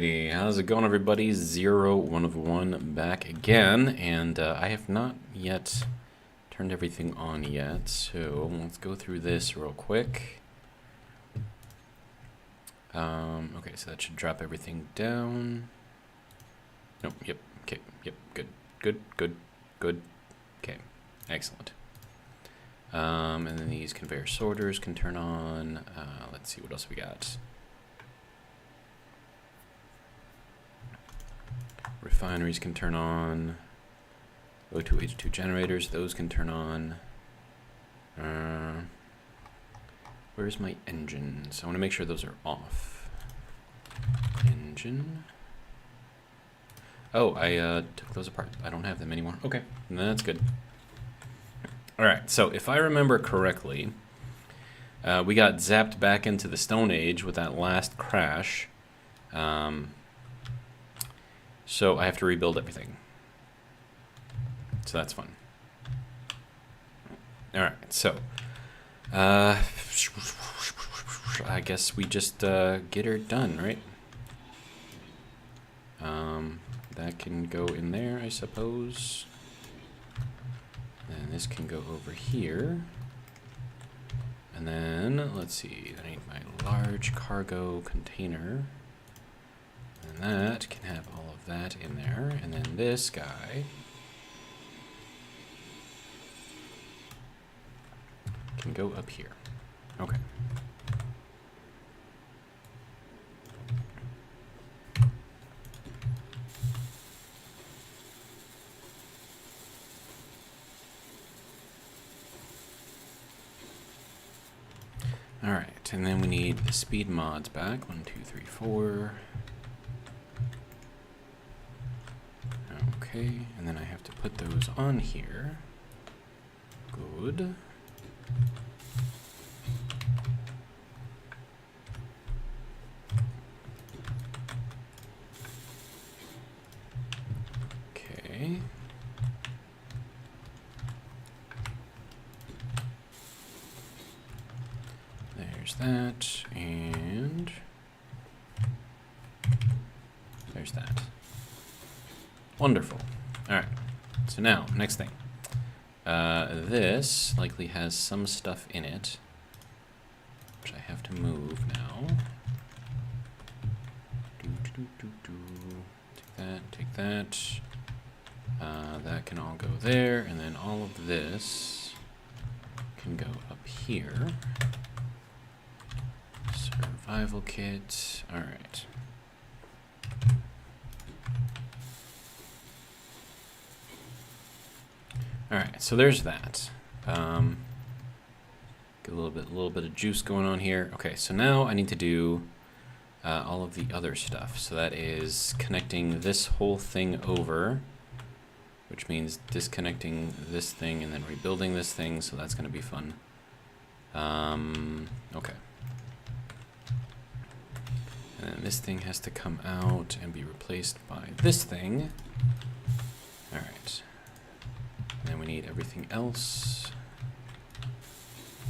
Alrighty, how's it going, everybody? 1 of 1 back again, and I have not yet turned everything on yet, so let's go through this real quick. Okay, so that should drop everything down. Nope, yep, okay, yep, good. Okay, excellent. And then these conveyor sorters can turn on. Let's see what else we got. Refineries can turn on. O2, H2 generators, those can turn on. Where's my engines? I want to make sure those are off. Engine. Oh, I took those apart. I don't have them anymore. Okay, that's good. Alright, so if I remember correctly, we got zapped back into the Stone Age with that last crash. So I have to rebuild everything. So that's fun. Alright, so I guess we just get her done, right? That can go in there, I suppose. And this can go over here. And then, let's see, I need my large cargo container. And that can have all of that in there. And then this guy can go up here. Okay. Alright, and then we need the speed mods back. 1, 2, 3, 4. Okay, and then I have to put those on here. Good. Okay. There's that, and there's that. Wonderful. Alright, so now, next thing. This likely has some stuff in it, which I have to move now. Take that. That can all go there, and then all of this can go up here. Survival kit. Alright. Alright, so there's that. Get a little bit of juice going on here. Okay, so now I need to do all of the other stuff. So that is connecting this whole thing over, which means disconnecting this thing and then rebuilding this thing, so that's going to be fun. Okay. And then this thing has to come out and be replaced by this thing. Alright. And then we need everything else.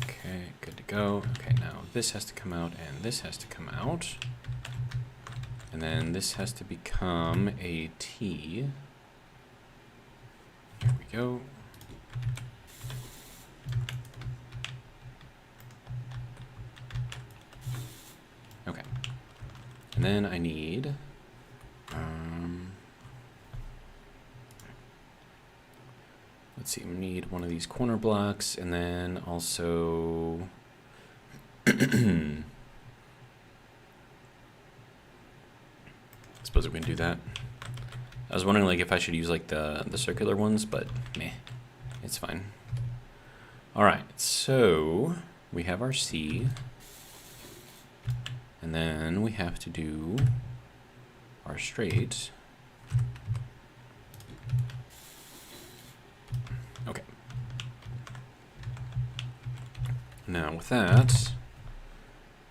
Okay, good to go. Okay, now this has to come out and this has to come out. And then this has to become a T. There we go. Okay. And then I need let's see, we need one of these corner blocks, and then also I suppose we can do that. I was wondering like if I should use like the circular ones, but meh, it's fine. Alright, so we have our C. And then we have to do our straight. Okay. Now with that,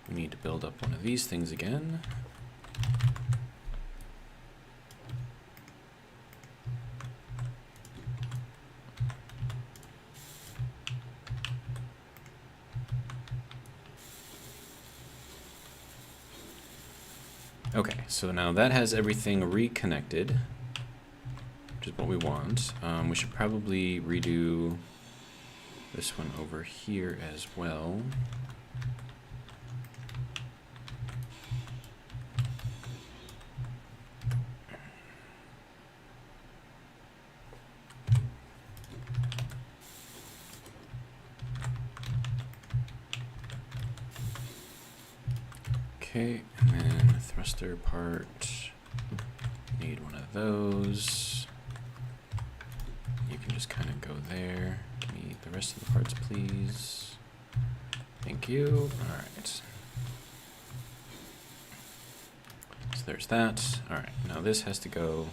we need to build up one of these things again. Okay, so now that has everything reconnected, which is what we want. We should probably redo this one over here as well. Okay, and then thruster part, need one of those. You can just kind of go there. Give me the rest of the parts, please. Thank you. All right. So there's that. All right, now this has to go.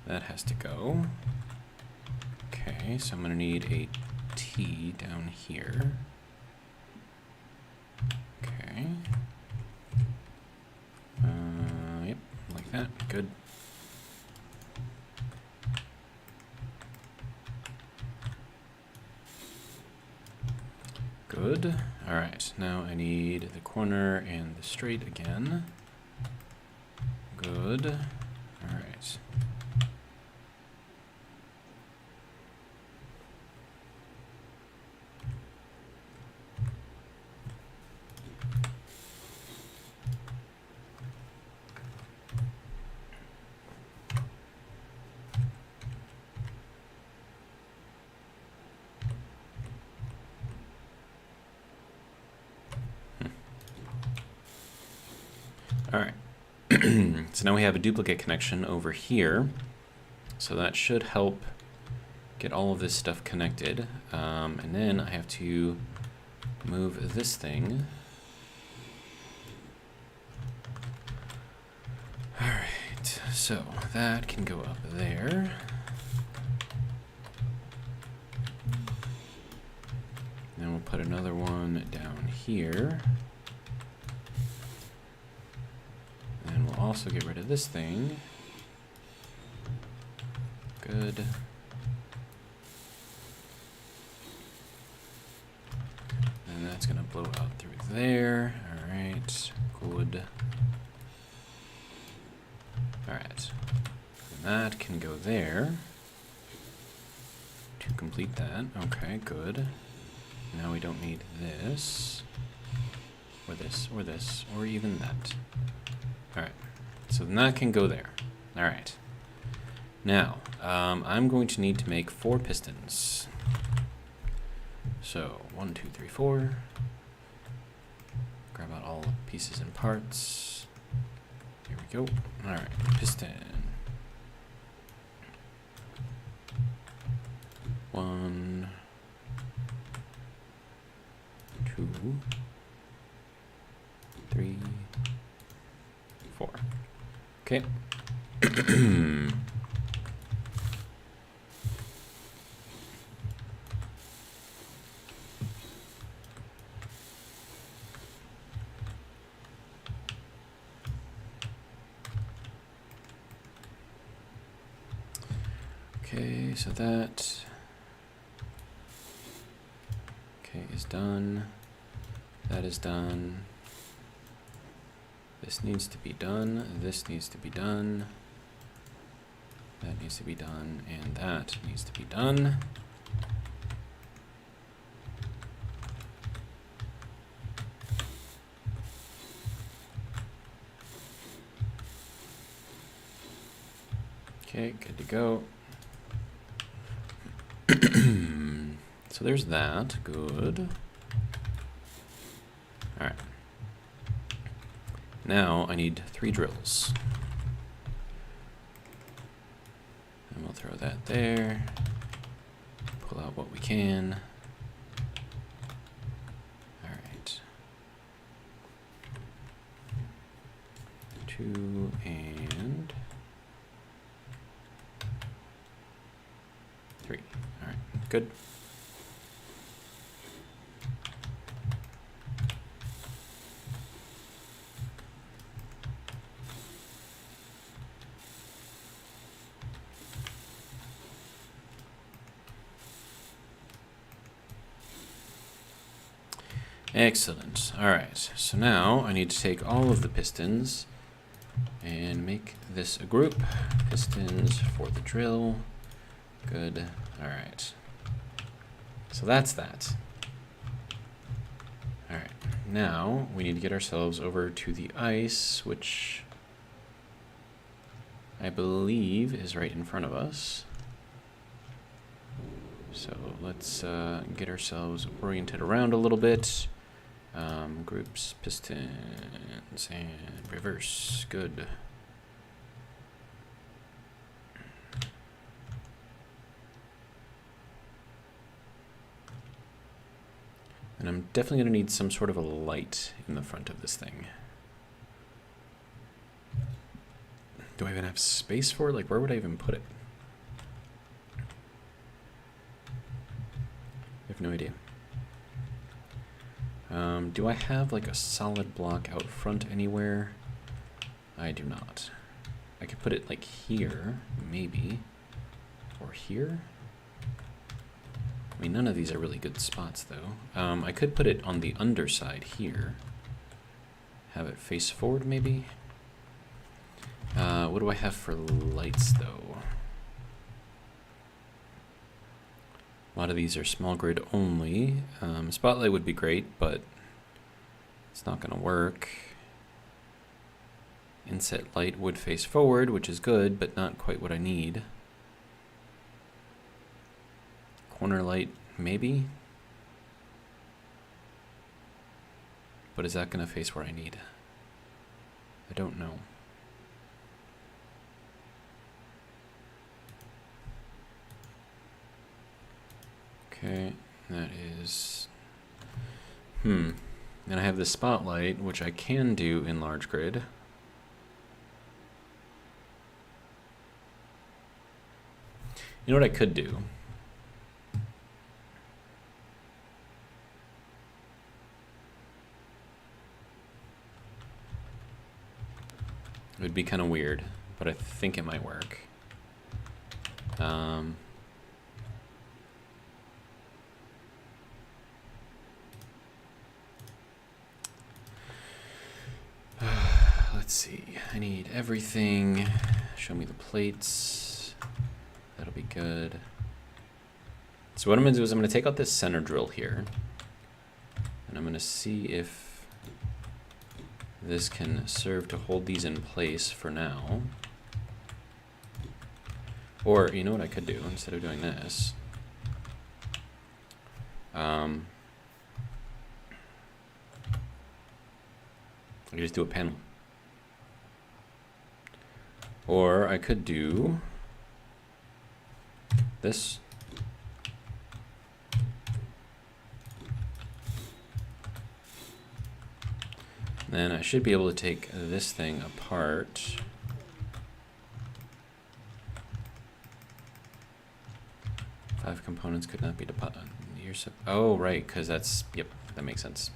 That has to go. Okay, so I'm gonna need a T down here. Okay. Yep, like that. Good. Good. All right, now I need the corner and the straight again. Good. All right. All right. So now we have a duplicate connection over here. So that should help get all of this stuff connected. And then I have to move this thing. All right. So that can go up there. Then we'll put another one down here. And we'll also get rid of this thing. Good. And that's gonna blow out through there. All right, good. All right, and that can go there to complete that. Okay, good. Now we don't need this, or this, or this, or even that. All right, so then that can go there. All right. Now, I'm going to need to make 4 pistons. So, 1, 2, 3, 4. Grab out all the pieces and parts. Here we go. All right, piston. 1, 2, 3, 4. Okay. Okay, so that is done. That is done. This needs to be done. This needs to be done. That needs to be done, and that needs to be done. Okay, good to go. So there's that. Good. All right. Now I need 3 drills. And we'll throw that there. Pull out what we can. All right. 2 and 3. All right, good. Excellent. All right, so now I need to take all of the pistons And make this a group. Pistons for the drill. Good. All right. So that's that. All right. Now we need to get ourselves over to the ice, which I believe is right in front of us. So let's get ourselves oriented around a little bit. Groups, pistons, and reverse. Good. And I'm definitely going to need some sort of a light in the front of this thing. Do I even have space for it? Like, where would I even put it? I have no idea. Do I have like a solid block out front anywhere? I do not. I could put it like here, maybe. Or here? I mean, none of these are really good spots though. I could put it on the underside here. Have it face forward maybe? What do I have for lights though? A lot of these are small grid only. Spotlight would be great, but it's not going to work. Inset light would face forward, which is good, but not quite what I need. Corner light, maybe? But is that going to face where I need? I don't know. Okay, that is... Then I have the spotlight, which I can do in large grid. You know what I could do? It would be kind of weird, but I think it might work. Let's see. I need everything. Show me the plates. That'll be good. So what I'm going to do is I'm going to take out this center drill here. And I'm going to see if this can serve to hold these in place for now. Or, you know what I could do instead of doing this? I could just do a panel. Or I could do this. Then I should be able to take this thing apart. Five components could not be deposited. Oh, right, because that's, yep, that makes sense.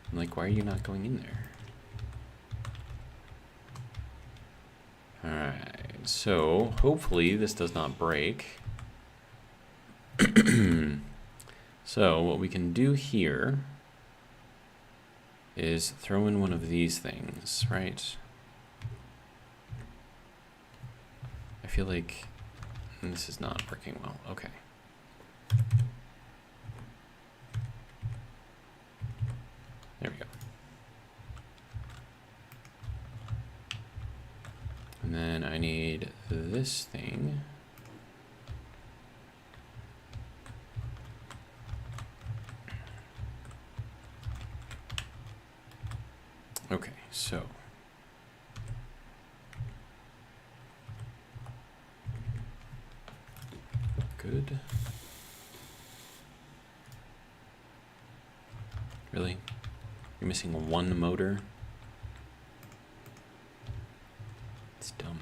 I'm like, why are you not going in there? Alright, so hopefully this does not break. So what we can do here is throw in one of these things, right? I feel like this is not working well. Okay. There we go. And then I need this thing. Okay, so good. Really? You're missing one motor? It's dumb.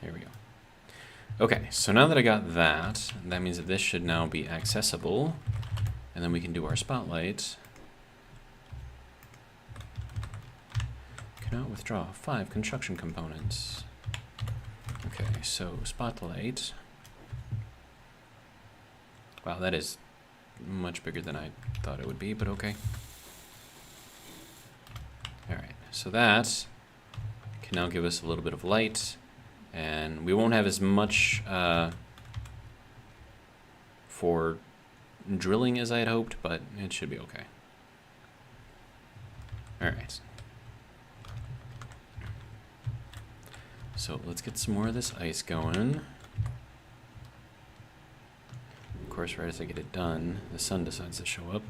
There we go. Okay, so now that I got that, that means that this should now be accessible. And then we can do our spotlight. Cannot withdraw 5 construction components. Okay, so spotlight. Wow, that is much bigger than I thought it would be, but okay. so that can now give us a little bit of light, and we won't have as much for drilling as I had hoped, but it should be okay. All right. So let's get some more of this ice going. Of course, right as I get it done, the sun decides to show up.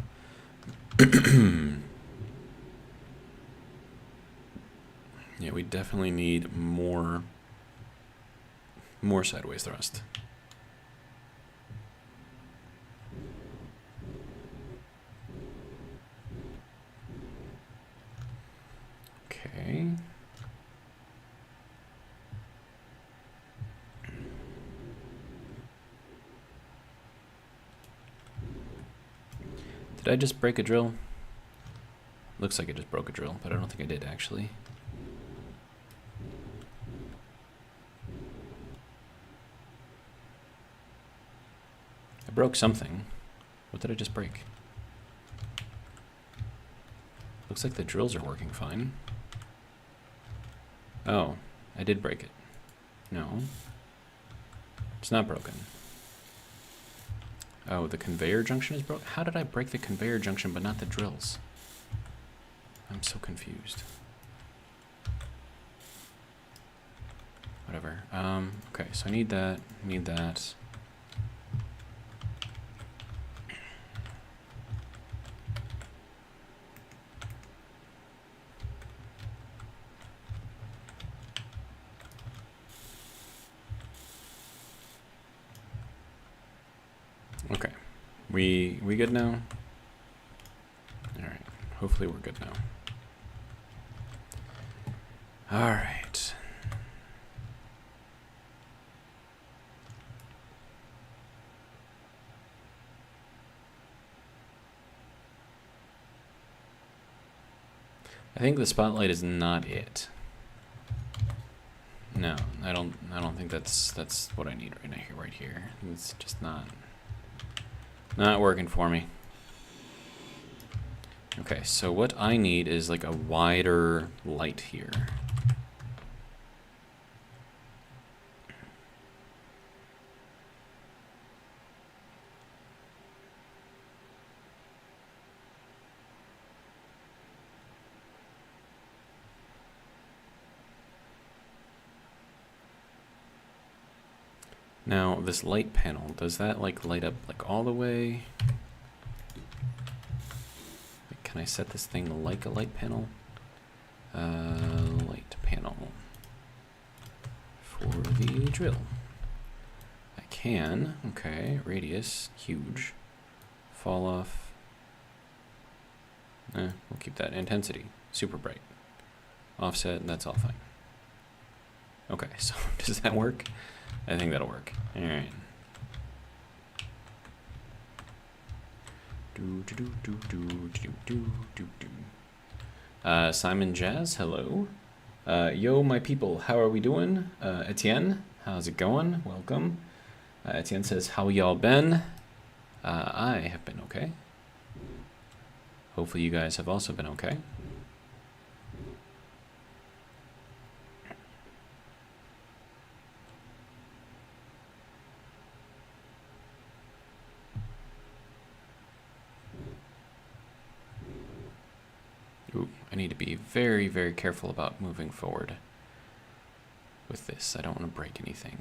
Yeah, we definitely need more sideways thrust. Okay. Did I just break a drill? Looks like I just broke a drill, but I don't think I did actually. I broke something. What did I just break? Looks like the drills are working fine. Oh, I did break it. No. It's not broken. Oh, the conveyor junction is broken? How did I break the conveyor junction but not the drills? I'm so confused. Whatever. Okay, so I need that, need that. Okay, we good now? All right, hopefully we're good now. All right. I think the spotlight is not it. No, I don't think that's what I need right here. It's just not working for me. Okay, so what I need is like a wider light here. Now, this light panel, does that like light up like all the way? Like, can I set this thing like a light panel? Light panel for the drill. I can, okay, radius, huge. Fall off. We'll keep that. Intensity, super bright. Offset, that's all fine. Okay, so does that work? I think that'll work. All right. Simon Jazz, hello. Yo, my people, how are we doing? Etienne, how's it going? Welcome. Etienne says, how y'all been? I have been okay. Hopefully you guys have also been okay. Ooh, I need to be very, very careful about moving forward with this. I don't want to break anything.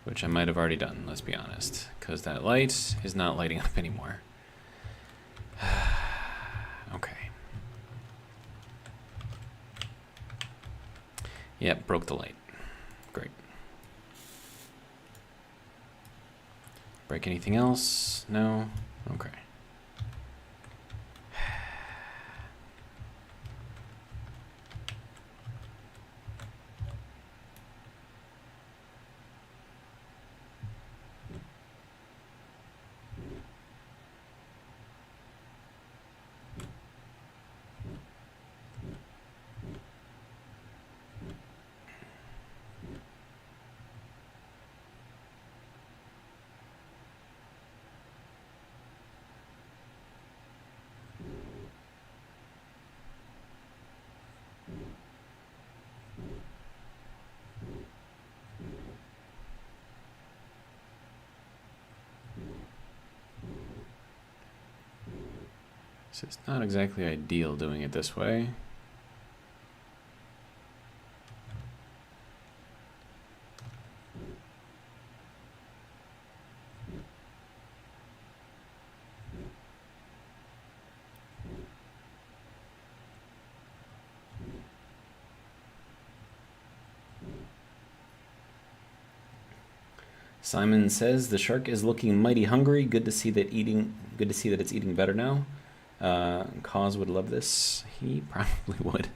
Which I might have already done, let's be honest. Because that light is not lighting up anymore. Okay. Yep, broke the light. Great. Break anything else? No? Okay. So it's not exactly ideal doing it this way. Simon says the shark is looking mighty hungry. Good to see that it's eating better now. Cause would love this. He probably would.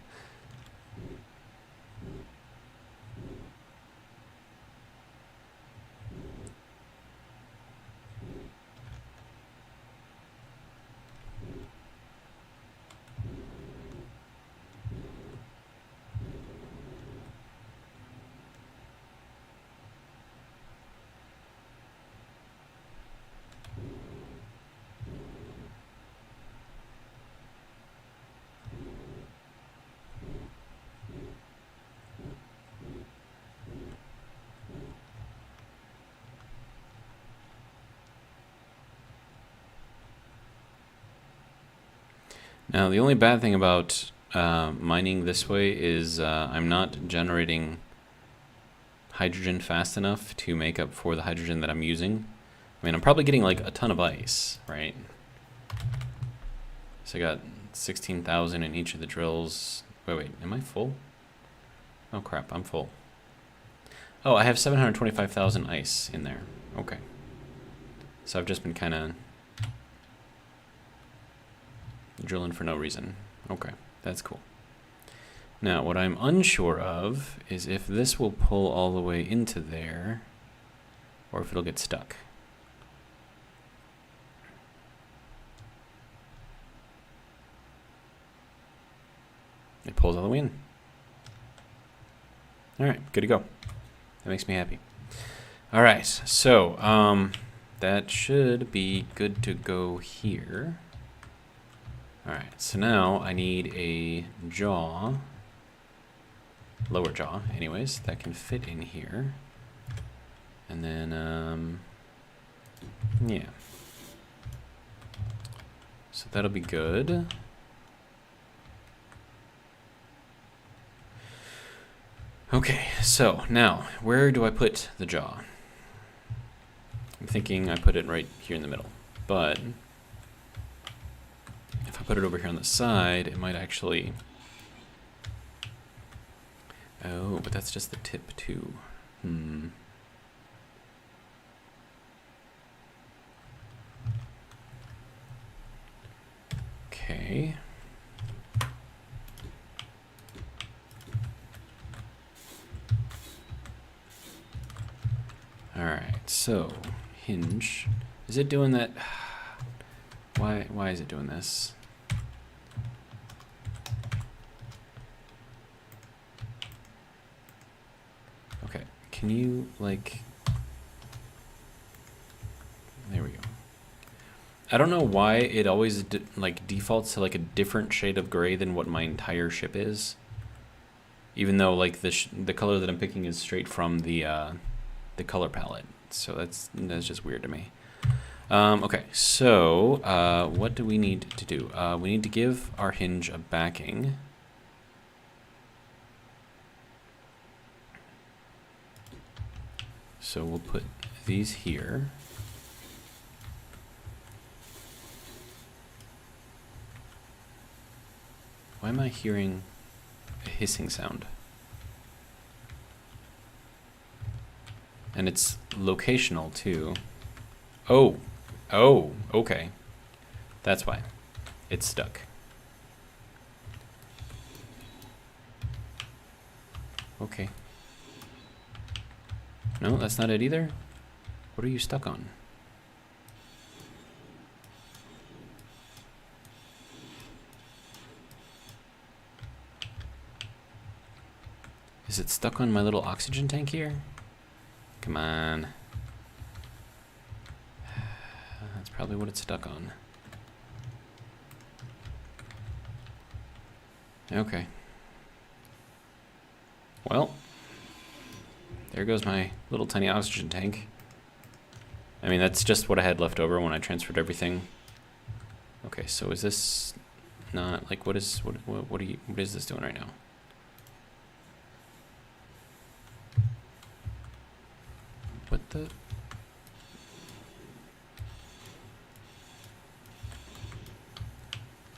Now, the only bad thing about mining this way is I'm not generating hydrogen fast enough to make up for the hydrogen that I'm using. I mean, I'm probably getting like a ton of ice, right? So I got 16,000 in each of the drills. Wait, am I full? Oh crap, I'm full. Oh, I have 725,000 ice in there. Okay. So I've just been kind of drilling for no reason. Okay, that's cool. Now, what I'm unsure of is if this will pull all the way into there, or if it'll get stuck. It pulls all the way in. All right, good to go. That makes me happy. All right, so that should be good to go here. All right, so now I need a jaw, lower jaw anyways, that can fit in here. And then, yeah. So that'll be good. Okay, so now, where do I put the jaw? I'm thinking I put it right here in the middle, but if I put it over here on the side, it might actually... Oh, but that's just the tip too. Okay. All right, so hinge. Is it doing that? Why is it doing this? Okay, can you like... There we go. I don't know why it always like defaults to like a different shade of gray than what my entire ship is. Even though like the color that I'm picking is straight from the color palette. So that's just weird to me. Okay, so what do we need to do? We need to give our hinge a backing. So we'll put these here. Why am I hearing a hissing sound? And it's locational too. Oh, okay. That's why. It's stuck. Okay. No, that's not it either. What are you stuck on? Is it stuck on my little oxygen tank here? Come on. That's probably what it's stuck on. Okay. Well, there goes my little tiny oxygen tank. I mean, that's just what I had left over when I transferred everything Okay, so is this not like what is this doing right now? What the?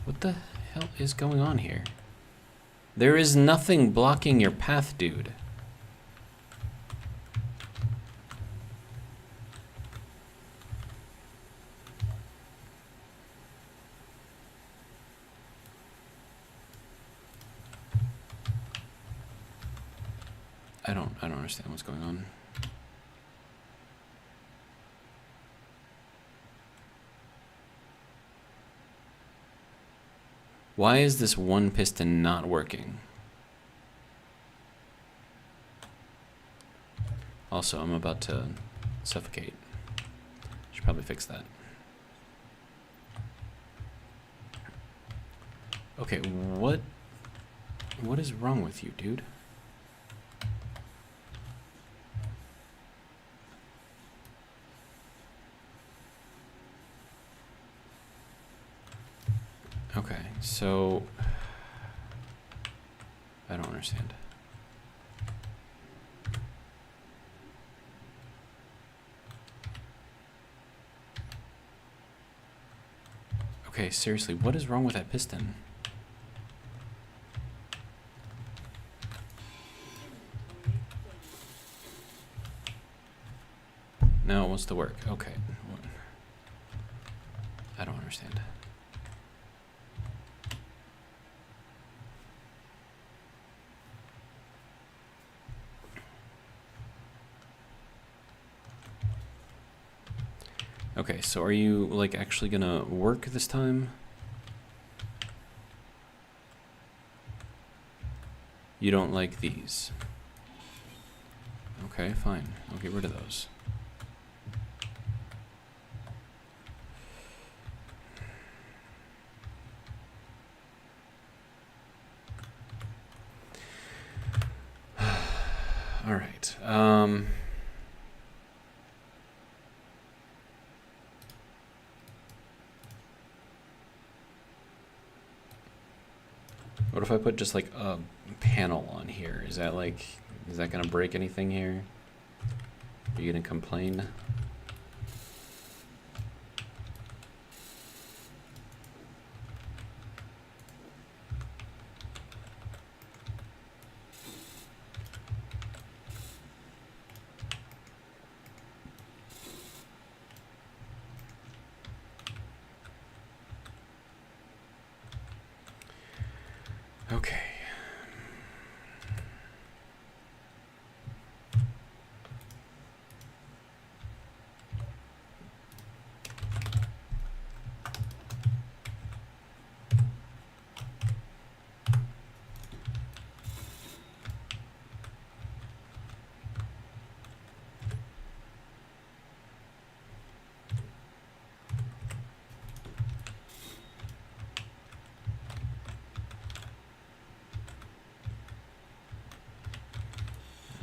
What the hell is going on here? There is nothing blocking your path, dude. I don't understand what's going on. Why is this one piston not working? Also, I'm about to suffocate. Should probably fix that. Okay, what is wrong with you, dude? Okay, so I don't understand. Okay, seriously, what is wrong with that piston? No, it wants to work. Okay. I don't understand. Okay, so are you like actually gonna work this time? You don't like these. Okay, fine. I'll get rid of those. All right. What if I put just like a panel on here? Is that gonna break anything here? Are you gonna complain? Okay.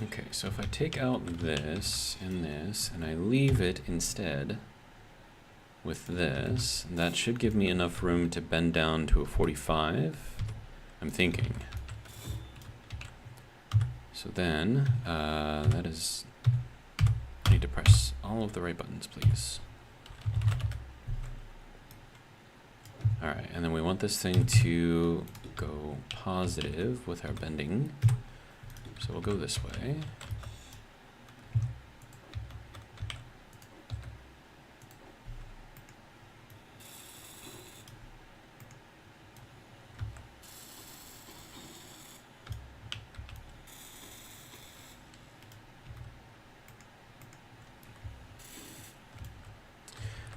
Okay, so if I take out this, and I leave it instead with this, that should give me enough room to bend down to a 45, I'm thinking. So then, that is, I need to press all of the right buttons, please. All right, and then we want this thing to go positive with our bending. So we'll go this way.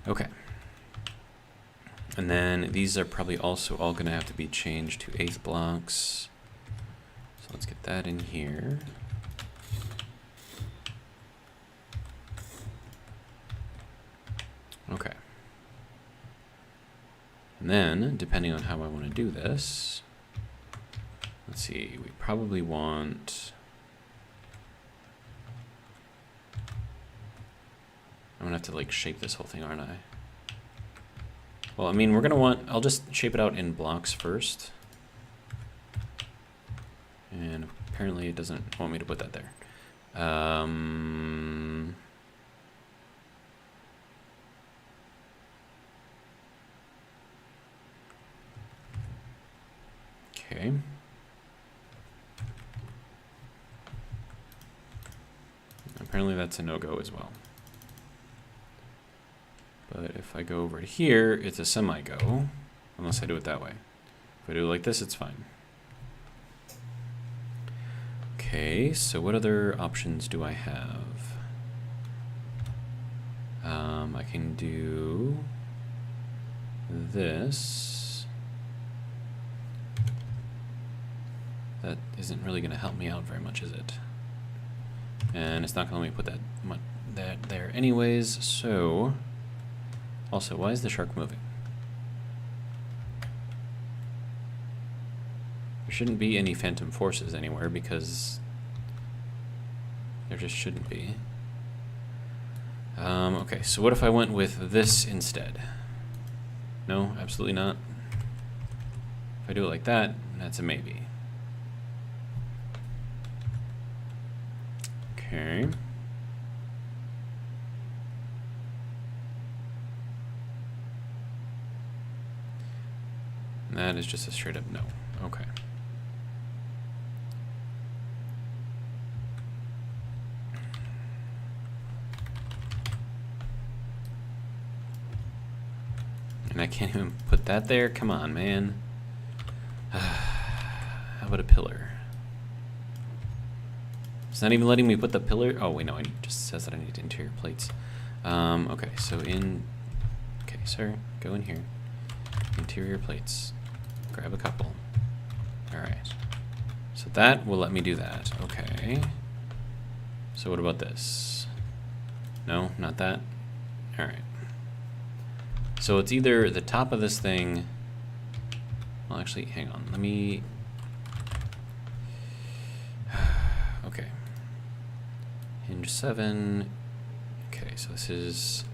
Okay. And then these are probably also all going to have to be changed to 1/8 blocks. So let's get that in here. Okay. And then, depending on how I want to do this, let's see, we probably want... I'm going to have to like shape this whole thing, aren't I? Well, I mean, we're going to want... I'll just shape it out in blocks first. And apparently it doesn't want me to put that there. Okay. Apparently that's a no-go as well. But if I go over to here, it's a semi-go, unless I do it that way. If I do it like this, it's fine. Okay, so what other options do I have? I can do this. That isn't really going to help me out very much, is it? And it's not going to let me put that there anyways, so... Also, why is the shark moving? There shouldn't be any phantom forces anywhere because there just shouldn't be. Okay, so what if I went with this instead? No, absolutely not. If I do it like that, that's a maybe. Okay. And that is just a straight up no. Okay. And I can't even put that there? Come on, man. How about a pillar? It's not even letting me put the pillar. Oh, wait, no, it just says that I need interior plates. Okay, so okay, sir, go in here. Interior plates. Grab a couple. Alright. So that will let me do that. Okay. So what about this? No, not that? Alright. So it's either the top of this thing... Well, actually, hang on. Let me... Okay. Hinge 7. Okay, so this is...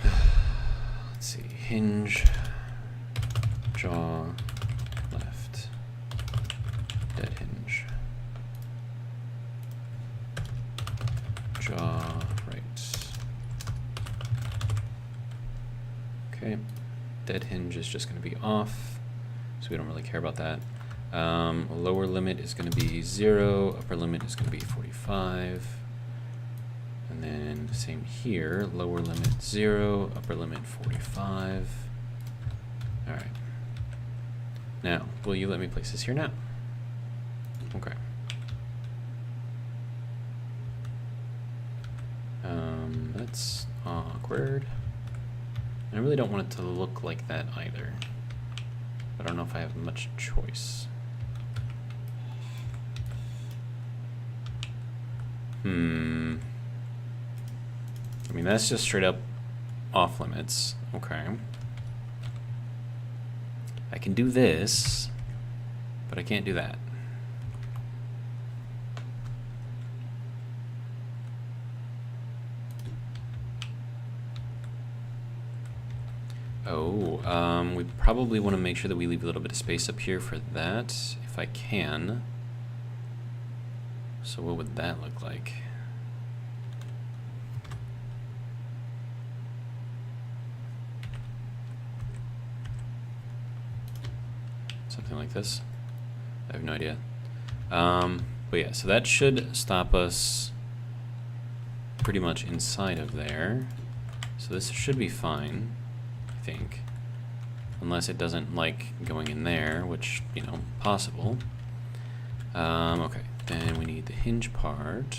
Let's see. Hinge... Jaw... Left. Dead hinge. Jaw... Right. Okay, dead hinge is just going to be off, so we don't really care about that. Lower limit is going to be 0, upper limit is going to be 45. And then same here, lower limit 0, upper limit 45. Alright. Now, will you let me place this here now? Okay. That's awkward. I really don't want it to look like that either. I don't know if I have much choice. I mean, that's just straight up off limits. Okay. I can do this, but I can't do that. Oh, we probably want to make sure that we leave a little bit of space up here for that, if I can. So what would that look like? Something like this. I have no idea. But yeah, so that should stop us pretty much inside of there. So this should be fine, I think. Unless it doesn't like going in there, which, you know, possible. Okay, then we need the hinge part.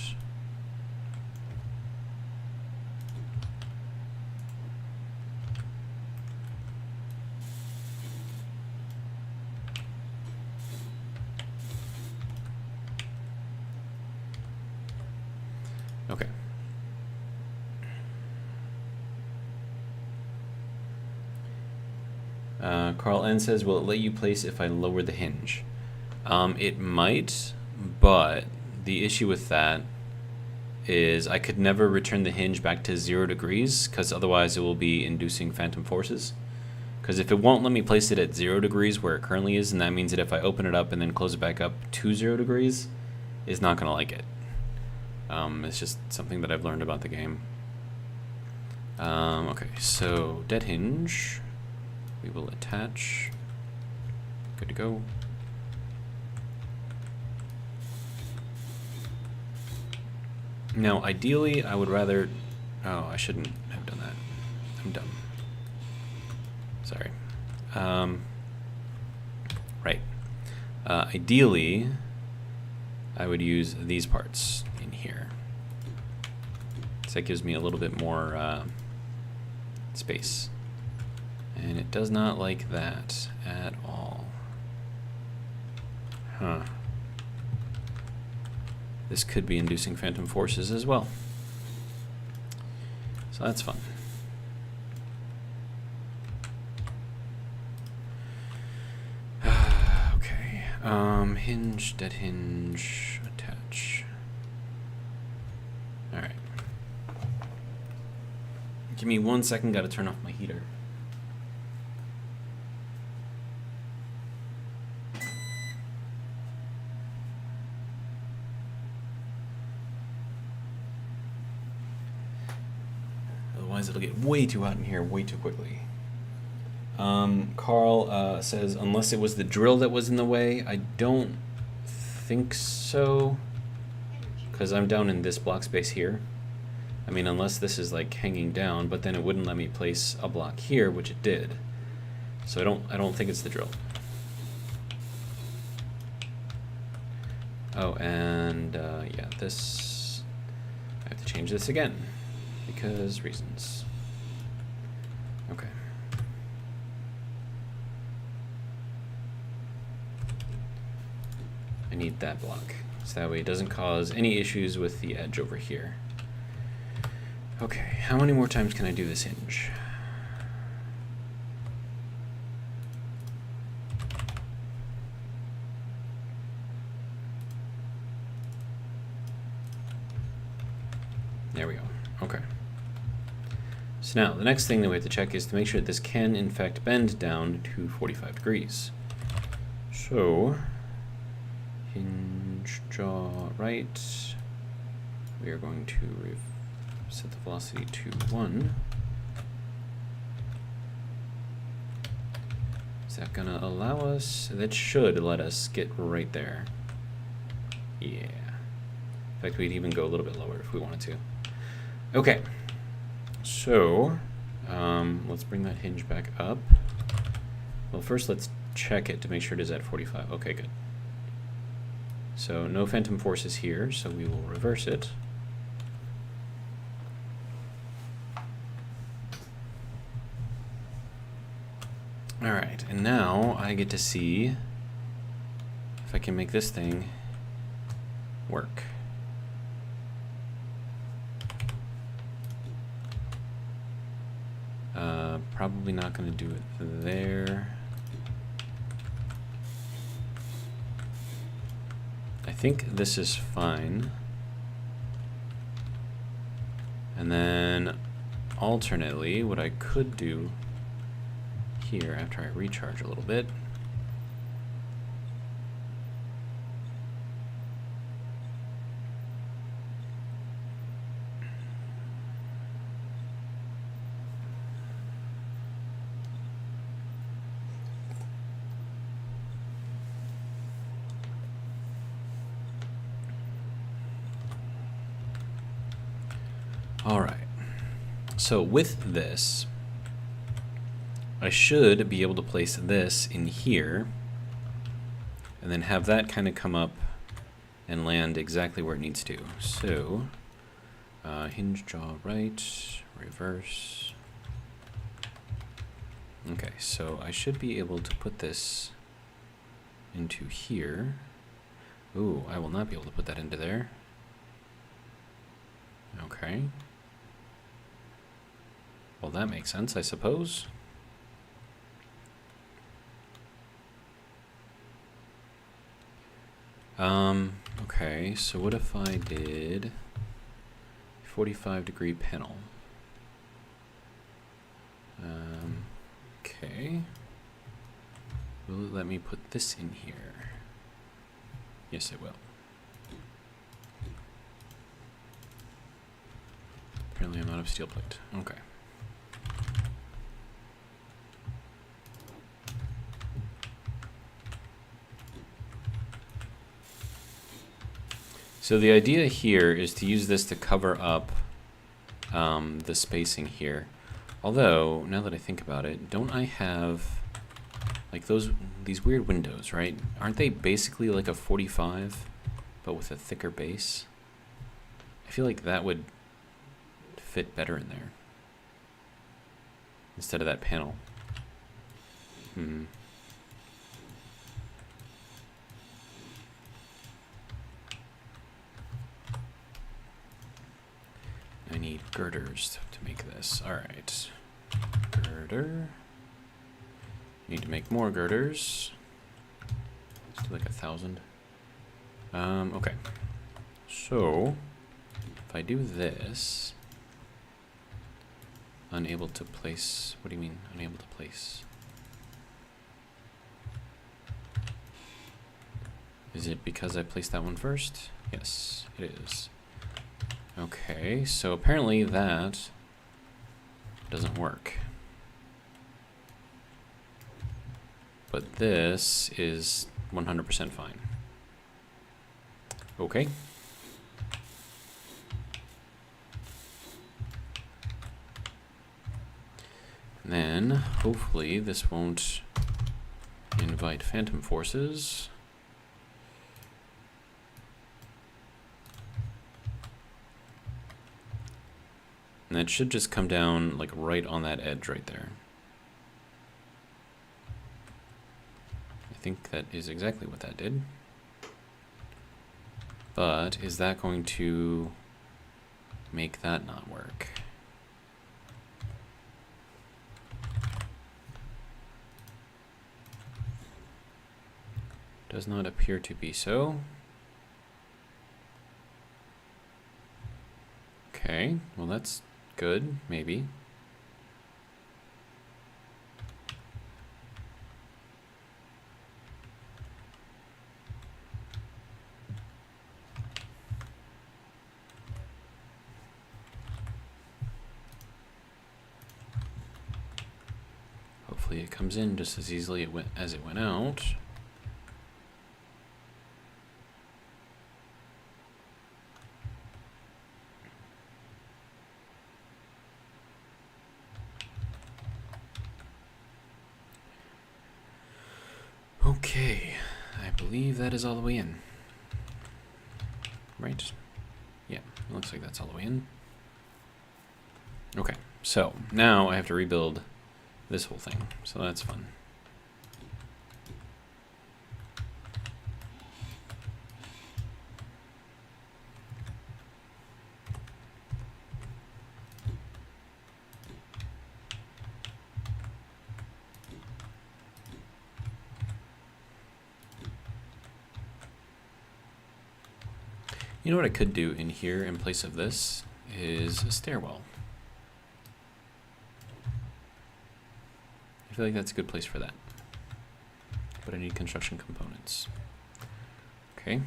Okay. Carl N says, will it let you place if I lower the hinge? It might, but the issue with that is I could never return the hinge back to 0 degrees, because otherwise it will be inducing phantom forces. Because if it won't let me place it at 0 degrees where it currently is, and that means that if I open it up and then close it back up to 0 degrees, it's not going to like it. It's just something that I've learned about the game. Okay, so dead hinge. We will attach. Good to go. Now, ideally, I would rather... Oh, I shouldn't have done that. I'm dumb. Sorry. Right. Ideally, I would use these parts in here. So that gives me a little bit more space. And it does not like that at all. Huh. This could be inducing phantom forces as well. So that's fun. Okay. Hinge, dead hinge, attach. Alright. Give me 1 second, gotta turn off my heater. It'll get way too hot in here way too quickly. Carl says, unless it was the drill that was in the way. I don't think so, because I'm down in this block space here. I mean, unless this is like hanging down, but then it wouldn't let me place a block here, which it did. So I don't think it's the drill. Oh, and yeah, this, I have to change this again. Because reasons. Okay. I need that block, so that way it doesn't cause any issues with the edge over here. Okay, how many more times can I do this hinge? There we go. Okay. So now, the next thing that we have to check is to make sure that this can, in fact, bend down to 45 degrees. So, hinge, jaw, right. We are going to set the velocity to 1. Is that going to allow us? That should let us get right there. Yeah. In fact, we'd even go a little bit lower if we wanted to. Okay. So, let's bring that hinge back up. Well, first let's check it to make sure it is at 45. Okay, good. So, no phantom forces here, so we will reverse it. Alright, and now I get to see if I can make this thing work. Probably not going to do it there. I think this is fine. And then alternately, what I could do here after I recharge a little bit . All right, so with this, I should be able to place this in here and then have that kind of come up and land exactly where it needs to. So, hinge, jaw, right, reverse. Okay, so I should be able to put this into here. Ooh, I will not be able to put that into there. Okay. Well, that makes sense, I suppose. Okay, so what if I did 45-degree panel. Okay. Will it let me put this in here? Yes, it will. Apparently I'm out of steel plate. Okay. So the idea here is to use this to cover up the spacing here. Although, now that I think about it, don't I have like these weird windows, right? Aren't they basically like a 45, but with a thicker base? I feel like that would fit better in there instead of that panel. I need girders to make this. All right, girder. Need to make more girders. Let's do like 1,000. Okay. So if I do this, unable to place. What do you mean, unable to place? Is it because I placed that one first? Yes, it is. Okay, so apparently that doesn't work. But this is 100% fine. Okay. And then, hopefully, this won't invite phantom forces. And that should just come down like right on that edge right there. I think that is exactly what that did. But is that going to make that not work? Does not appear to be so. Okay, well that's good, maybe. Hopefully it comes in just as easily as it went out. Okay, I believe that is all the way in. Right? Yeah, it looks like that's all the way in. Okay, so now I have to rebuild this whole thing, so that's fun. You know what I could do in here in place of this is a stairwell. I feel like that's a good place for that. But I need construction components. Okay.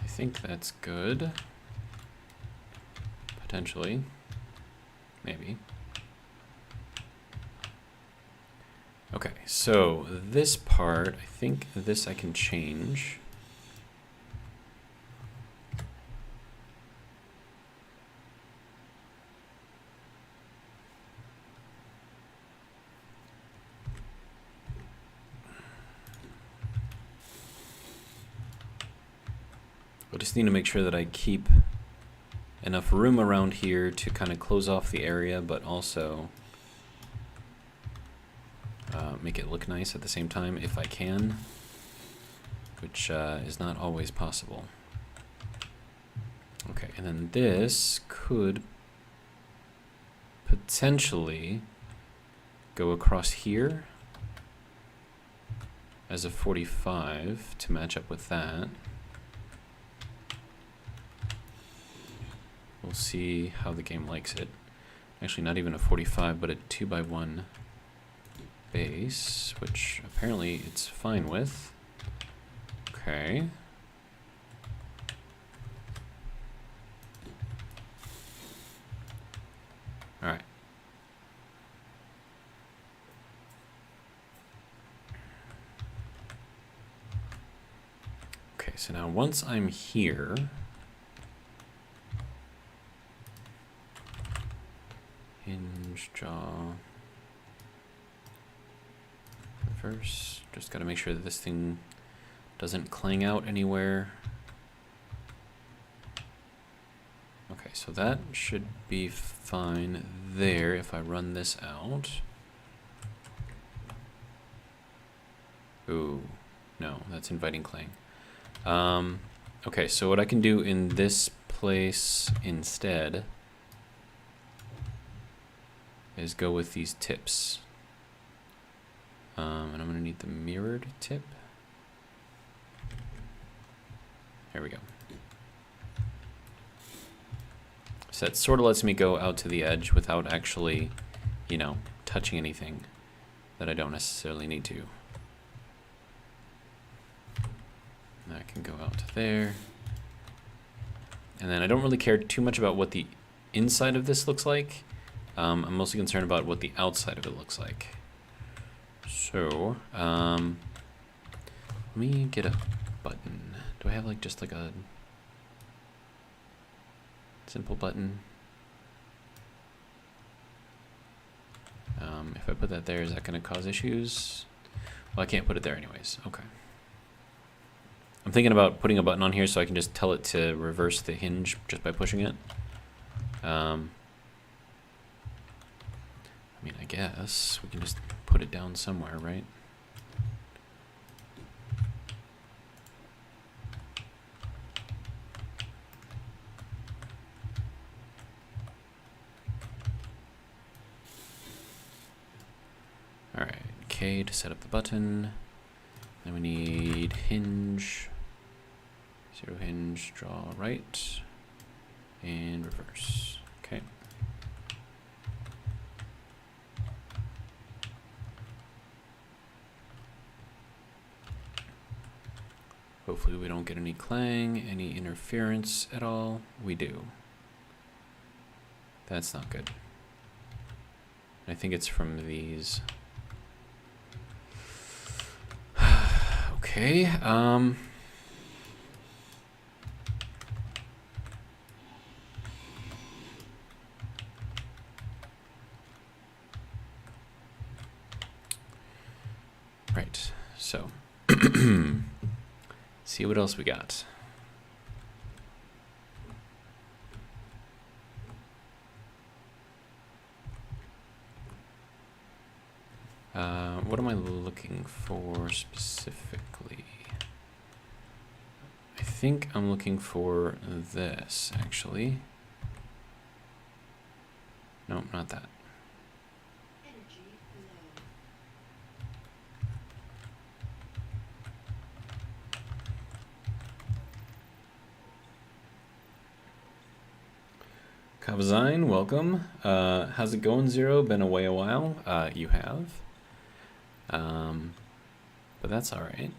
I think that's good. Potentially. Maybe. Okay, so this part, I think this I can change. I just need to make sure that I keep enough room around here to kind of close off the area, but also make it look nice at the same time if I can, which is not always possible. Okay, and then this could potentially go across here as a 45 to match up with that. We'll see how the game likes it. Actually, not even a 45, but a 2x1 base, which apparently it's fine with. Okay. All right. Okay, so now once I'm here, hinge, jaw, reverse. Just got to make sure that this thing doesn't clang out anywhere. Okay, so that should be fine there if I run this out. Ooh, no, that's inviting clang. Okay, so what I can do in this place instead is go with these tips. And I'm gonna need the mirrored tip. There we go. So that sort of lets me go out to the edge without actually, you know, touching anything that I don't necessarily need to. And I can go out to there. And then I don't really care too much about what the inside of this looks like. I'm mostly concerned about what the outside of it looks like. So, let me get a button. Do I have like just like a simple button? If I put that there, is that going to cause issues? Well, I can't put it there anyways. Okay. I'm thinking about putting a button on here so I can just tell it to reverse the hinge just by pushing it. I mean, I guess we can just put it down somewhere, right? All right, K to set up the button. Then we need hinge, zero hinge, draw right, and reverse. Okay. Hopefully we don't get any clang, any interference at all. We do. That's not good. I think it's from these. Okay, right, so see what else we got. What am I looking for specifically? I think I'm looking for this, actually. No, not that. Kavazine, welcome. How's it going, Zero? Been away a while. You have. But that's all right.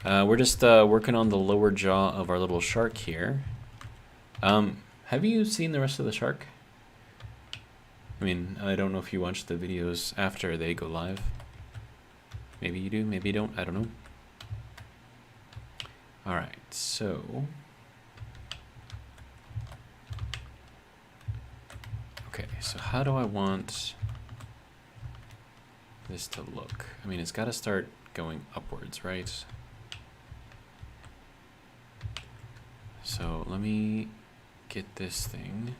We're just working on the lower jaw of our little shark here. Have you seen the rest of the shark? I mean, I don't know if you watch the videos after they go live. Maybe you do, maybe you don't, I don't know. All right, so. Okay, so how do I want this to look? I mean, it's got to start going upwards, right? So let me get this thing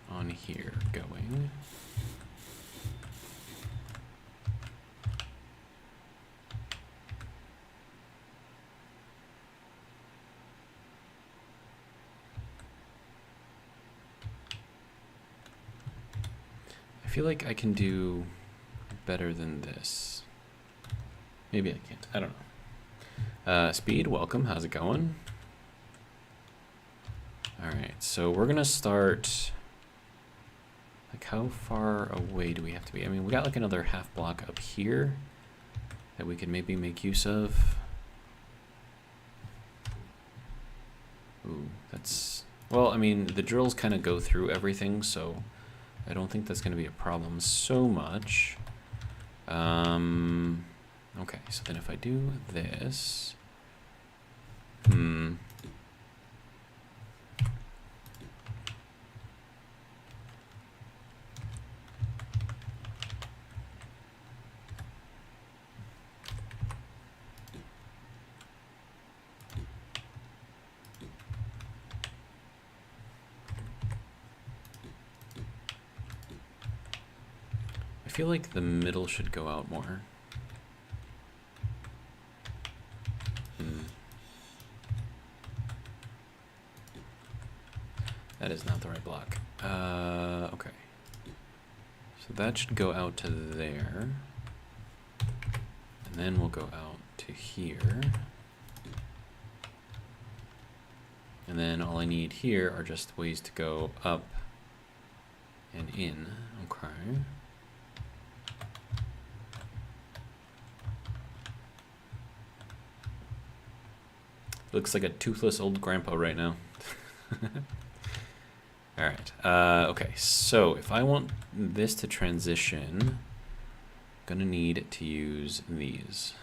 on here going. I feel like I can do better than this. Maybe I can't. I don't know. Speed, welcome. How's it going? All right, so we're gonna start. Like, how far away do we have to be? I mean, we got like another half block up here that we could maybe make use of. Ooh, that's, well, I mean, the drills kind of go through everything, so I don't think that's going to be a problem so much. Okay, so then if I do this, I feel like the middle should go out more. That is not the right block. Okay. So that should go out to there. And then we'll go out to here. And then all I need here are just ways to go up and in. Okay. Looks like a toothless old grandpa right now. All right. Okay, so if I want this to transition, I'm gonna need to use these.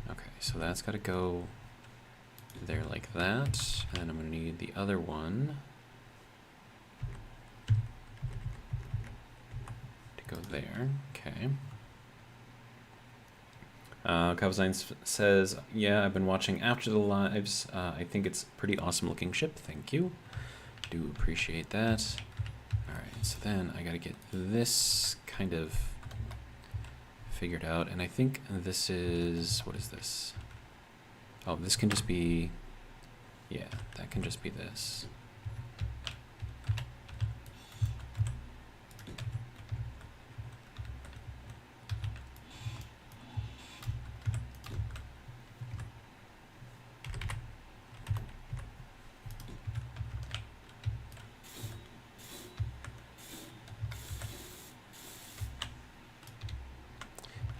Okay, so that's got to go there like that, and then I'm gonna need the other one to go there. Okay. Cavazine says, yeah, I've been watching after the lives. I think it's a pretty awesome looking ship. Thank you. Do appreciate that. All right, so then I got to get this kind of figured out. And I think this is, what is this? Oh, this can just be, yeah, that can just be this.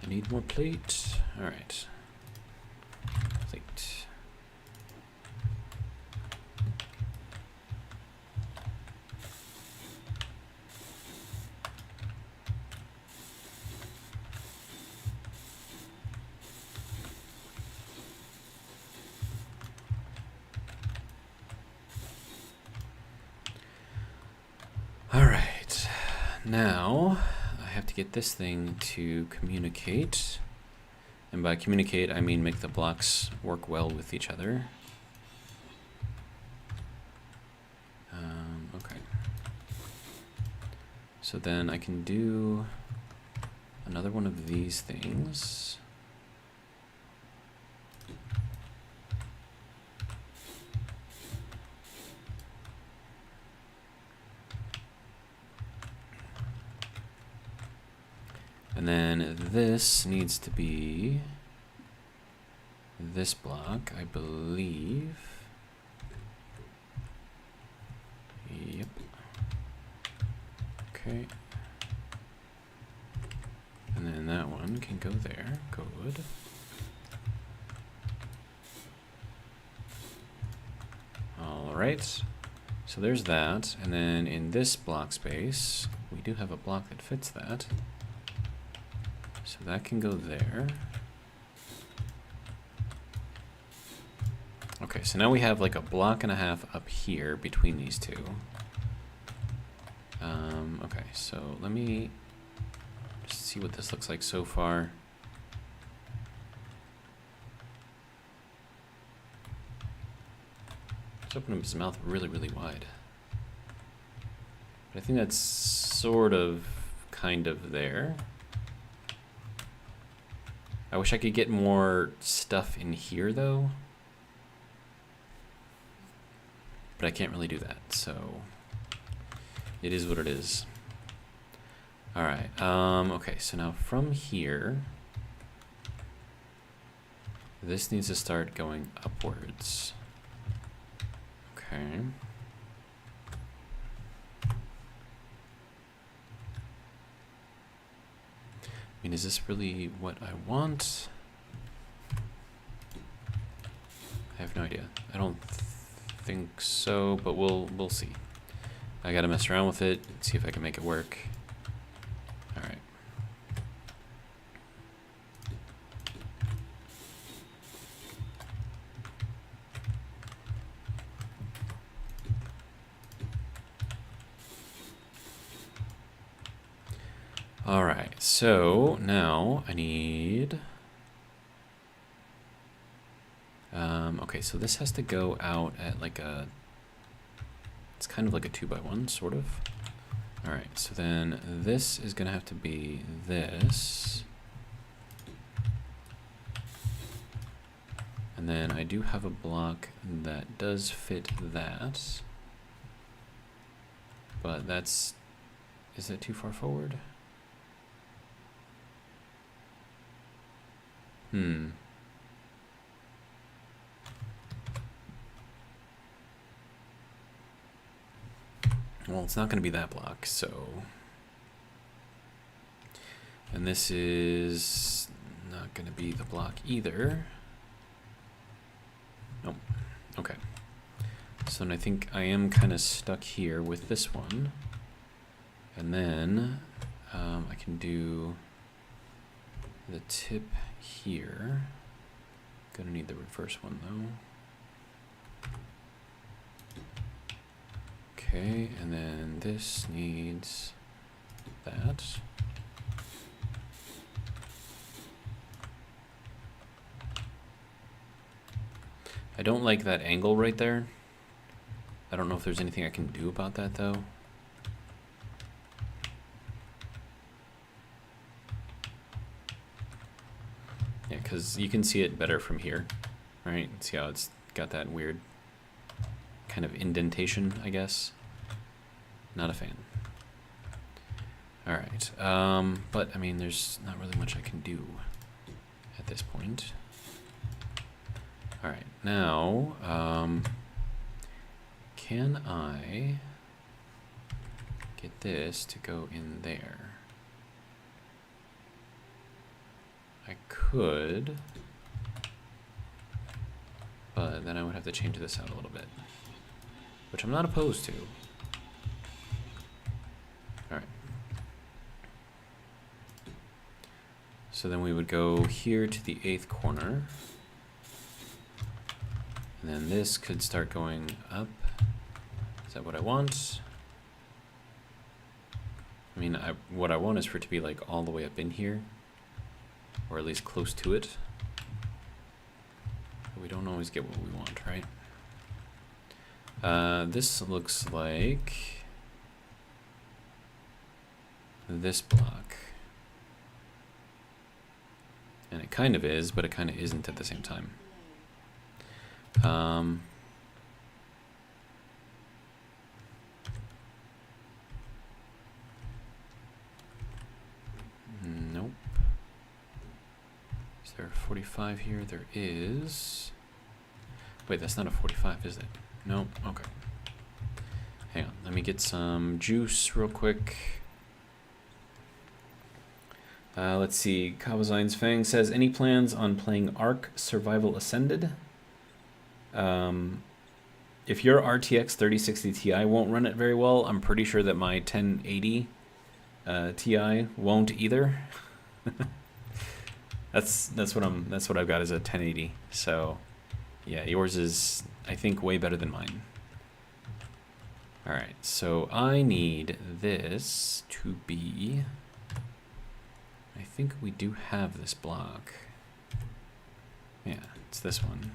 I need more plate. All right. Plate. All right. Now I have to get this thing to communicate. And by communicate, I mean make the blocks work well with each other. Okay. So then I can do another one of these things. And then this needs to be this block, I believe. Yep. Okay. And then that one can go there. Good. All right. So there's that. And then in this block space, we do have a block that fits that. So that can go there. Okay, so now we have like a block and a half up here between these two. Okay, so let me see what this looks like so far. Just open up his mouth really, really wide. But I think that's sort of, kind of there. I wish I could get more stuff in here, though. But I can't really do that, so it is what it is. All right, okay, so now from here, this needs to start going upwards. Okay. I mean, is this really what I want? I have no idea. I don't think so, but we'll see. I gotta mess around with it, see if I can make it work. All right. All right, so now I need, okay, so this has to go out at like a, it's kind of like a 2x1, sort of. All right, so then this is gonna have to be this. And then I do have a block that does fit that. But that's, is that too far forward? Well, it's not going to be that block, so. And this is not going to be the block either. Nope. Okay. So then I think I am kind of stuck here with this one. And then I can do the tip here. Gonna need the reverse one though. Okay, and then this needs that. I don't like that angle right there. I don't know if there's anything I can do about that though. Yeah, because you can see it better from here, right? See how it's got that weird kind of indentation, I guess. Not a fan. All right, but I mean, there's not really much I can do at this point. All right, now, can I get this to go in there? I could, but then I would have to change this out a little bit, which I'm not opposed to. All right. So then we would go here to the 8th corner. And then this could start going up. Is that what I want? I mean, what I want is for it to be like all the way up in here. Or at least close to it. But we don't always get what we want, right? This looks like this block. And it kind of is, but it kind of isn't at the same time. Nope. Is there a 45 here? There is. Wait, that's not a 45, is it? Nope. Okay. Hang on. Let me get some juice real quick. Let's see. Kawazine's Fang says, any plans on playing Ark Survival Ascended? If your RTX 3060 Ti won't run it very well, I'm pretty sure that my 1080 Ti won't either. That's what I've got as a 1080. So, yeah, yours is, I think, way better than mine. All right, so I need this to be I think we do have this block. Yeah, it's this one.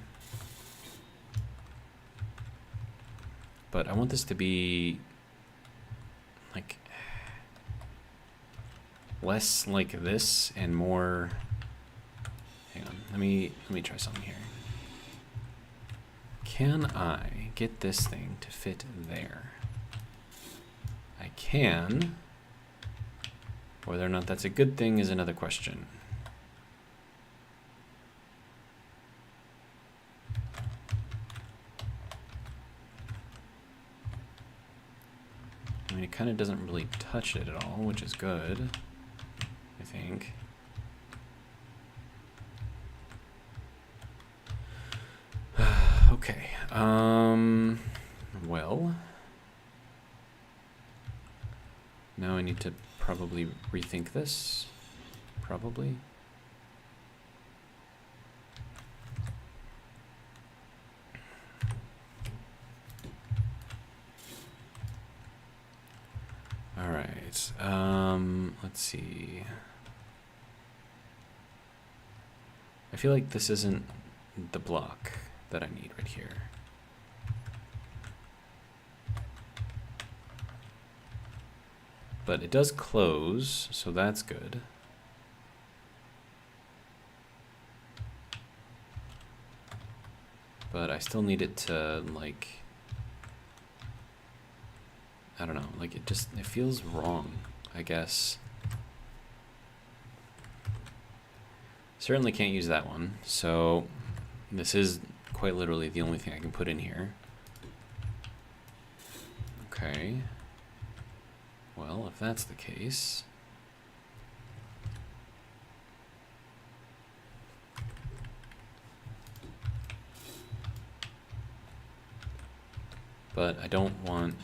But I want this to be like less like this and more. Hang on, let me try something here. Can I get this thing to fit there? I can. Whether or not that's a good thing is another question. I mean, it kind of doesn't really touch it at all, which is good, I think. Okay, well, now I need to probably rethink this, probably. All right, let's see. I feel like this isn't the block that I need right here. But it does close, so that's good. But I still need it to, like, I don't know, like it feels wrong, I guess. Certainly can't use that one, so this is quite literally the only thing I can put in here. Okay. Well, if that's the case, but I don't want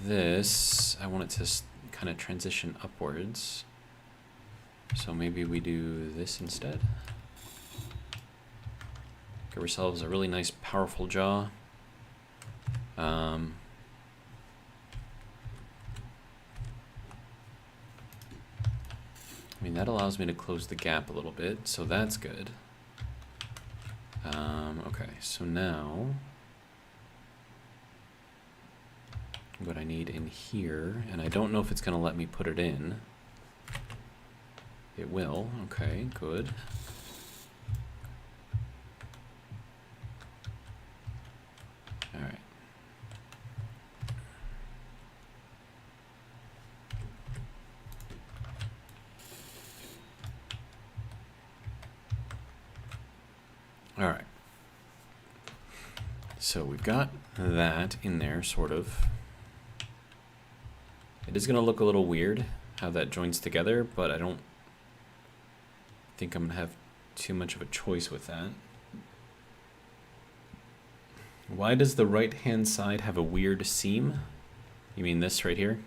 this. I want it to kind of transition upwards. So maybe we do this instead. Give ourselves a really nice, powerful jaw. I mean, that allows me to close the gap a little bit, so that's good. Okay, so now what I need in here, and I don't know if it's going to let me put it in. It will. Okay, good. All right. All right. So we've got that in there, sort of. It is going to look a little weird how that joins together, but I don't think I'm going to have too much of a choice with that. Why does the right-hand side have a weird seam? You mean this right here?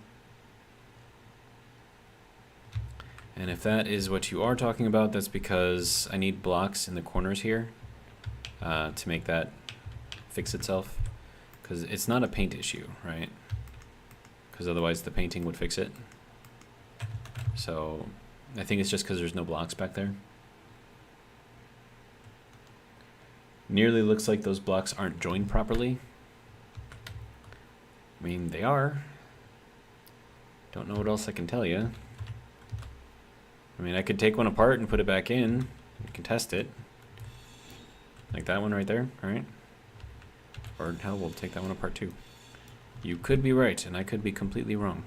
And if that is what you are talking about, that's because I need blocks in the corners here to make that fix itself. Because it's not a paint issue, right? Because otherwise the painting would fix it. So I think it's just because there's no blocks back there. Nearly looks like those blocks aren't joined properly. I mean, they are. Don't know what else I can tell you. I mean, I could take one apart and put it back in. You can test it. Like that one right there, right? Or hell, we'll take that one apart too. You could be right, and I could be completely wrong.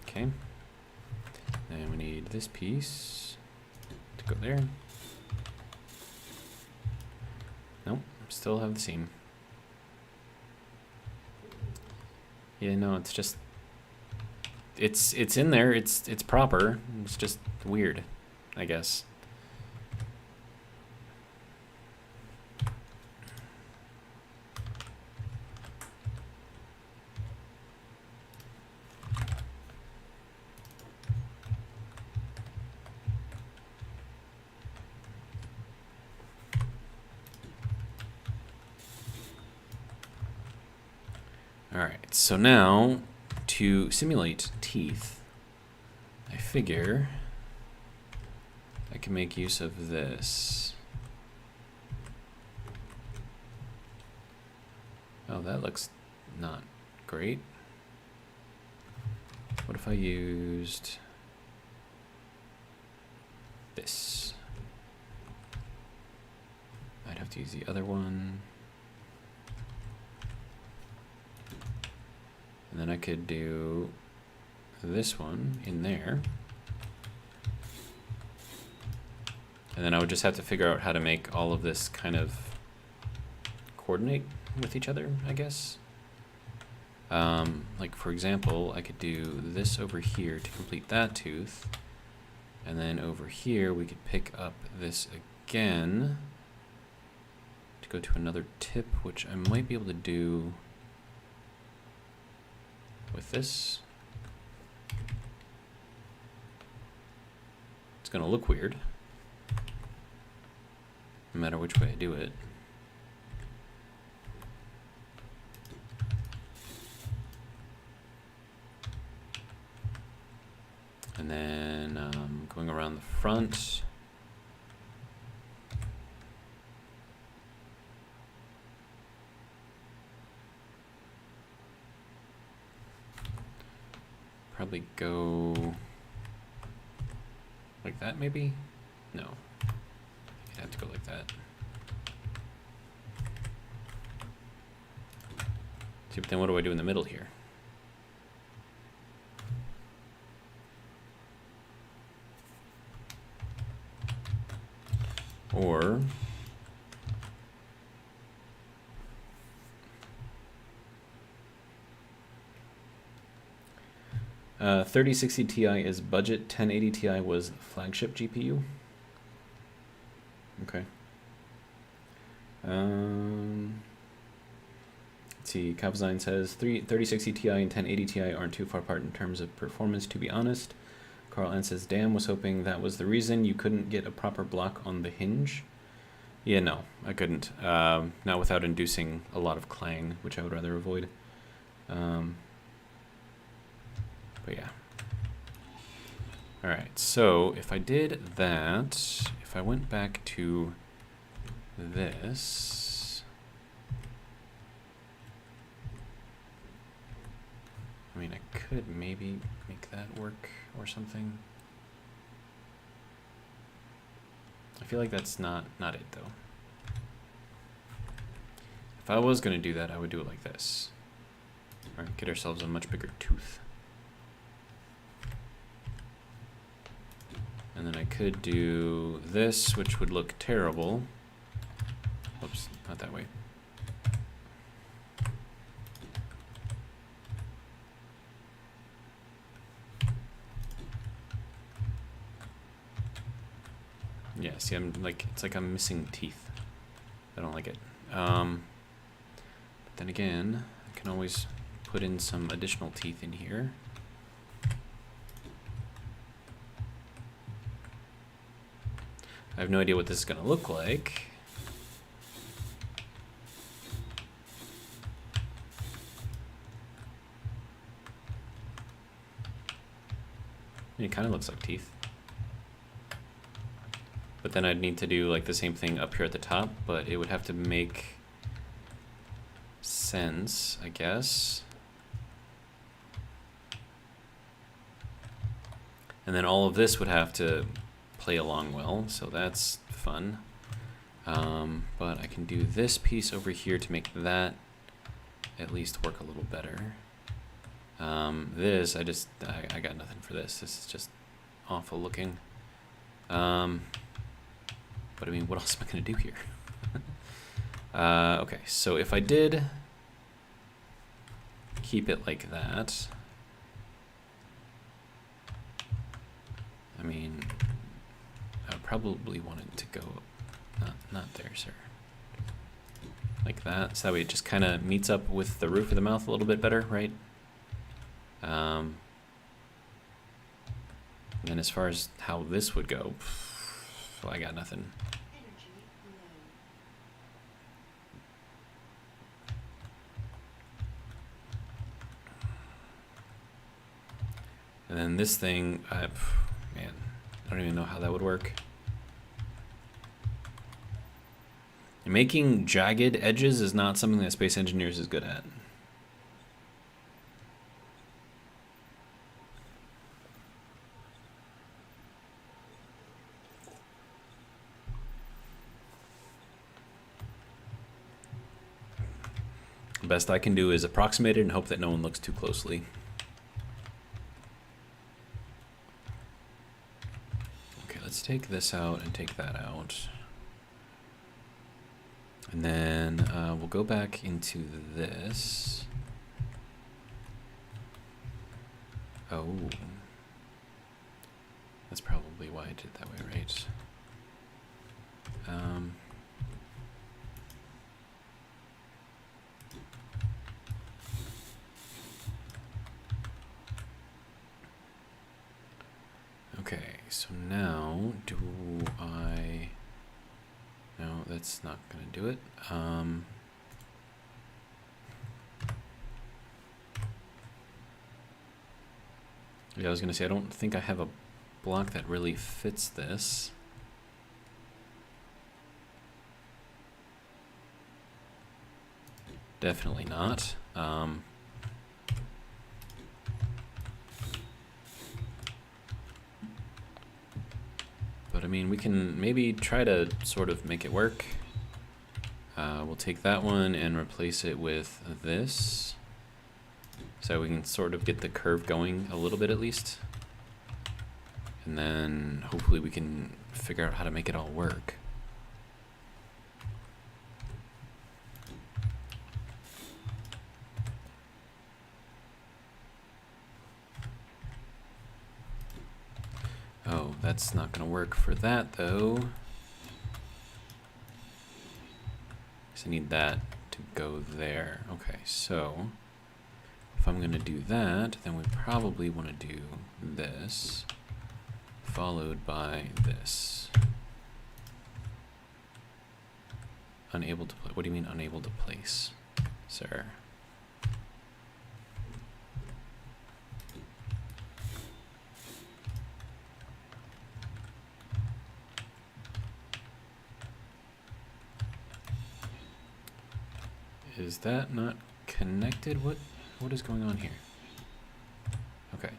Okay. And we need this piece to go there. Nope, still have the seam. Yeah, no, it's just it's in there, it's proper. It's just weird, I guess. All right, so now to simulate teeth, I figure I can make use of this. Oh, that looks not great. What if I used this? I'd have to use the other one. And then I could do this one in there. And then I would just have to figure out how to make all of this kind of coordinate with each other, I guess. Like for example, I could do this over here to complete that tooth. And then over here, we could pick up this again to go to another tip, which I might be able to do with this. It's gonna look weird, no matter which way I do it. And then going around the front. Probably go like that, maybe? No. You'd have to go like that. See, but then what do I do in the middle here? Or 3060 Ti is budget, 1080 Ti was flagship GPU. Okay. Let's see, Kapzine says 3060 Ti and 1080 Ti aren't too far apart in terms of performance, to be honest. Carl N says, damn, was hoping that was the reason you couldn't get a proper block on the hinge. Yeah, no, I couldn't. Not without inducing a lot of clang, which I would rather avoid. But yeah. All right, so if I did that, if I went back to this, I mean, I could maybe make that work or something. I feel like that's not it though. If I was gonna do that, I would do it like this. All right, get ourselves a much bigger tooth. And then I could do this, which would look terrible. Oops, not that way. Yeah, see, I'm like, it's like I'm missing teeth. I don't like it. But then again, I can always put in some additional teeth in here. I have no idea what this is going to look like. It kind of looks like teeth. But then I'd need to do like the same thing up here at the top, but it would have to make sense, I guess. And then all of this would have to play along well, so that's fun. But I can do this piece over here to make that at least work a little better. This, I got nothing for this. This is just awful looking. But I mean, what else am I gonna do here? Okay, so if I did keep it like that, I mean, I would probably want it to go, not there, sir. Like that, so that way it just kind of meets up with the roof of the mouth a little bit better, right? And then as far as how this would go, well, I got nothing. And then this thing, man, I don't even know how that would work. And making jagged edges is not something that Space Engineers is good at. The best I can do is approximate it and hope that no one looks too closely. Okay, let's take this out and take that out. And then we'll go back into this. Oh. That's probably why I did it that way, right? Okay, so now do I... No, that's not going to do it. Yeah, I was going to say, I don't think I have a block that really fits this. Definitely not. But I mean, we can maybe try to sort of make it work. We'll take that one and replace it with this. So we can sort of get the curve going a little bit at least. And then hopefully we can figure out how to make it all work. Oh, that's not going to work for that though. I need that to go there. Okay, so if I'm going to do that, then we probably want to do this, followed by this. Unable to place. What do you mean unable to place, sir? Is that not connected? What is going on here? Okay.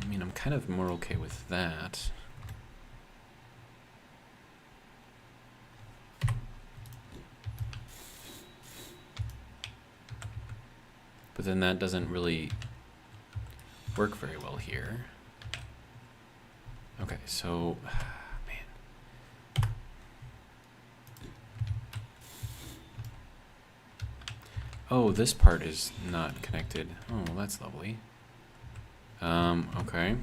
I mean, I'm kind of more okay with that. But then that doesn't really work very well here. Okay, so, man. Oh, this part is not connected. Oh, well, that's lovely. Okay.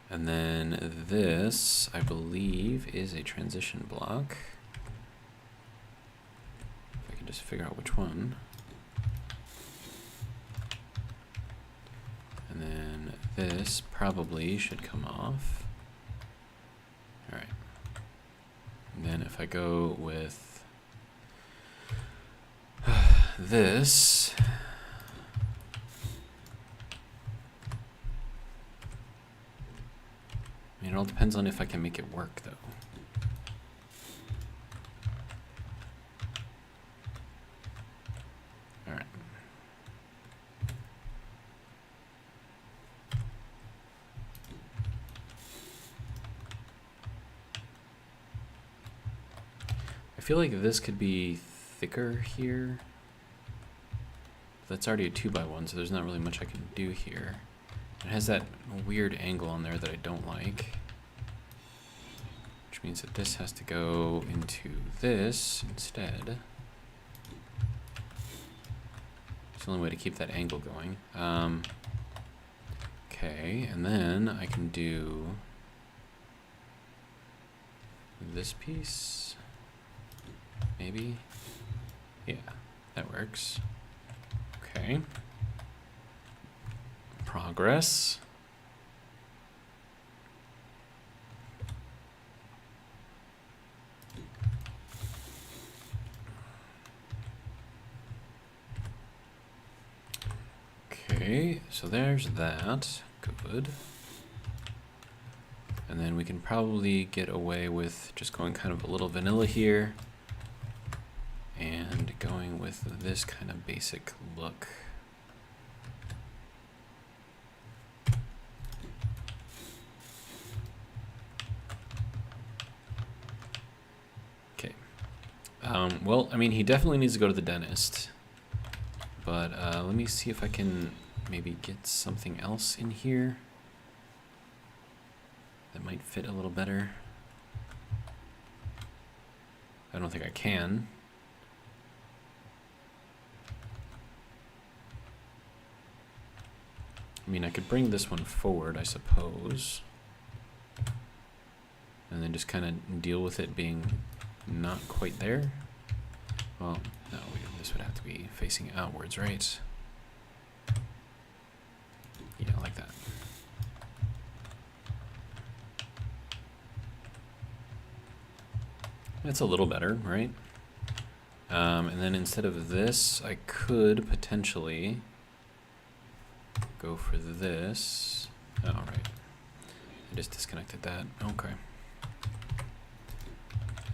And then this, I believe, is a transition block. If I can just figure out which one. And then this probably should come off. All right. And then if I go with this, I mean, it all depends on if I can make it work, though. All right. I feel like this could be thicker here. That's already a 2x1, so there's not really much I can do here. It has that weird angle on there that I don't like, which which means that this has to go into this instead. It's the only way to keep that angle going. Okay, and then I can do this piece, maybe. Yeah, that works. Okay. Progress. Okay, so there's that. Good. And then we can probably get away with just going kind of a little vanilla here and going with this kind of basic look. Okay. Well, I mean, he definitely needs to go to the dentist. But let me see if I can maybe get something else in here that might fit a little better. I don't think I can. I mean, I could bring this one forward, I suppose. And then just kind of deal with it being not quite there. Well, no, this would have to be facing outwards, right? Yeah, like that. That's a little better, right? And then instead of this, I could potentially go for this. Oh, right. I just disconnected that. Okay.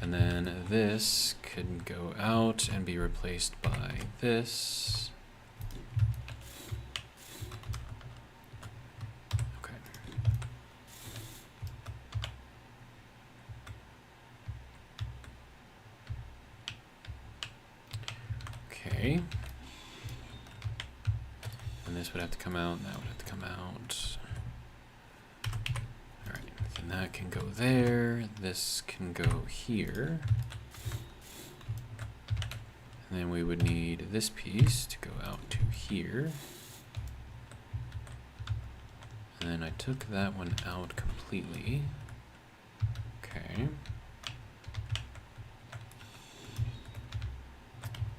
And then this could go out and be replaced by this. Okay. Okay. And this would have to come out, and that would have to come out. Alright, then that can go there, this can go here. And then we would need this piece to go out to here. And then I took that one out completely. Okay.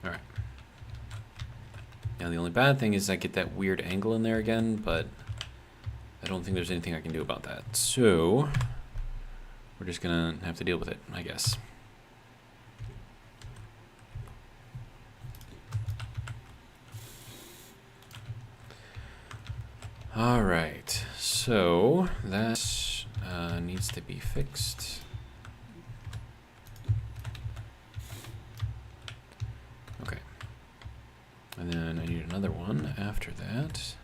Alright. Now the only bad thing is I get that weird angle in there again, but I don't think there's anything I can do about that. So we're just gonna have to deal with it, I guess. All right, so that needs to be fixed. Okay. And then I need another one after that.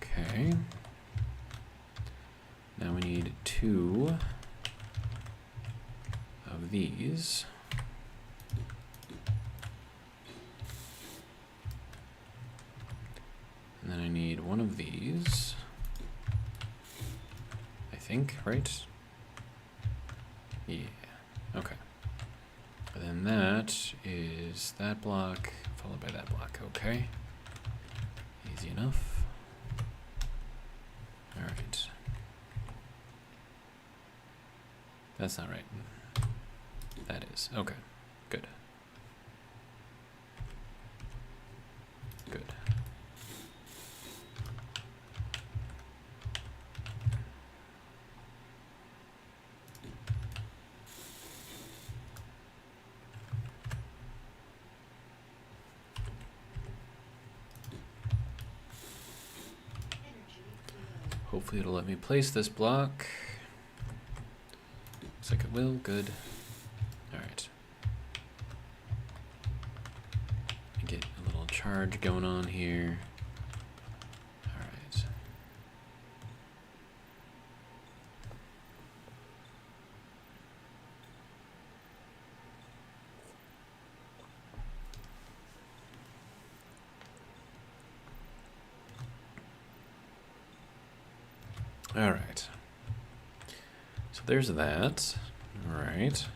Okay. Now we need 2 of these. And then I need 1 of these. I think, right? Yeah. Okay. And then that is that block followed by that block. Okay. Easy enough. All right. That's not right. That is. Okay. Good. Good. Hopefully it'll let me place this block. Looks like it will. Good. All right. Get a little charge going on here. All right. All right. So there's that. All right.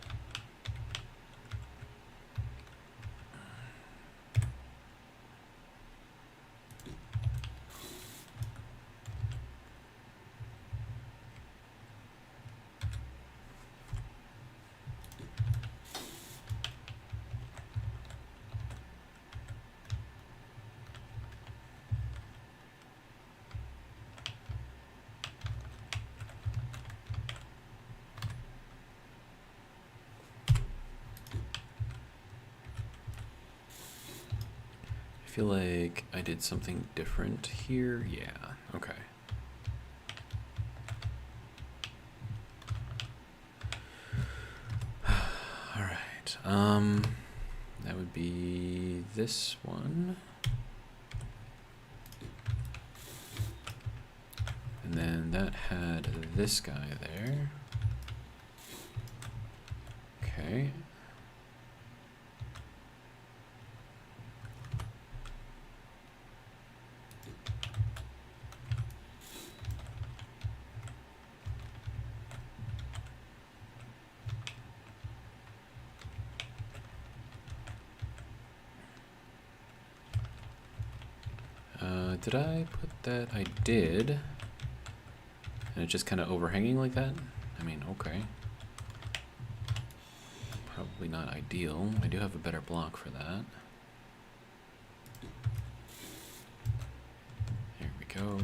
I feel like I did something different here. Yeah, okay. All right. That would be this one. And then that had this guy there. Okay. Did I put that? I did. And it's just kind of overhanging like that? I mean, okay. Probably not ideal. I do have a better block for that. Here we go.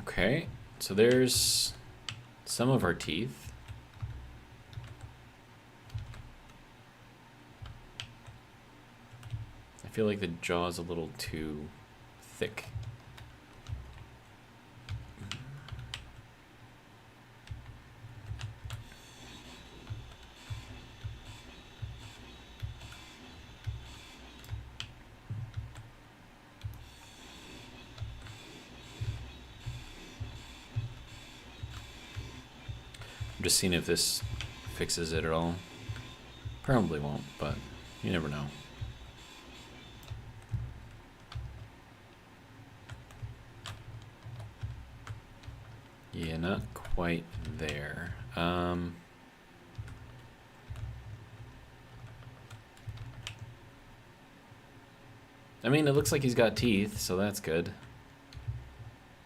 Okay, so there's some of our teeth. I feel like the jaw's a little too thick. I'm just seeing if this fixes it at all. Probably won't, but you never know. Yeah, not quite there. I mean, it looks like he's got teeth, so that's good.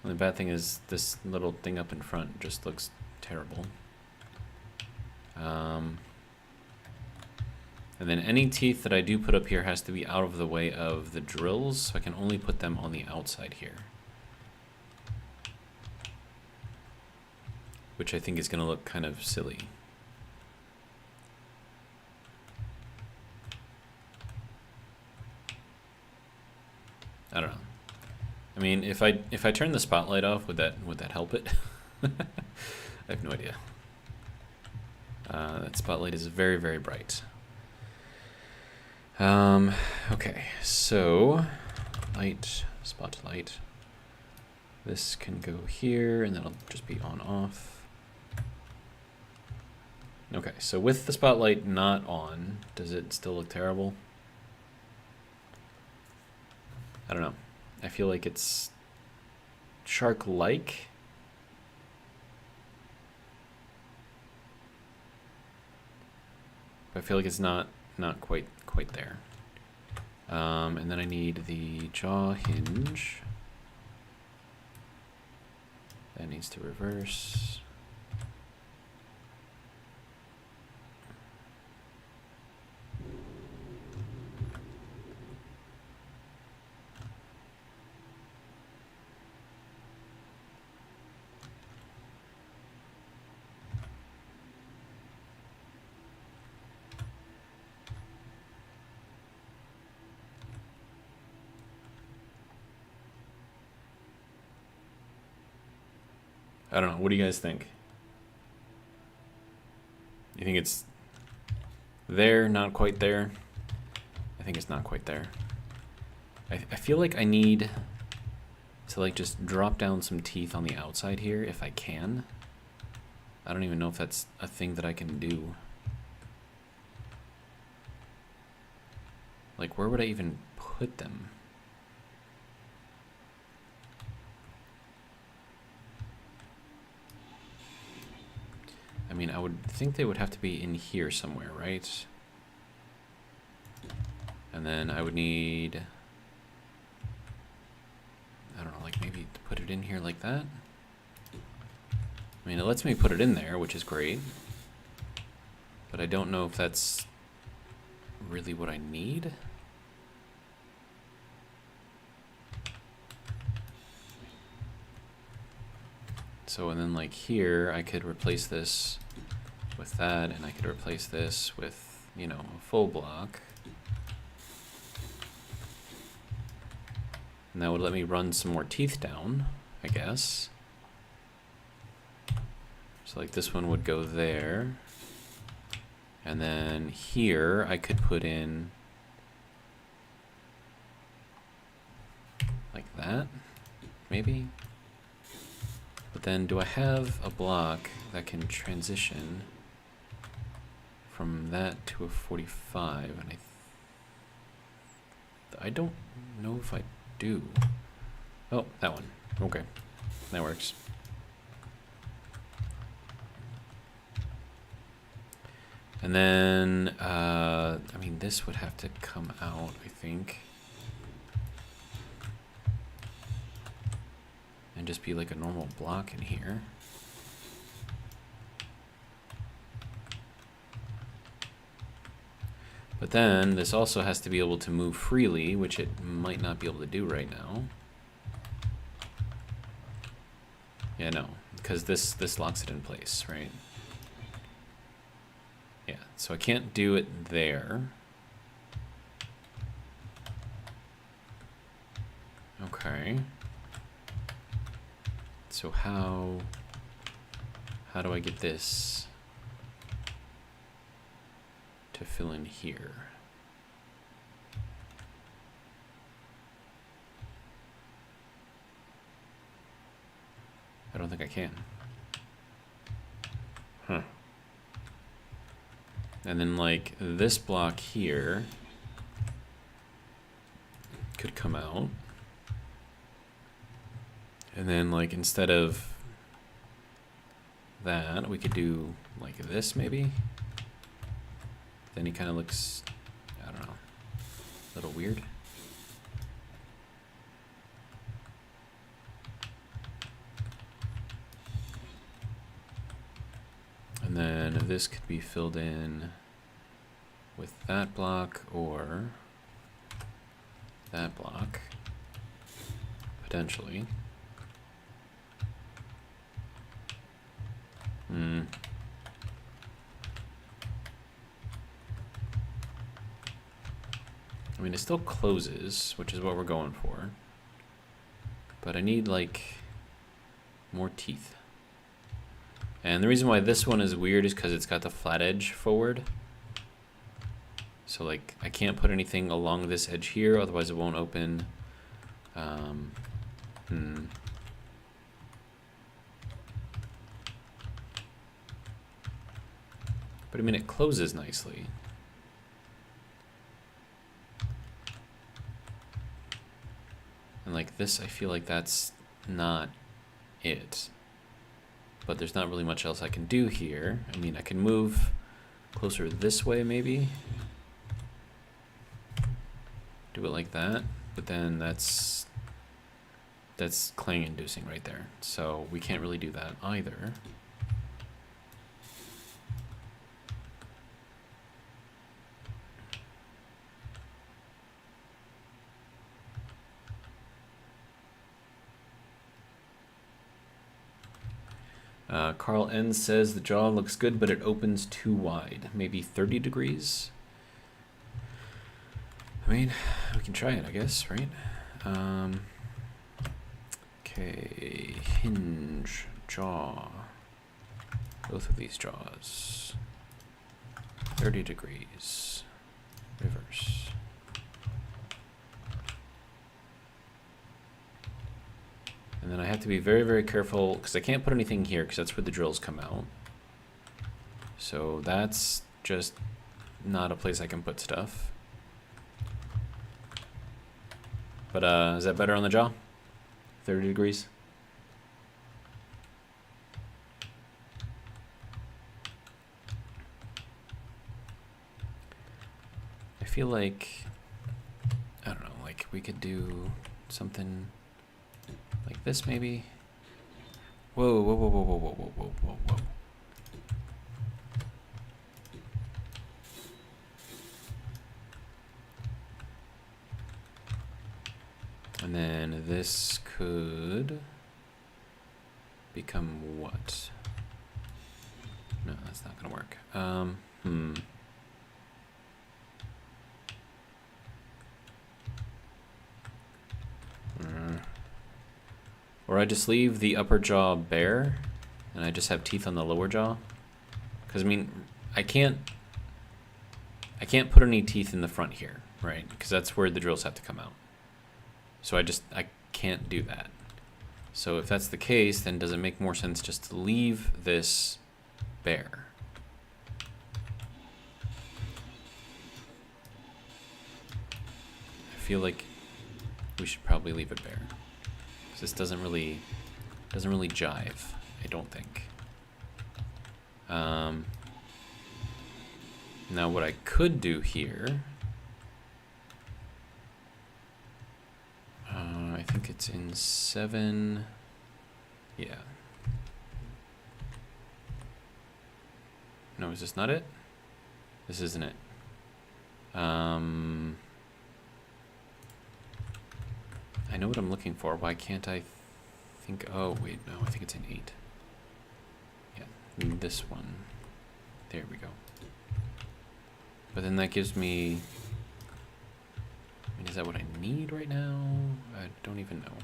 The bad thing is this little thing up in front just looks terrible. And then any teeth that I do put up here has to be out of the way of the drills, so I can only put them on the outside here. Which I think is going to look kind of silly. I don't know. I mean, if I turn the spotlight off, would that help it? I have no idea. That spotlight is very, very bright. Okay, so light, spotlight. This can go here, and that'll just be on off. Okay, so with the spotlight not on, does it still look terrible? I don't know. I feel like it's shark-like. But I feel like it's not quite there. And then I need the jaw hinge. That needs to reverse. I don't know. What do you guys think? You think it's There, not quite there. I think it's not quite there. I feel like I need to like just drop down some teeth on the outside here if I can. I don't even know if that's a thing that I can do. Like, where would I even put them? I mean, I would think they would have to be in here somewhere, right? And then I would need, I don't know, like maybe to put it in here like that. I mean, it lets me put it in there, which is great. But I don't know if that's really what I need. So, and then like here, I could replace this with that, and I could replace this with, you know, a full block. And that would let me run some more teeth down, I guess. So like this one would go there. And then here I could put in like that, maybe. But then do I have a block that can transition from that to a 45? And I don't know if I do. Oh, that one. Okay, that works. And then, I mean, this would have to come out, I think. And just be like a normal block in here. But then this also has to be able to move freely, which it might not be able to do right now. Yeah, no, because this locks it in place, right? Yeah, so I can't do it there. Okay. So how do I get this to fill in here? I don't think I can. Huh. And then like this block here could come out. And then like instead of that, we could do like this maybe. Then he kind of looks, I don't know, a little weird. And then this could be filled in with that block or that block, potentially. I mean, it still closes, which is what we're going for. But I need, like, more teeth. And the reason why this one is weird is because it's got the flat edge forward. So, like, I can't put anything along this edge here, otherwise it won't open. But I mean, it closes nicely. And like this, I feel like that's not it. But there's not really much else I can do here. I mean, I can move closer this way maybe. Do it like that, but then that's clang inducing right there. So we can't really do that either. Carl N says the jaw looks good, but it opens too wide. Maybe 30 degrees? I mean, we can try it, I guess, right? Okay, hinge, jaw. Both of these jaws. 30 degrees. Reverse. And then I have to be very, very careful because I can't put anything here because that's where the drills come out. So that's just not a place I can put stuff. But is that better on the jaw? 30 degrees? I feel like, I don't know, like we could do something like this maybe. Whoa, whoa, whoa, whoa, whoa, whoa, whoa, whoa, whoa, whoa. And then this could become what? No, that's not gonna work. Or I just leave the upper jaw bare, and I just have teeth on the lower jaw. Because I mean, I can't put any teeth in the front here, right? Because that's where the drills have to come out. So I can't do that. So if that's the case, then does it make more sense just to leave this bare? I feel like we should probably leave it bare. Because this doesn't really jive, I don't think. Now what I could do here, I think it's in 7, yeah. No, is this not it? This isn't it. I know what I'm looking for. Why can't I think? Oh, wait, no, I think it's in 8. Yeah, this one. There we go. But then that gives me, I mean, is that what I need right now? I don't even know.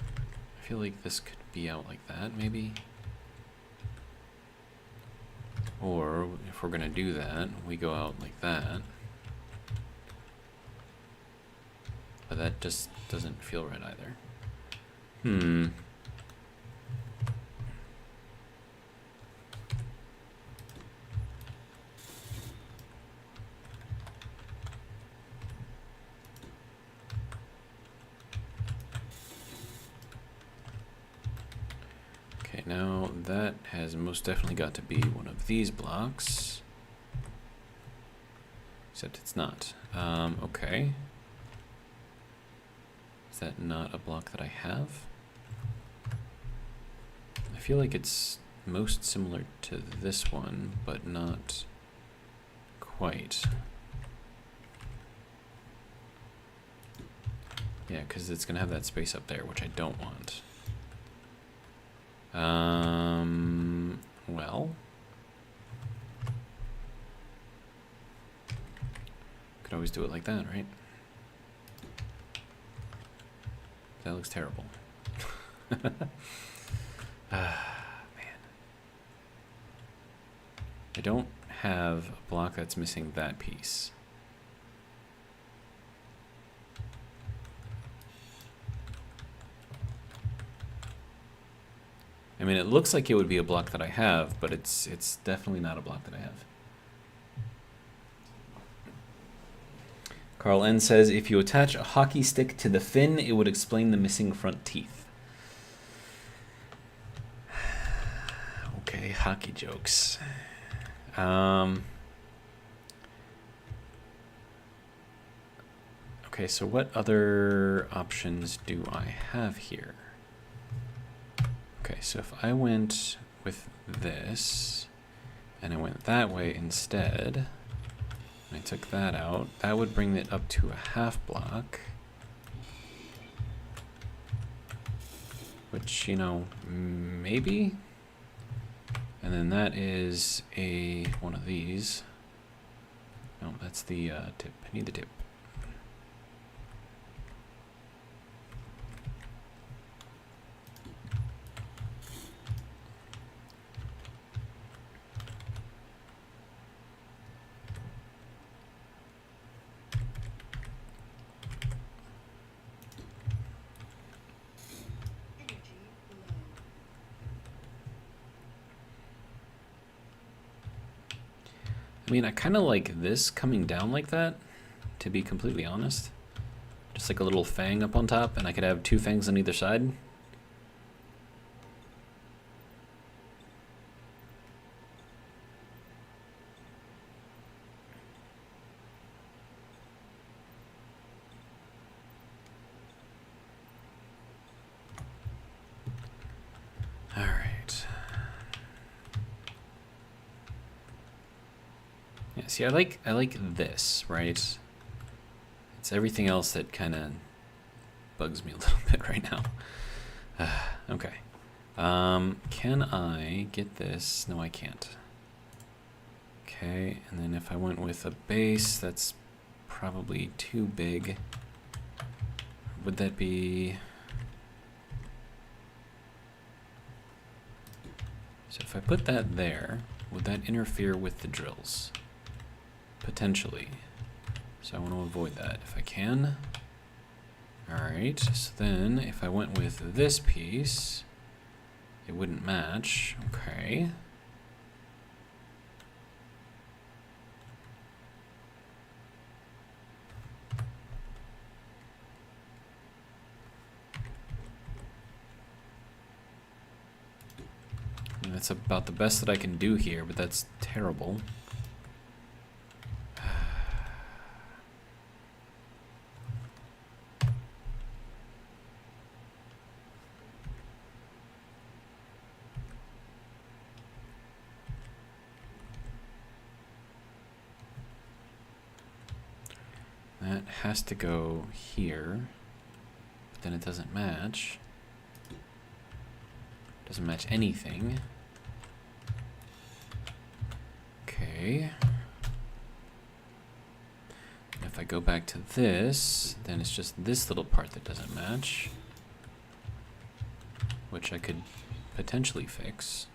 I feel like this could be out like that, maybe. Or if we're gonna do that, we go out like that. But that just doesn't feel right either. Okay, now that has most definitely got to be one of these blocks. Except it's not. Okay. Is that not a block that I have? I feel like it's most similar to this one, but not quite. Yeah, because it's going to have that space up there, which I don't want. Well. Could always do it like that, right? That looks terrible. Man. I don't have a block that's missing that piece. I mean, it looks like it would be a block that I have, but it's definitely not a block that I have. Carl N says, if you attach a hockey stick to the fin, it would explain the missing front teeth. Okay, hockey jokes. Okay, so what other options do I have here? Okay, so if I went with this, and I went that way instead, and I took that out, that would bring it up to a half block. Which, you know, maybe? And then that is one of these. No, that's the tip. I need the tip. mean, I kind of like this coming down like that, to be completely honest. Just like a little fang up on top, and I could have 2 fangs on either side. All right. Yeah, see, I like this, right? It's everything else that kind of bugs me a little bit right now. Okay. Can I get this? No, I can't. Okay, and then if I went with a base, that's probably too big. Would that be... So if I put that there, would that interfere with the drills? Potentially. So I want to avoid that if I can. Alright, so then if I went with this piece, it wouldn't match. Okay. And that's about the best that I can do here, but that's terrible. That has to go here, but then it doesn't match. Doesn't match anything. Okay. And if I go back to this, then it's just this little part that doesn't match, which I could potentially fix.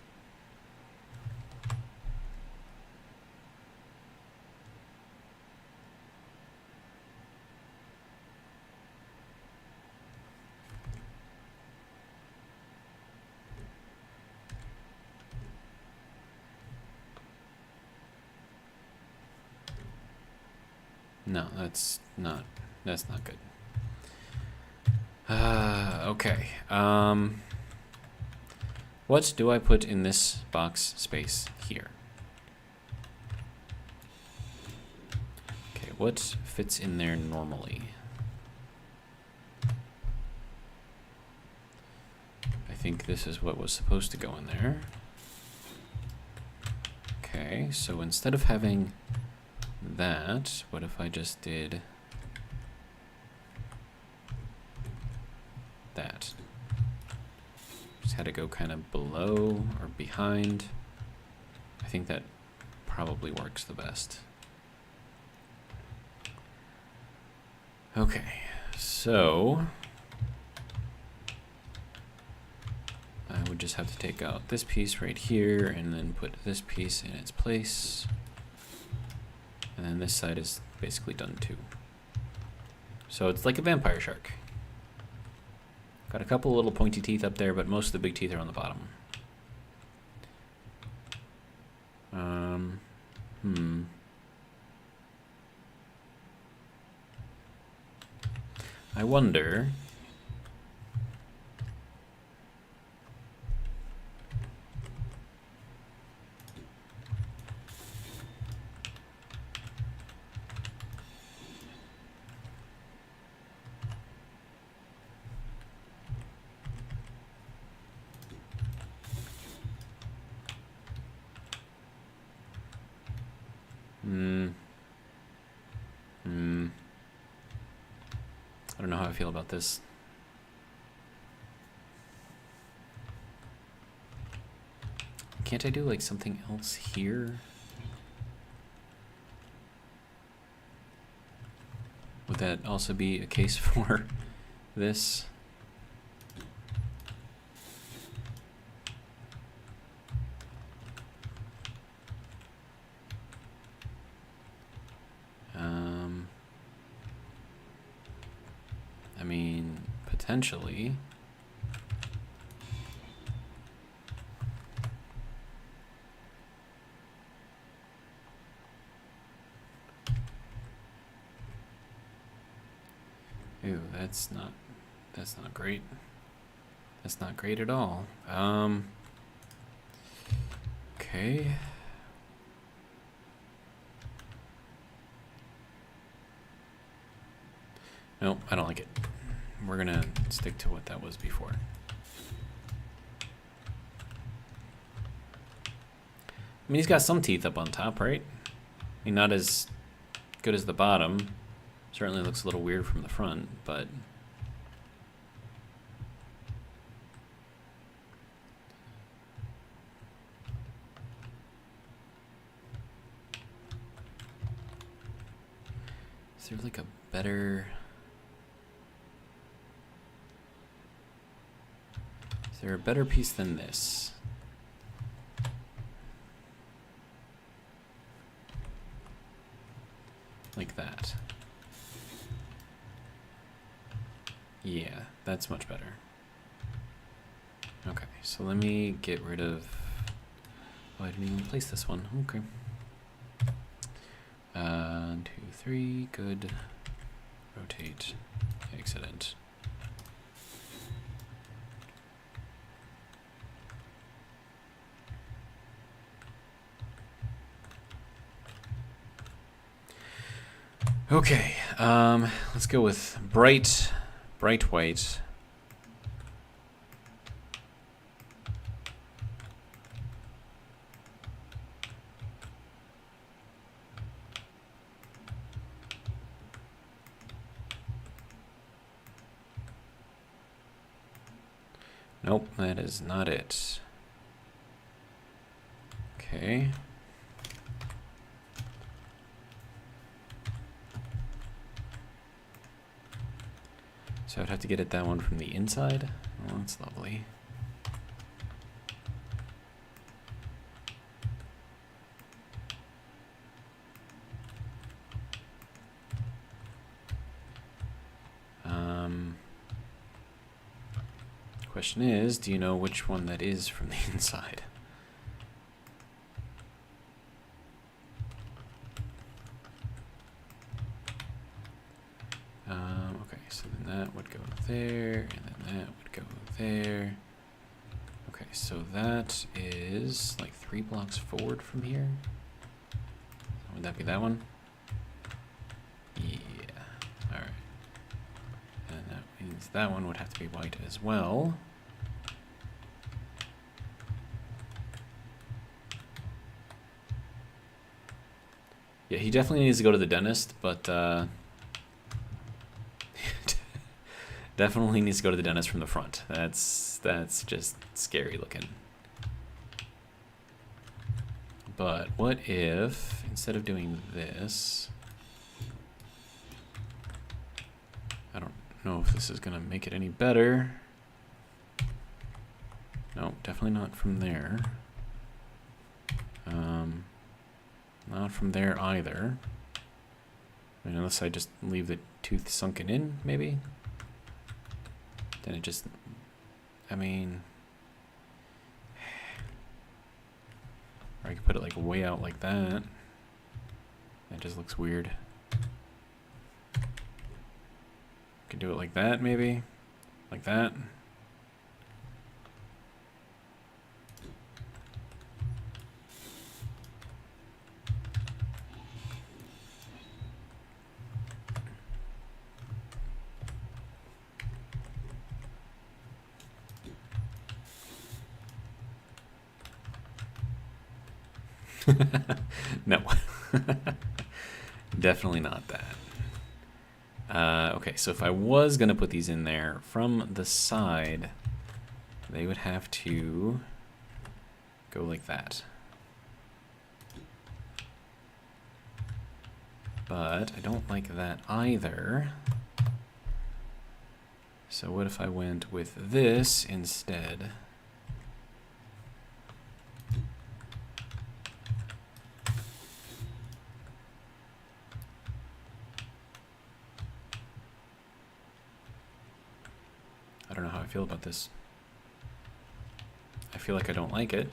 No, that's not good. Okay. What do I put in this box space here? Okay, what fits in there normally? I think this is what was supposed to go in there. Okay, so instead of having that, what if I just did that? Just had to go kind of below or behind. I think that probably works the best. Okay, so I would just have to take out this piece right here and then put this piece in its place. And then this side is basically done too. So it's like a vampire shark. Got a couple little pointy teeth up there, but most of the big teeth are on the bottom. I wonder... I don't know how I feel about this. Can't I do like something else here? Would that also be a case for this? I mean, potentially. that's not great. That's not great at all. Okay. Nope, I don't like it. We're gonna stick to what that was before. I mean, he's got some teeth up on top, right? I mean, not as good as the bottom. Certainly looks a little weird from the front, but... Is there like a better... Is there a better piece than this? Like that. Yeah, that's much better. Okay, so let me get rid of... Oh, I didn't even place this one. Okay. 1, 2, 3, good. Rotate. Excellent. Okay, let's go with bright white. Nope, that is not it. Okay. So I'd have to get at that one from the inside. Oh, that's lovely. Question is, do you know which one that is from the inside? Okay, so then that would go there, and then that would go there. Okay, so that is like 3 blocks forward from here. Would that be that one? Yeah, all right. And that means that one would have to be white as well. Yeah, he definitely needs to go to the dentist, but definitely needs to go to the dentist from the front. That's just scary looking. But what if, instead of doing this, I don't know if this is gonna make it any better. No, definitely not from there. Not from there either. I mean, unless I just leave the tooth sunken in, maybe? Then it just, I mean, or I could put it like way out like that. That just looks weird. Could do it like that, maybe? Like that? No. Definitely not that. Okay, so if I was going to put these in there from the side, they would have to go like that. But I don't like that either. So what if I went with this instead? I don't know how I feel about this. I feel like I don't like it.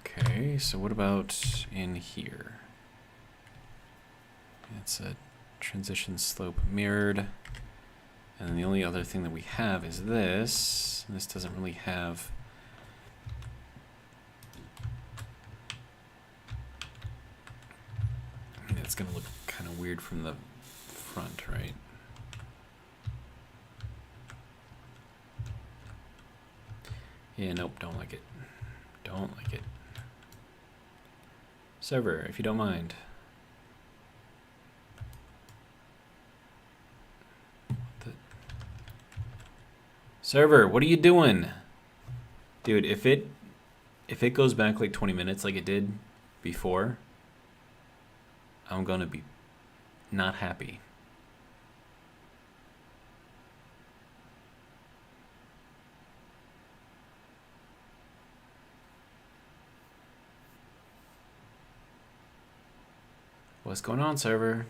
Okay, so what about in here? that's a transition slope mirrored. And then the only other thing that we have is this. This doesn't really have... I mean, it's going to look kind of weird from the front, right? Yeah, nope, don't like it. Don't like it. Server, if you don't mind. Server, what are you doing? Dude, if it goes back like 20 minutes like it did before, I'm gonna be not happy. What's going on, server?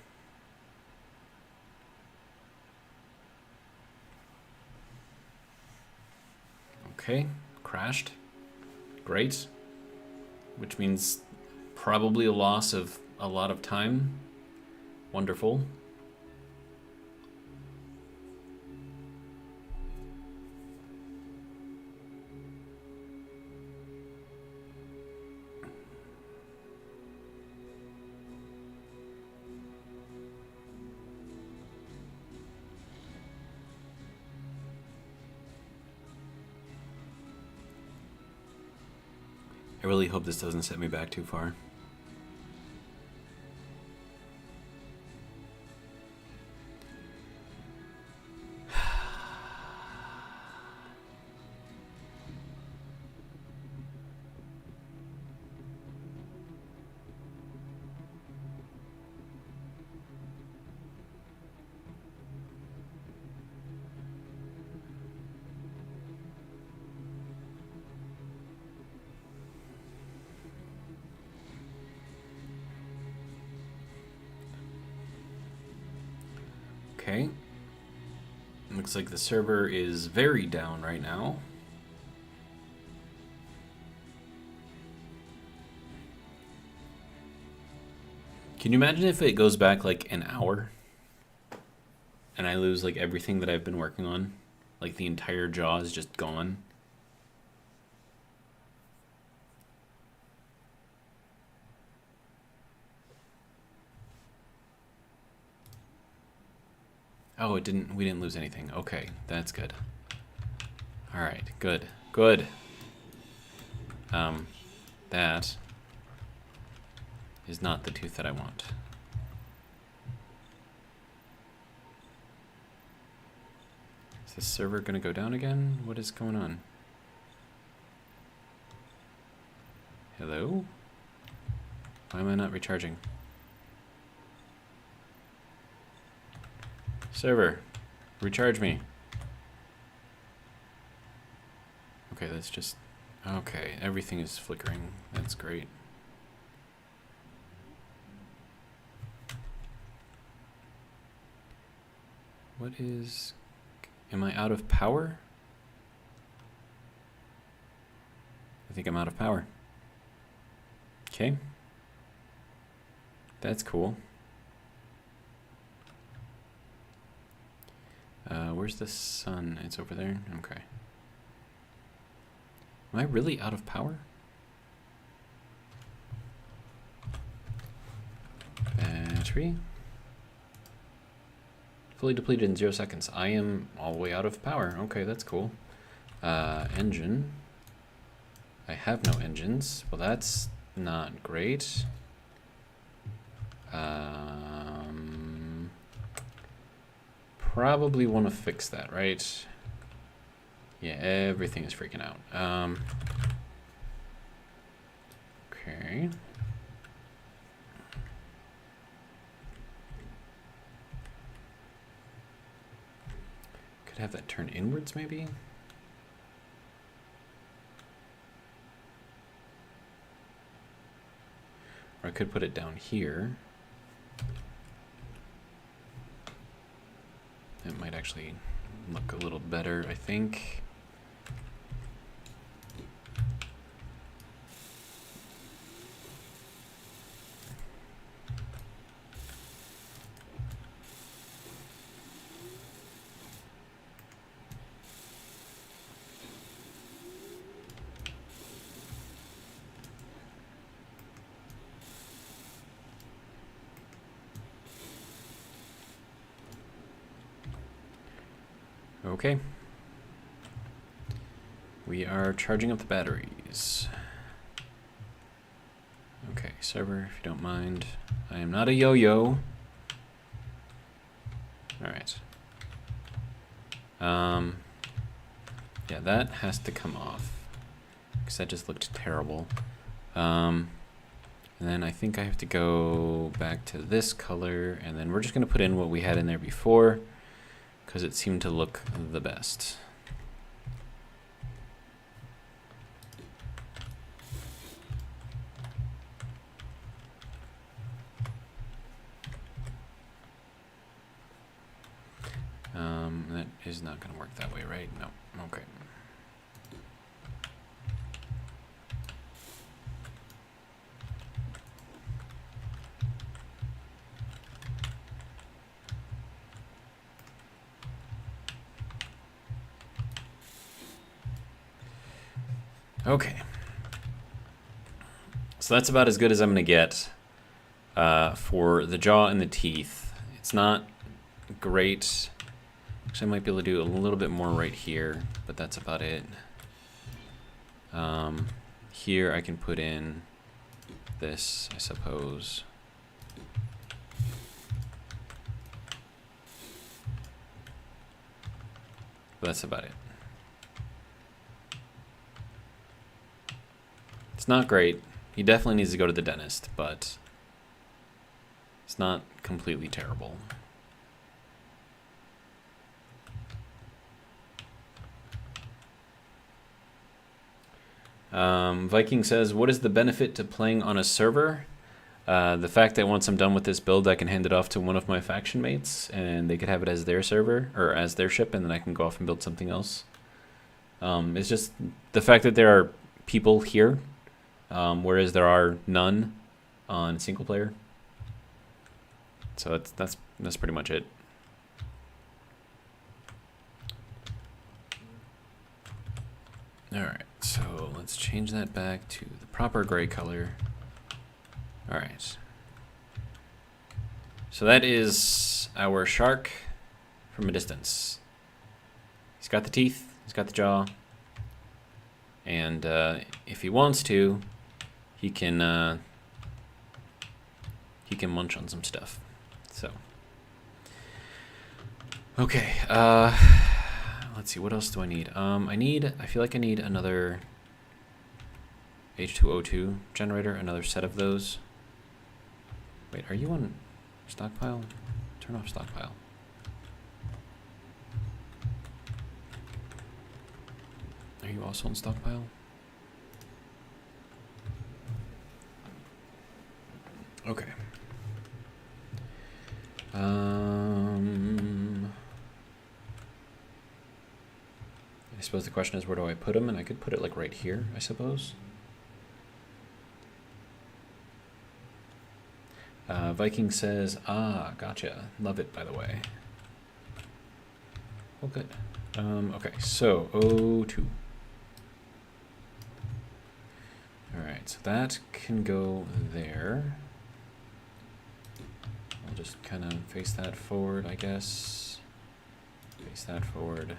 Okay, crashed. Great. Which means probably a loss of a lot of time. Wonderful. I really hope this doesn't set me back too far. Okay. Looks like the server is very down right now. Can you imagine if it goes back like an hour and I lose like everything that I've been working on? Like the entire jaw is just gone. Oh, we didn't lose anything. Okay, that's good. All right, good. That is not the tooth that I want. Is this server gonna go down again? What is going on? Hello? Why am I not recharging? Server, recharge me. Okay, that's just... Okay, everything is flickering. That's great. What is... Am I out of power? I think I'm out of power. Okay. That's cool. Where's the sun? It's over there? Okay. Am I really out of power? Battery. Fully depleted in 0 seconds. I am all the way out of power. Okay, that's cool. Engine. I have no engines. Well, that's not great. Probably want to fix that, right? Yeah, everything is freaking out. Okay. Could have that turn inwards, maybe? Or I could put it down here. It might actually look a little better, I think. Okay. We are charging up the batteries. Okay, server, if you don't mind. I am not a yo-yo. Alright. Yeah, that has to come off. Because that just looked terrible. And then I think I have to go back to this color, and then we're just going to put in what we had in there before, because it seemed to look the best. That is not going to work that way, right? No. Okay. Okay. So that's about as good as I'm going to get for the jaw and the teeth. It's not great. Actually, I might be able to do a little bit more right here, but that's about it. Here I can put in this, I suppose. But that's about it. It's not great. He definitely needs to go to the dentist, but it's not completely terrible. Viking says, what is the benefit to playing on a server? The fact that once I'm done with this build, I can hand it off to one of my faction mates, and they could have it as their server, or as their ship, and then I can go off and build something else. It's just the fact that there are people here, whereas there are none on single player. So that's pretty much it. Alright, so let's change that back to the proper gray color. Alright. So that is our shark from a distance. He's got the teeth, he's got the jaw, and if he wants to, he can munch on some stuff. So, okay. Let's see, what else do I need? I feel like I need another H2O2 generator, another set of those. Wait, are you on stockpile? Turn off stockpile. Are you also on stockpile? Okay. I suppose the question is, where do I put them? And I could put it like right here, I suppose. Viking says, ah, gotcha. Love it, by the way. Oh, good. Okay, so O2. Alright, so that can go there. I'll just kind of face that forward, I guess. Face that forward.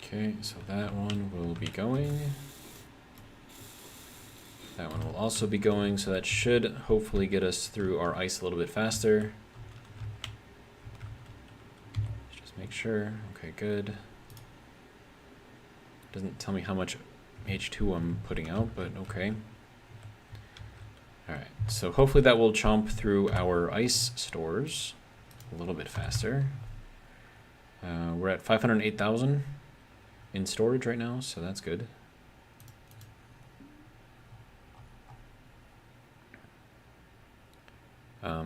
Okay, so that one will be going. That one will also be going, so that should hopefully get us through our ice a little bit faster. Just make sure. Okay, good. Doesn't tell me how much H2 I'm putting out, but okay. Alright, so hopefully that will chomp through our ice stores a little bit faster. We're at 508,000 in storage right now, so that's good.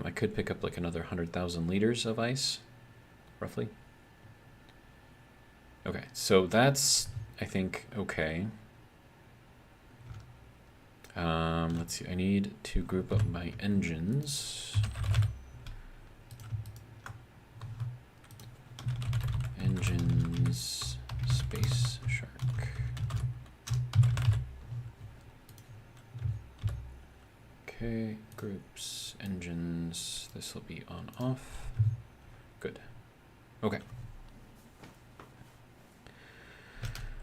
I could pick up like another 100,000 liters of ice, roughly. Okay, so that's, I think, okay. Let's see, I need to group up my engines. Engines, space, shark. Okay, groups, engines, this will be on off. Good. Okay.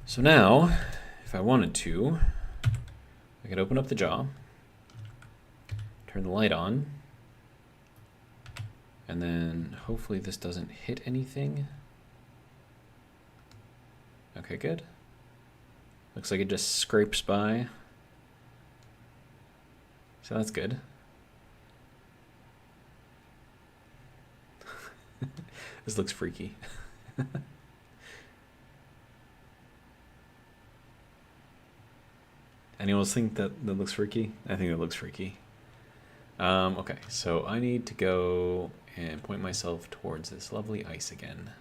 So now, if I wanted to, I could open up the jaw, turn the light on, and then hopefully this doesn't hit anything. Okay, good. Looks like it just scrapes by. So that's good. This looks freaky. Anyone else think that looks freaky? I think it looks freaky. Okay, so I need to go and point myself towards this lovely ice again.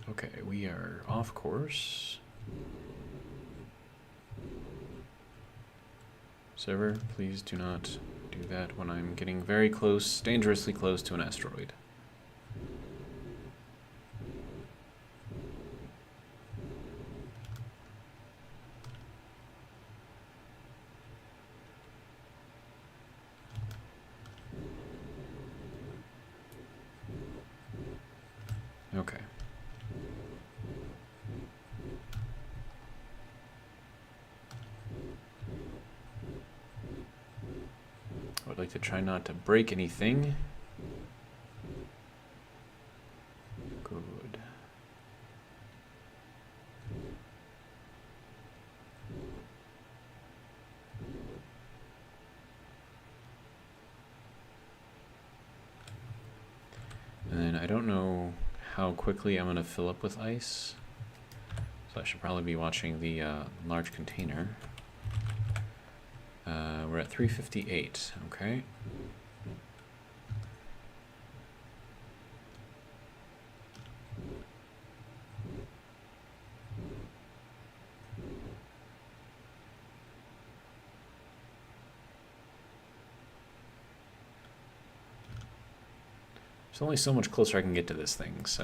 Okay, we are off course. Server, please do not do that when I'm getting very close, dangerously close to an asteroid. Okay. I would like to try not to break anything. Good. And then I don't know how quickly I'm going to fill up with ice. So I should probably be watching the large container. We're at 358, okay. There's only so much closer I can get to this thing, so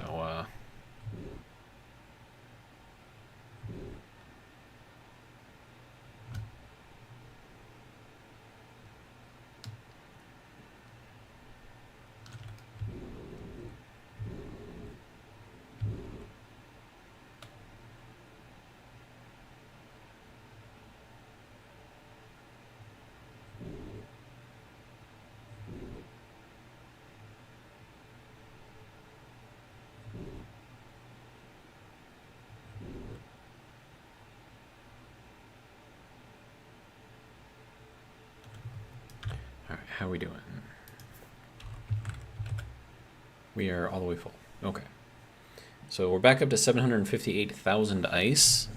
alright, how are we doing? We are all the way full. Okay. So we're back up to 758,000 ice.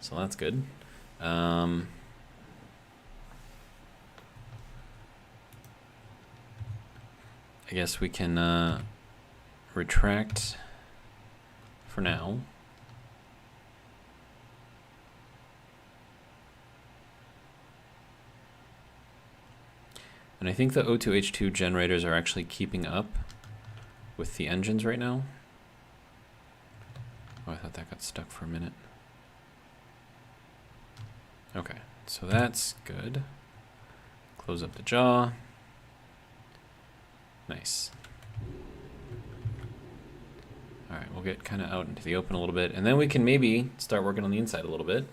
So that's good. I guess we can retract for now. And I think the O2H2 generators are actually keeping up with the engines right now. Oh, I thought that got stuck for a minute. Okay, so that's good. Close up the jaw. Nice. All right, we'll get kind of out into the open a little bit, and then we can maybe start working on the inside a little bit.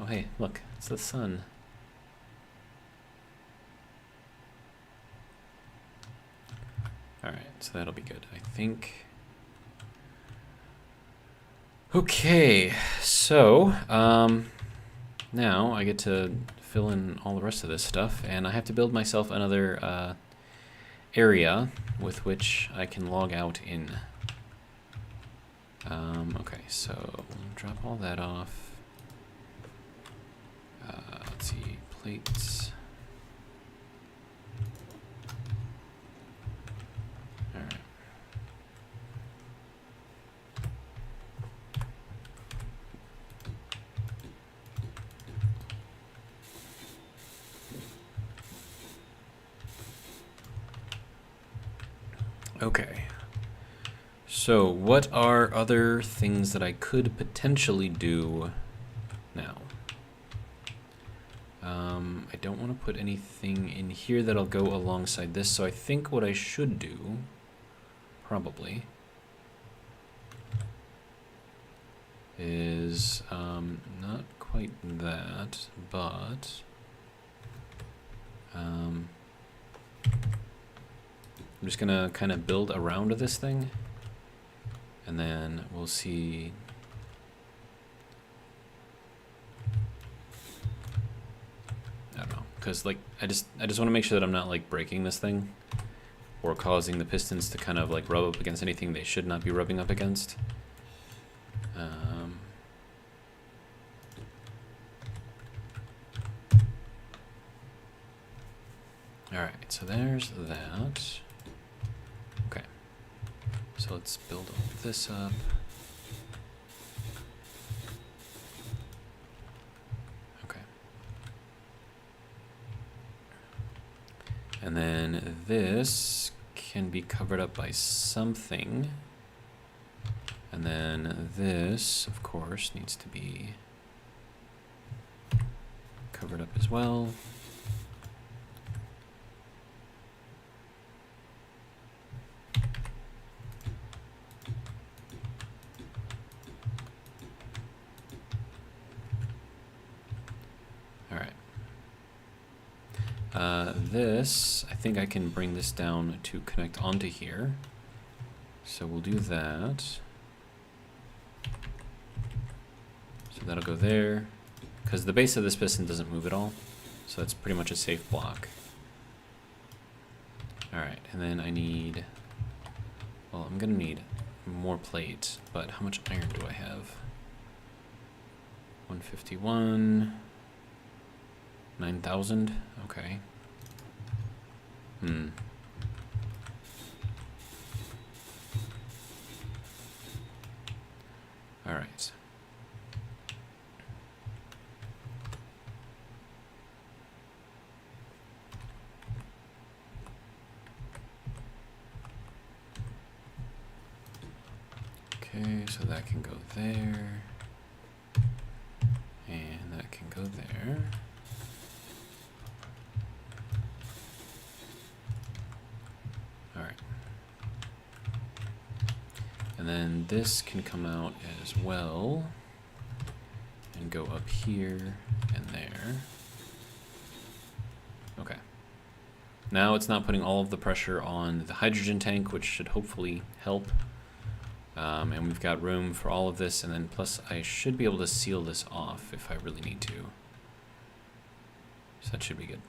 Oh, hey, look, it's the sun. All right, so that'll be good, I think. Okay, so now I get to fill in all the rest of this stuff, and I have to build myself another area with which I can log out in. Okay, so drop all that off. Let's see, plates. All right. Okay. So, what are other things that I could potentially do now? I don't want to put anything in here that'll go alongside this, so I think what I should do, probably, is not quite that, but I'm just gonna kind of build around this thing, and then we'll see. I don't know, because like I just want to make sure that I'm not like breaking this thing or causing the pistons to kind of like rub up against anything they should not be rubbing up against. All right, so there's that. Okay, so let's build all this up. Okay. And then this can be covered up by something. And then this, of course, needs to be covered up as well. This, I think I can bring this down to connect onto here. So we'll do that. So that'll go there, because the base of this piston doesn't move at all. So that's pretty much a safe block. All right, and then I need, well, I'm gonna need more plate, but how much iron do I have? 151, 9,000, okay. All right. Okay, so that can go there, and that can go there. All right. And then this can come out as well and go up here and there. Okay. Now it's not putting all of the pressure on the hydrogen tank, which should hopefully help. And we've got room for all of this, and then plus I should be able to seal this off if I really need to. So that should be good.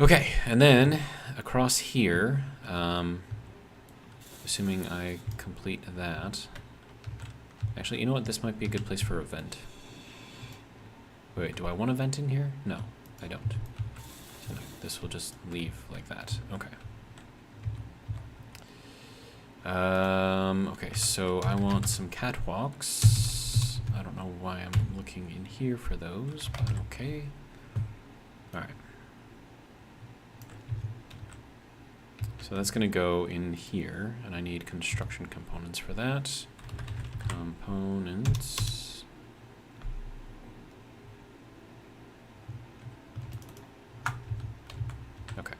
Okay, and then across here, assuming I complete that. Actually, you know what? This might be a good place for a vent. Wait, do I want a vent in here? No, I don't. So no, this will just leave like that. Okay. Okay, so I want some catwalks. I don't know why I'm looking in here for those, but okay. All right. So that's gonna go in here, and I need construction components for that. Components. Okay.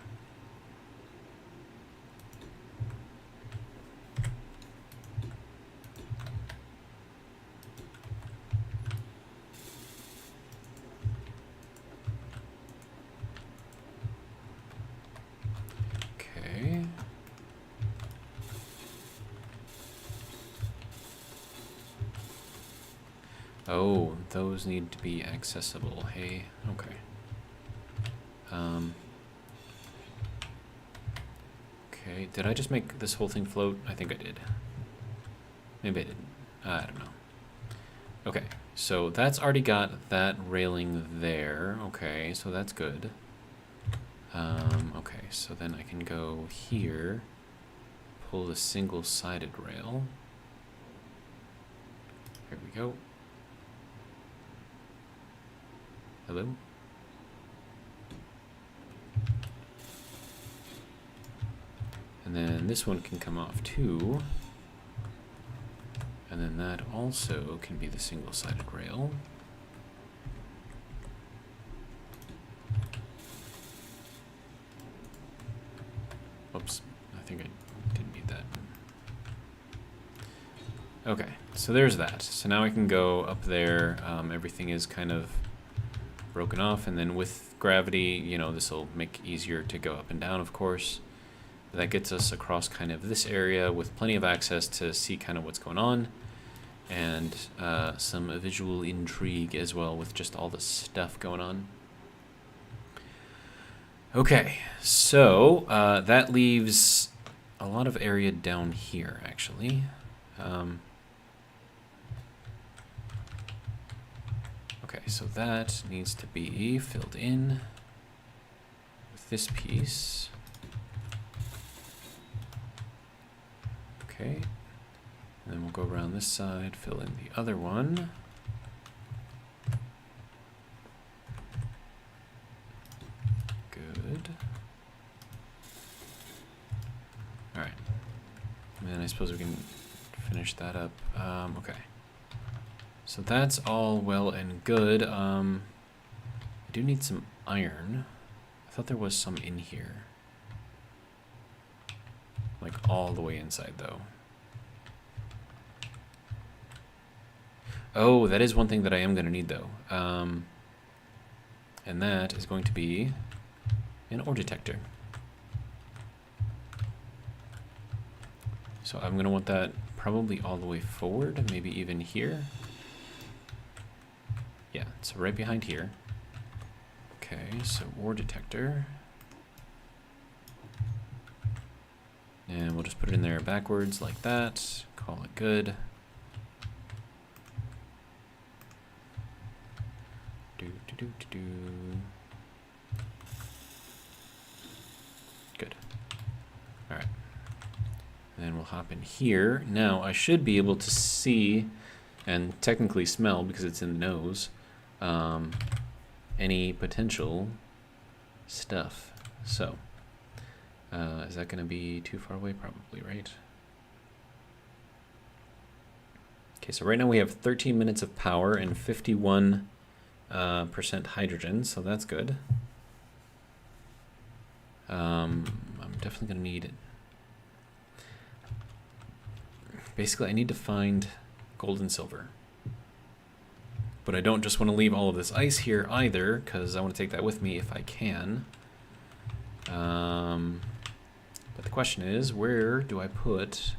Okay. Oh, those need to be accessible. Hey, okay. Okay, did I just make this whole thing float? I think I did. Maybe I didn't. I don't know. Okay, so that's already got that railing there. Okay, so that's good. Okay, so then I can go here, pull the single-sided rail. Here we go. Hello? And then this one can come off too. And then that also can be the single-sided rail. Oops, I think I didn't need that. Okay, so there's that. So now I can go up there. Everything is kind of broken off, and then with gravity, you know, this will make it easier to go up and down, of course. That gets us across kind of this area with plenty of access to see kind of what's going on, and some visual intrigue as well with just all the stuff going on. Okay, so that leaves a lot of area down here, actually. Okay, so that needs to be filled in with this piece. Okay, and then we'll go around this side, fill in the other one. Good. All right, and then I suppose we can finish that up. Okay, so that's all well and good. I do need some iron. I thought there was some in here. Like all the way inside though. Oh, that is one thing that I am going to need though. And that is going to be an ore detector. So I'm going to want that probably all the way forward, maybe even here. Yeah, so right behind here. Okay, so ore detector. And we'll just put it in there backwards like that. Call it good. Good. All right. And then we'll hop in here. Now I should be able to see and technically smell, because it's in the nose, any potential stuff. So. Is that going to be too far away? Probably, right? Okay, so right now we have 13 minutes of power and 51% hydrogen, so that's good. I'm definitely going to need it. Basically, I need to find gold and silver. But I don't just want to leave all of this ice here either, because I want to take that with me if I can. But the question is, where do I put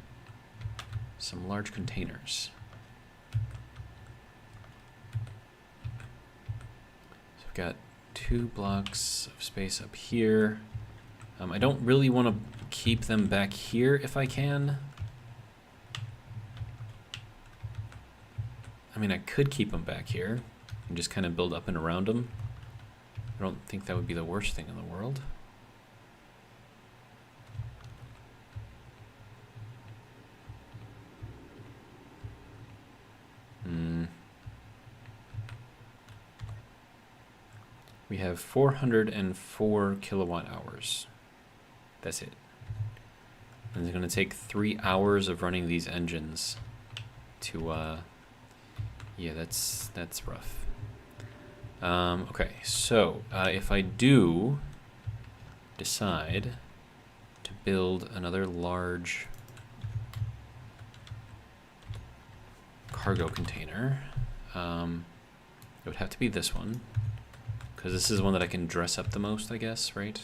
some large containers? So I've got 2 blocks of space up here. I don't really want to keep them back here if I can. I mean, I could keep them back here and just kind of build up and around them. I don't think that would be the worst thing in the world. We have 404 kilowatt hours. That's it. And it's going to take 3 hours of running these engines to, yeah, that's rough. Okay, so if I do decide to build another large cargo container, it would have to be this one, because this is one that I can dress up the most, I guess, right?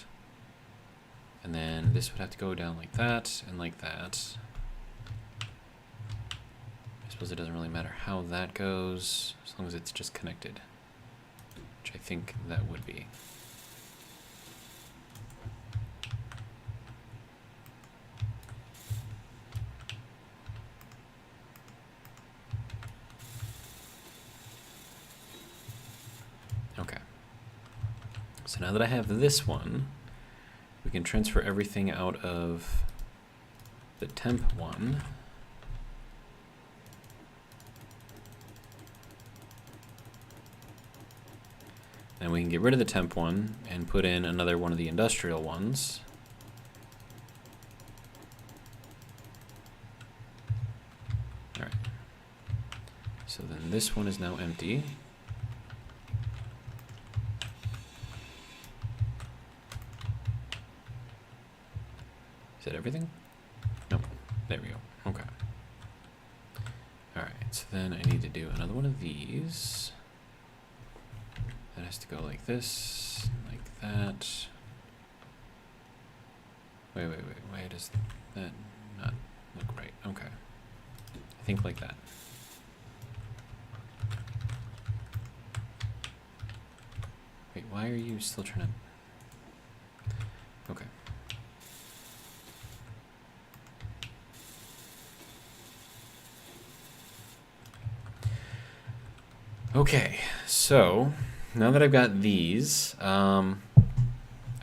And then this would have to go down like that and like that. I suppose it doesn't really matter how that goes, as long as it's just connected, which I think that would be. Okay. So now that I have this one, we can transfer everything out of the temp one. And we can get rid of the temp one and put in another one of the industrial ones. So then this one is now empty. Is that everything? Nope. There we go. Okay. Alright, so then I need to do another one of these. That has to go like this, like that. Wait. Why does that not look right? Okay. I think like that. Wait, why are you still trying to... Okay. Okay, so now that I've got these, I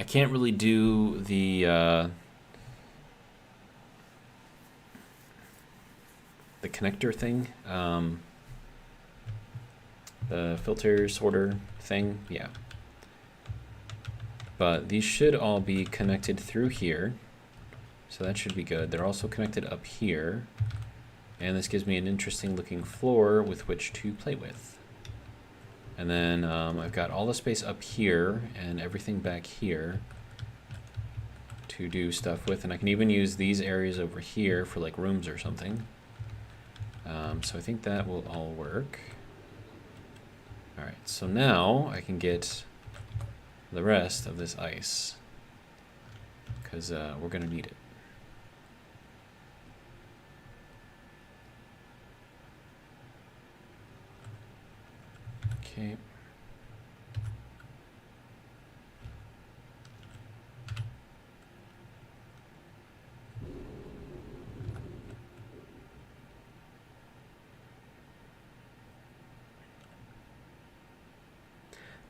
can't really do the connector thing, the filter sorter thing, yeah. But these should all be connected through here, so that should be good. They're also connected up here, and this gives me an interesting looking floor with which to play with. And then I've got all the space up here and everything back here to do stuff with, and I can even use these areas over here for like rooms or something. So I think that will all work. All right, so now I can get the rest of this ice because we're gonna need it. Okay.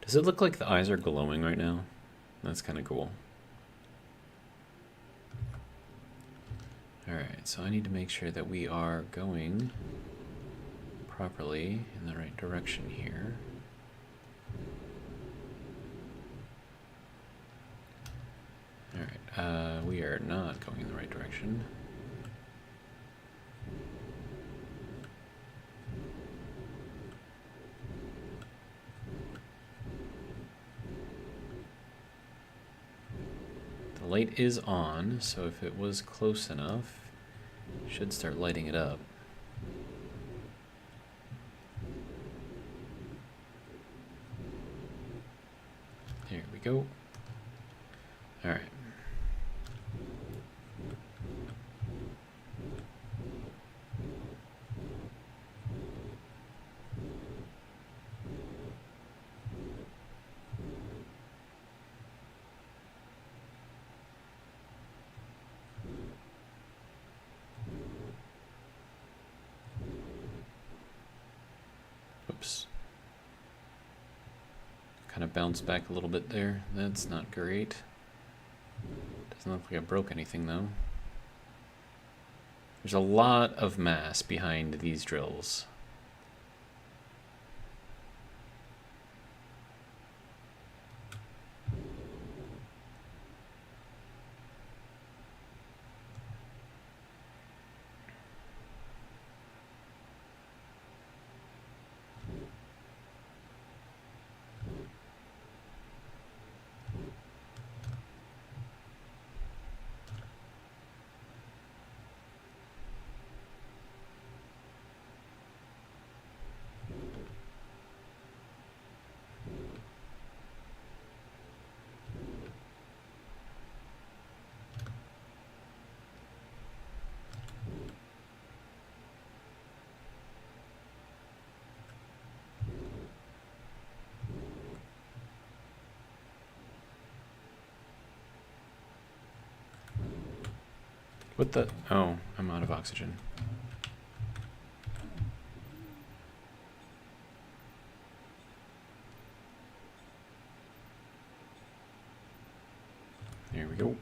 Does it look like the eyes are glowing right now? That's kind of cool. Alright, so I need to make sure that we are going properly in the right direction here. Alright, we are not going in the right direction. The light is on, so if it was close enough, it should start lighting it up. There we go. All right. Oops. Kind of bounced back a little bit there. That's not great. Doesn't look like I broke anything though. There's a lot of mass behind these drills. What the? Oh, I'm out of oxygen. There we go.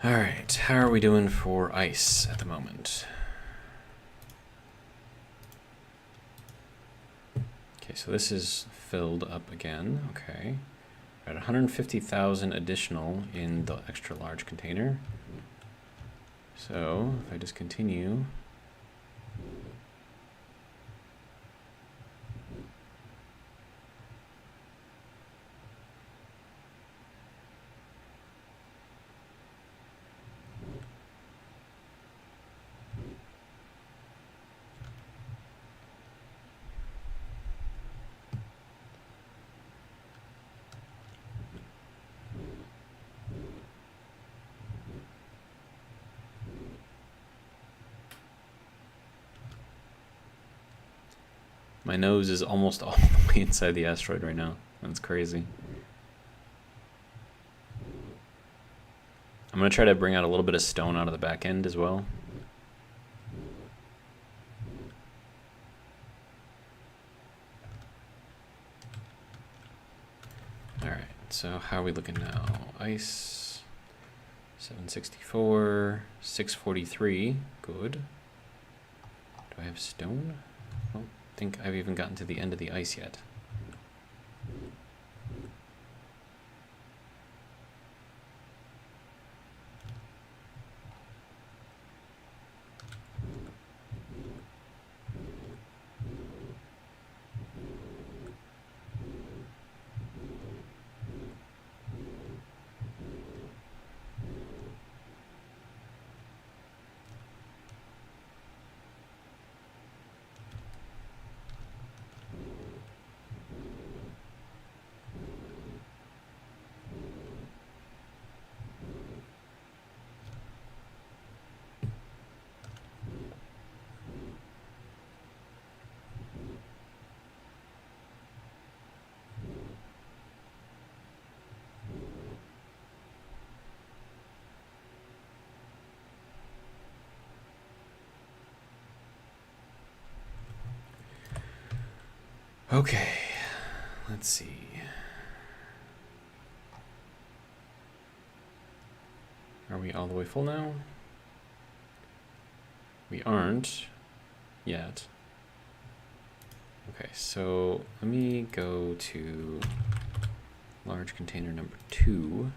All right, how are we doing for ice at the moment? Okay, so this is filled up again. Okay, at 150,000 additional in the extra large container. So if I just continue. My nose is almost all the way inside the asteroid right now. That's crazy. I'm going to try to bring out a little bit of stone out of the back end as well. Alright, so how are we looking now? Ice, 764, 643, good. Do I have stone? I don't think I've even gotten to the end of the ice yet. Okay, let's see. Are we all the way full now? We aren't yet. Okay, so let me go to large container number 2.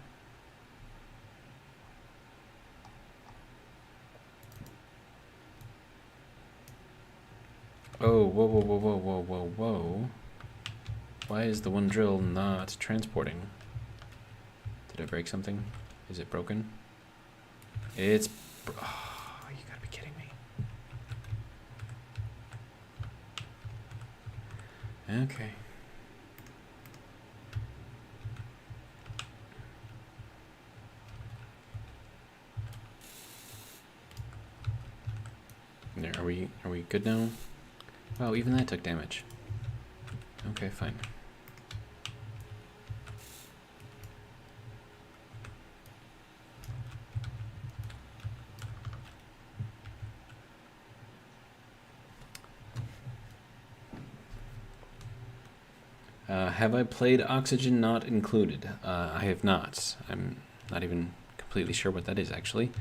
Oh, whoa, whoa, whoa, whoa, whoa, whoa, whoa. Why is the one drill not transporting? Did I break something? Is it broken? It's... Oh, you gotta be kidding me. Okay. There, are we good now? Wow, even that took damage. Okay, fine. Have I played Oxygen Not Included? I have not. I'm not even completely sure what that is, actually.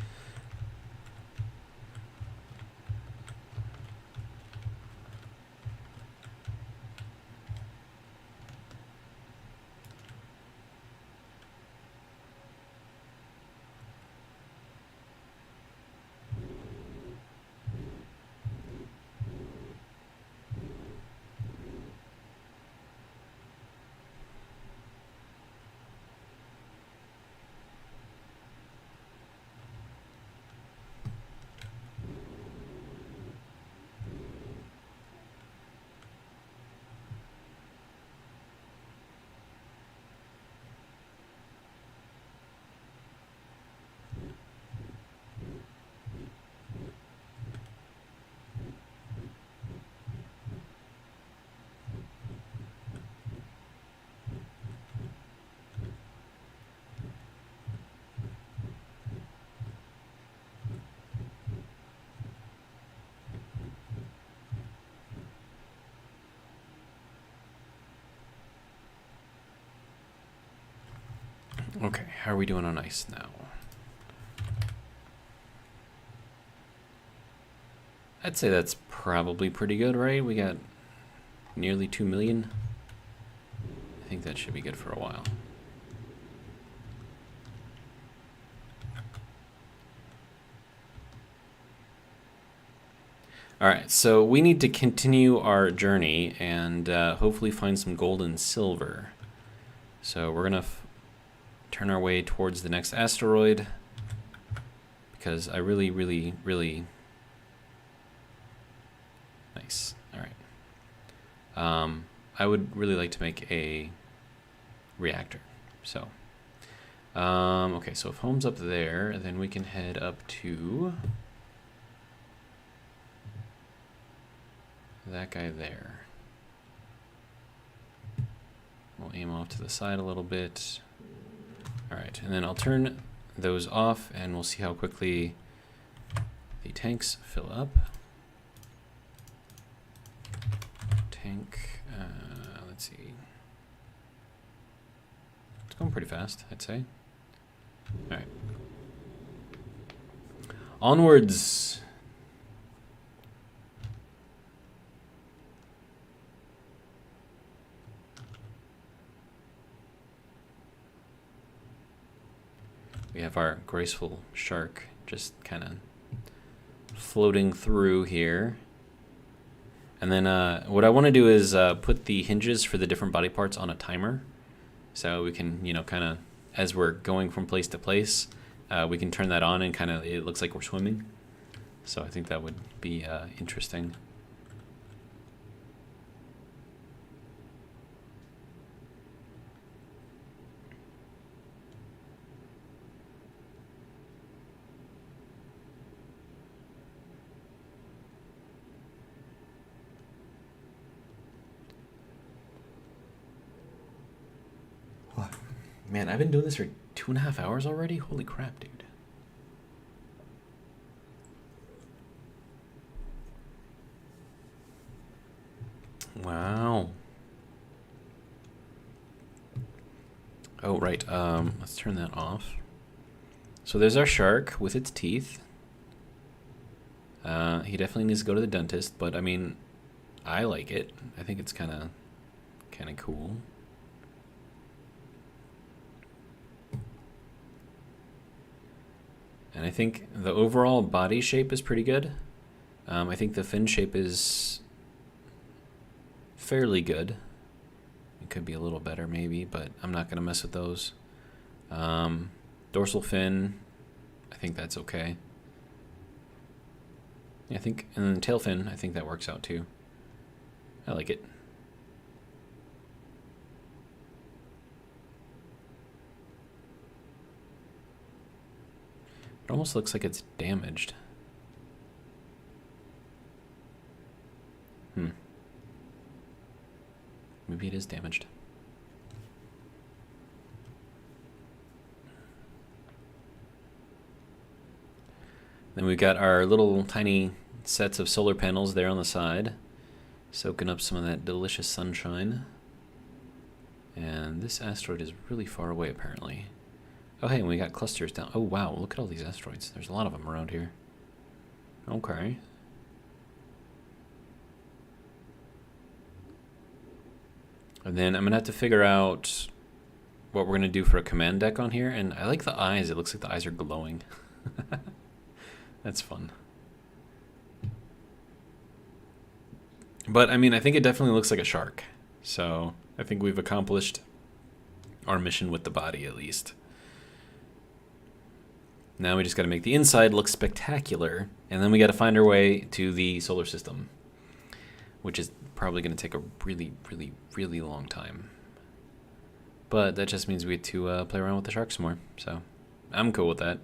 Okay, how are we doing on ice now? I'd say that's probably pretty good, right? We got nearly 2 million. I think that should be good for a while. All right, so we need to continue our journey and hopefully find some gold and silver. So we're gonna turn our way towards the next asteroid because I really, really, really nice. All right. I would really like to make a reactor. So, okay, so if home's up there, then we can head up to that guy there. We'll aim off to the side a little bit. All right, and then I'll turn those off and we'll see how quickly the tanks fill up. Tank, let's see. It's going pretty fast, I'd say. All right. Onwards. We have our graceful shark just kind of floating through here. And then what I want to do is put the hinges for the different body parts on a timer. So we can, you know, kind of, as we're going from place to place, we can turn that on and kind of, it looks like we're swimming. So I think that would be interesting. Man, I've been doing this for 2.5 hours already? Holy crap, dude. Wow. Oh, right. Let's turn that off. So there's our shark with its teeth. He definitely needs to go to the dentist, but I mean, I like it. I think it's kind of cool. And I think the overall body shape is pretty good. I think the fin shape is fairly good. It could be a little better maybe, but I'm not going to mess with those. Dorsal fin, I think that's okay. Yeah, I think, and then tail fin, I think that works out too. I like it. It almost looks like it's damaged. Maybe it is damaged. Then we've got our little tiny sets of solar panels there on the side, soaking up some of that delicious sunshine. And this asteroid is really far away apparently. Oh hey, and we got clusters down. Oh wow, look at all these asteroids. There's a lot of them around here. Okay. And then I'm going to have to figure out what we're going to do for a command deck on here. And I like the eyes. It looks like the eyes are glowing. That's fun. But, I mean, I think it definitely looks like a shark. So I think we've accomplished our mission with the body, at least. Now we just got to make the inside look spectacular. And then we got to find our way to the solar system, which is probably going to take a really, really, really long time. But that just means we get to play around with the sharks more. So I'm cool with that.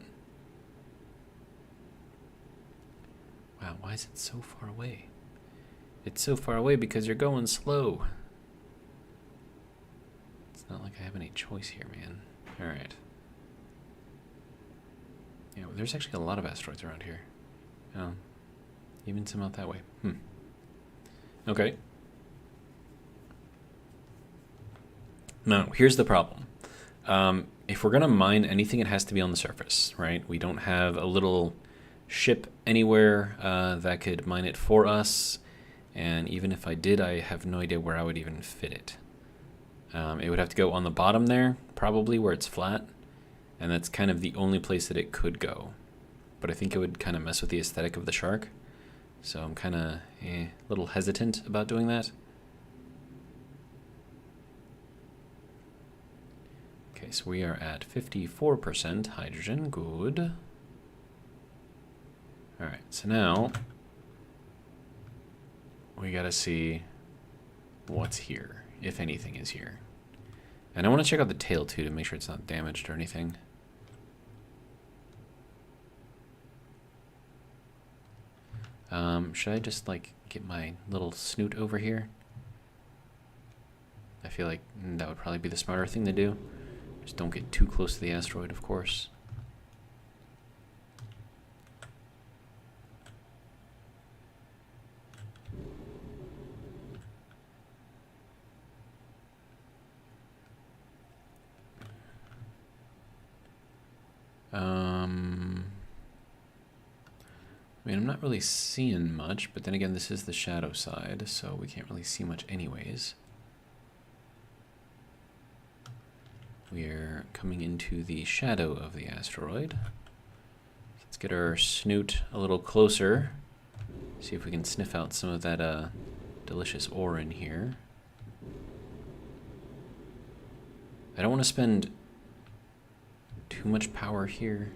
Wow, why is it so far away? It's so far away because you're going slow. It's not like I have any choice here, man. All right. Yeah, well, there's actually a lot of asteroids around here. Even some out that way. Okay. Now, here's the problem. If we're going to mine anything, it has to be on the surface, right? We don't have a little ship anywhere that could mine it for us. And even if I did, I have no idea where I would even fit it. It would have to go on the bottom there, probably where it's flat. And that's kind of the only place that it could go. But I think it would kind of mess with the aesthetic of the shark. So I'm kind of a little hesitant about doing that. Okay, so we are at 54% hydrogen. Good. All right, so now we got to see what's here, if anything is here. And I want to check out the tail too to make sure it's not damaged or anything. Should I just like get my little snoot over here? I feel like that would probably be the smarter thing to do. Just don't get too close to the asteroid, of course. I mean, I'm not really seeing much, but then again, this is the shadow side, so we can't really see much anyways. We're coming into the shadow of the asteroid. Let's get our snoot a little closer. See if we can sniff out some of that delicious ore in here. I don't want to spend too much power here.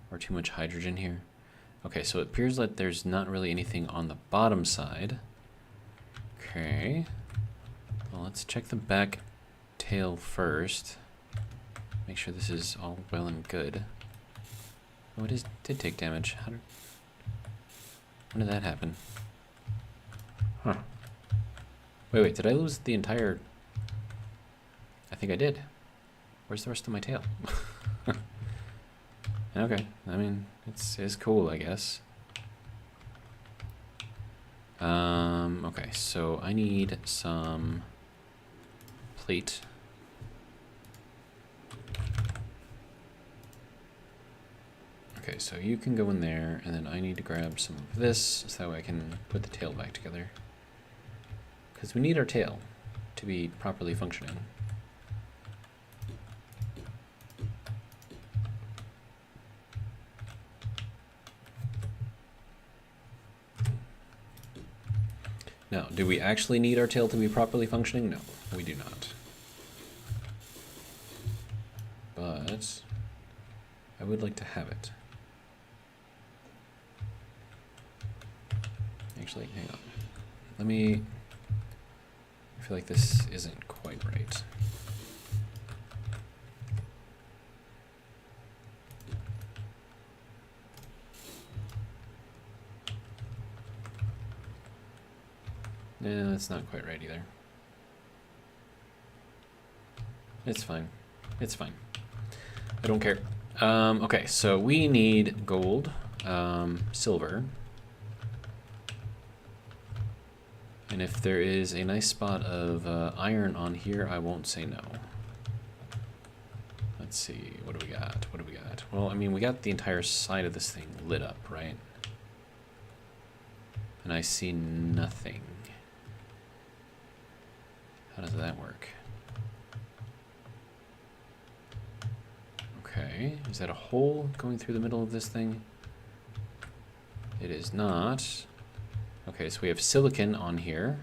Or too much hydrogen here. Okay, so it appears like there's not really anything on the bottom side. Okay. Well, let's check the back tail first. Make sure this is all well and good. Oh, it did take damage. When did that happen? Huh. Wait, did I lose the entire... I think I did. Where's the rest of my tail? Okay, I mean, it's cool, I guess. Okay, so I need some plate. Okay, so you can go in there, and then I need to grab some of this, so that way I can put the tail back together. Because we need our tail to be properly functioning. Now, do we actually need our tail to be properly functioning? No, we do not. But I would like to have it. Actually, hang on. I feel like this isn't quite right. Yeah, that's not quite right either. It's fine. It's fine. I don't care. Okay, so we need gold, silver. And if there is a nice spot of iron on here, I won't say no. Let's see, what do we got? What do we got? Well, I mean, we got the entire side of this thing lit up, right? And I see nothing. How does that work? Okay, is that a hole going through the middle of this thing? It is not. Okay, so we have silicon on here.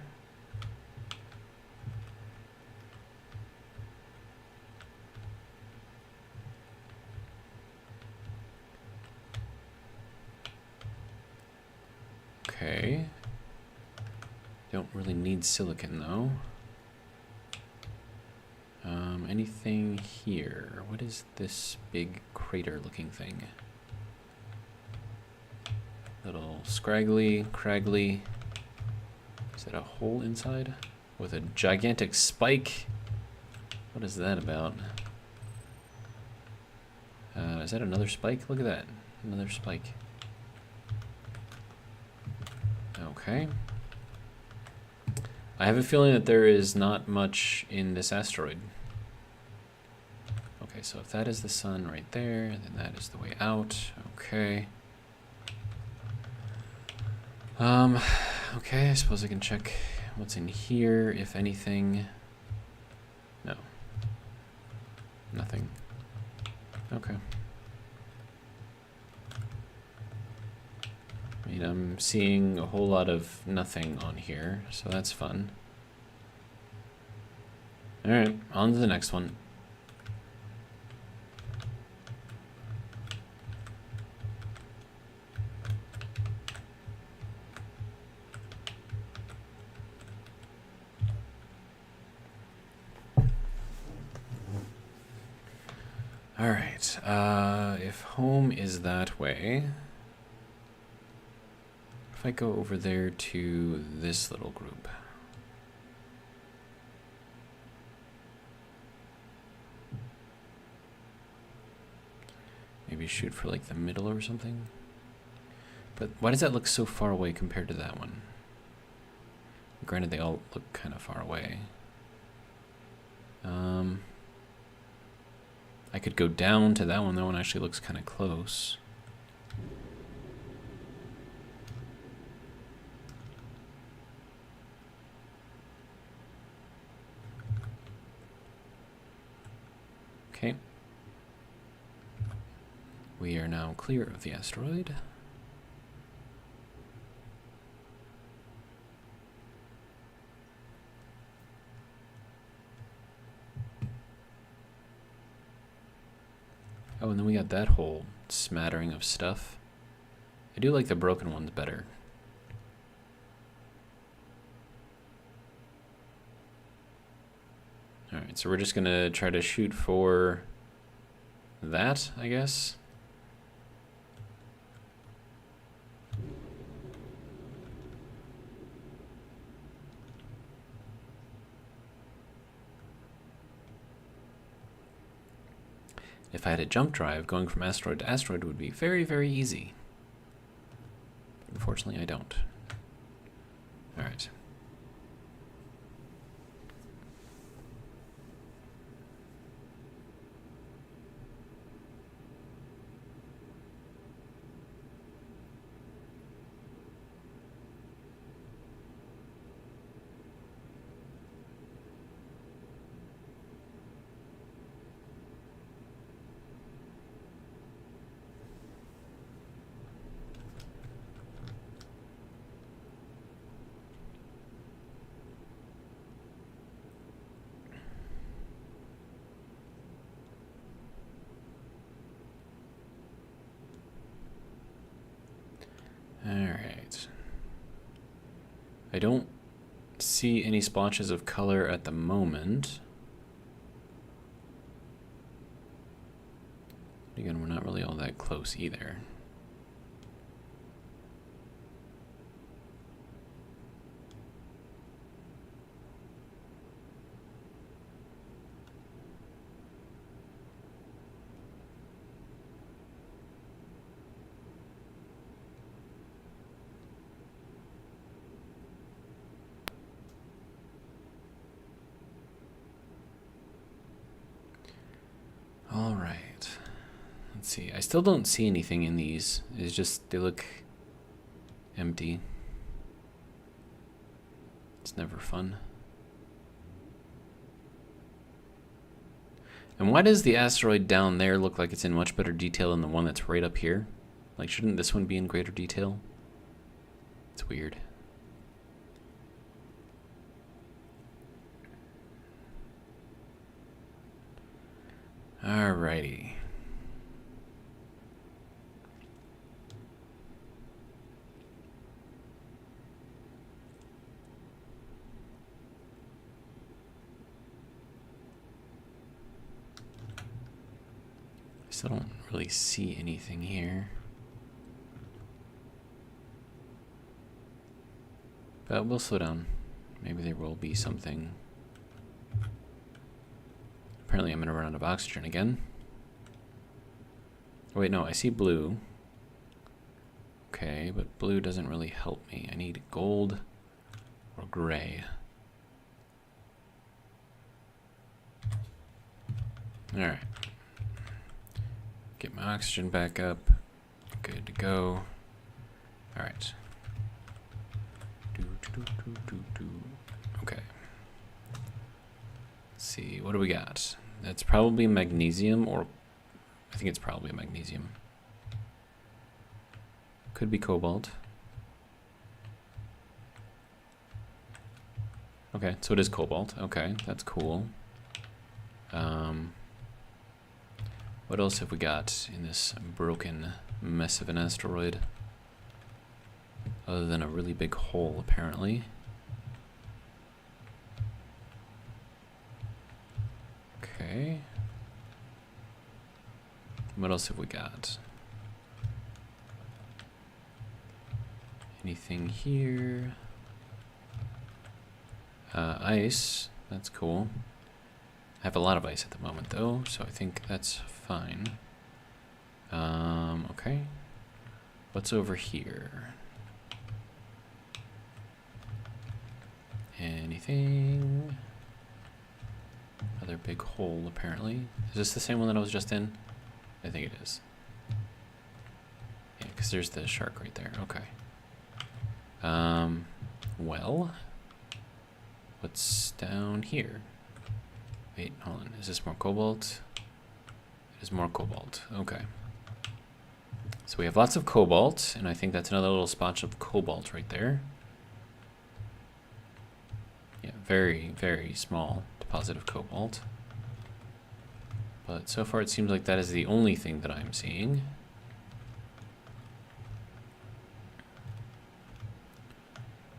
Okay. Don't really need silicon though. Anything here? What is this big crater looking thing? Little scraggly, craggy. Is that a hole inside? With a gigantic spike? What is that about? Is that another spike? Look at that. Another spike. Okay. I have a feeling that there is not much in this asteroid. Okay, so if that is the sun right there, then that is the way out. Okay. Okay, I suppose I can check what's in here, if anything. No. Nothing. Okay. I mean, I'm seeing a whole lot of nothing on here, so that's fun. Alright, on to the next one. Alright, if home is that way, if I go over there to this little group. Maybe shoot for like the middle or something. But why does that look so far away compared to that one? Granted, they all look kind of far away. I could go down to that one. That one actually looks kind of close. Okay. We are now clear of the asteroid. Oh, and then we got that whole smattering of stuff. I do like the broken ones better. Alright, so we're just gonna try to shoot for that, I guess. If I had a jump drive, going from asteroid to asteroid would be very, very easy. Unfortunately, I don't. All right. Alright. I don't see any splotches of color at the moment. Again, we're not really all that close either. All right. Let's see. I still don't see anything in these. It's just they look empty. It's never fun. And why does the asteroid down there look like it's in much better detail than the one that's right up here? Like, shouldn't this one be in greater detail? It's weird. Alrighty. I still don't really see anything here. But we'll slow down. Maybe there will be something. Apparently I'm gonna run out of oxygen again. Oh, wait, no, I see blue. Okay, but blue doesn't really help me. I need gold or gray. Alright. Get my oxygen back up. Good to go. All right. Okay. Let's see, what do we got? That's probably magnesium, or I think it's probably magnesium. Could be cobalt. Okay, so it is cobalt. Okay, that's cool. What else have we got in this broken mess of an asteroid? Other than a really big hole, apparently. Okay. What else have we got? Anything here? Ice. That's cool. I have a lot of ice at the moment, though, so I think that's fine. Okay. What's over here? Anything? Another big hole, apparently. Is this the same one that I was just in? I think it is. Yeah, because there's the shark right there. Okay. Well, what's down here? Wait, hold on. Is this more cobalt? It is more cobalt. Okay. So we have lots of cobalt, and I think that's another little spot of cobalt right there. Yeah, very, very small deposit of cobalt. But so far it seems like that is the only thing that I'm seeing.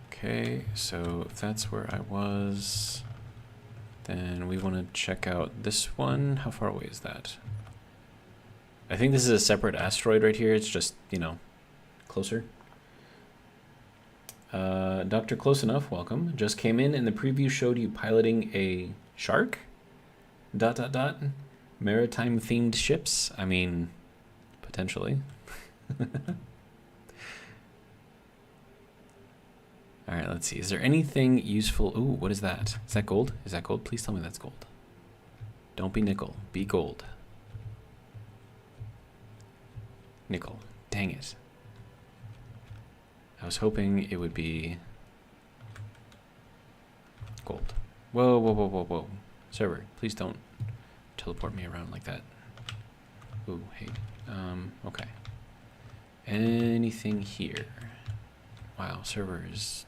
Okay, so if that's where I was, then we want to check out this one. How far away is that? I think this is a separate asteroid right here. It's just, you know, closer. Dr. Close Enough, welcome. Just came in and the preview showed you piloting a shark? ... Maritime themed ships? I mean, potentially. All right, let's see. Is there anything useful? Ooh, what is that? Is that gold? Is that gold? Please tell me that's gold. Don't be nickel. Be gold. Nickel. Dang it. I was hoping it would be gold. Whoa, whoa, whoa, whoa, whoa. Server, please don't teleport me around like that. Ooh, hey. Okay. Anything here? Wow, server is...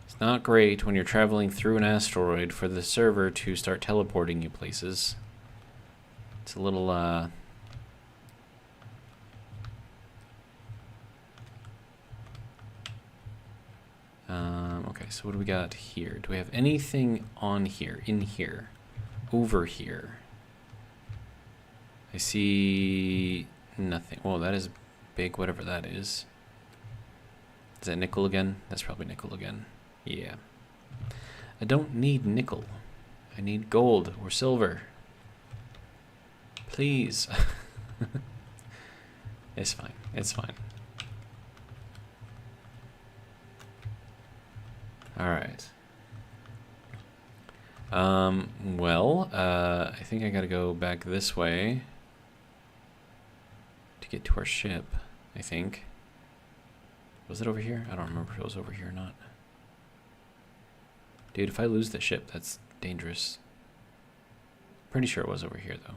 It's not great when you're traveling through an asteroid for the server to start teleporting you places. It's a little, okay, so what do we got here? Do we have anything on here, in here, over here? I see nothing. Whoa, that is big, whatever that is. Is that nickel again? That's probably nickel again. Yeah. I don't need nickel. I need gold or silver. Please. It's fine. It's fine. All right. Well, I think I gotta go back this way to get to our ship, I think. Was it over here? I don't remember if it was over here or not. Dude, if I lose the ship, that's dangerous. Pretty sure it was over here, though.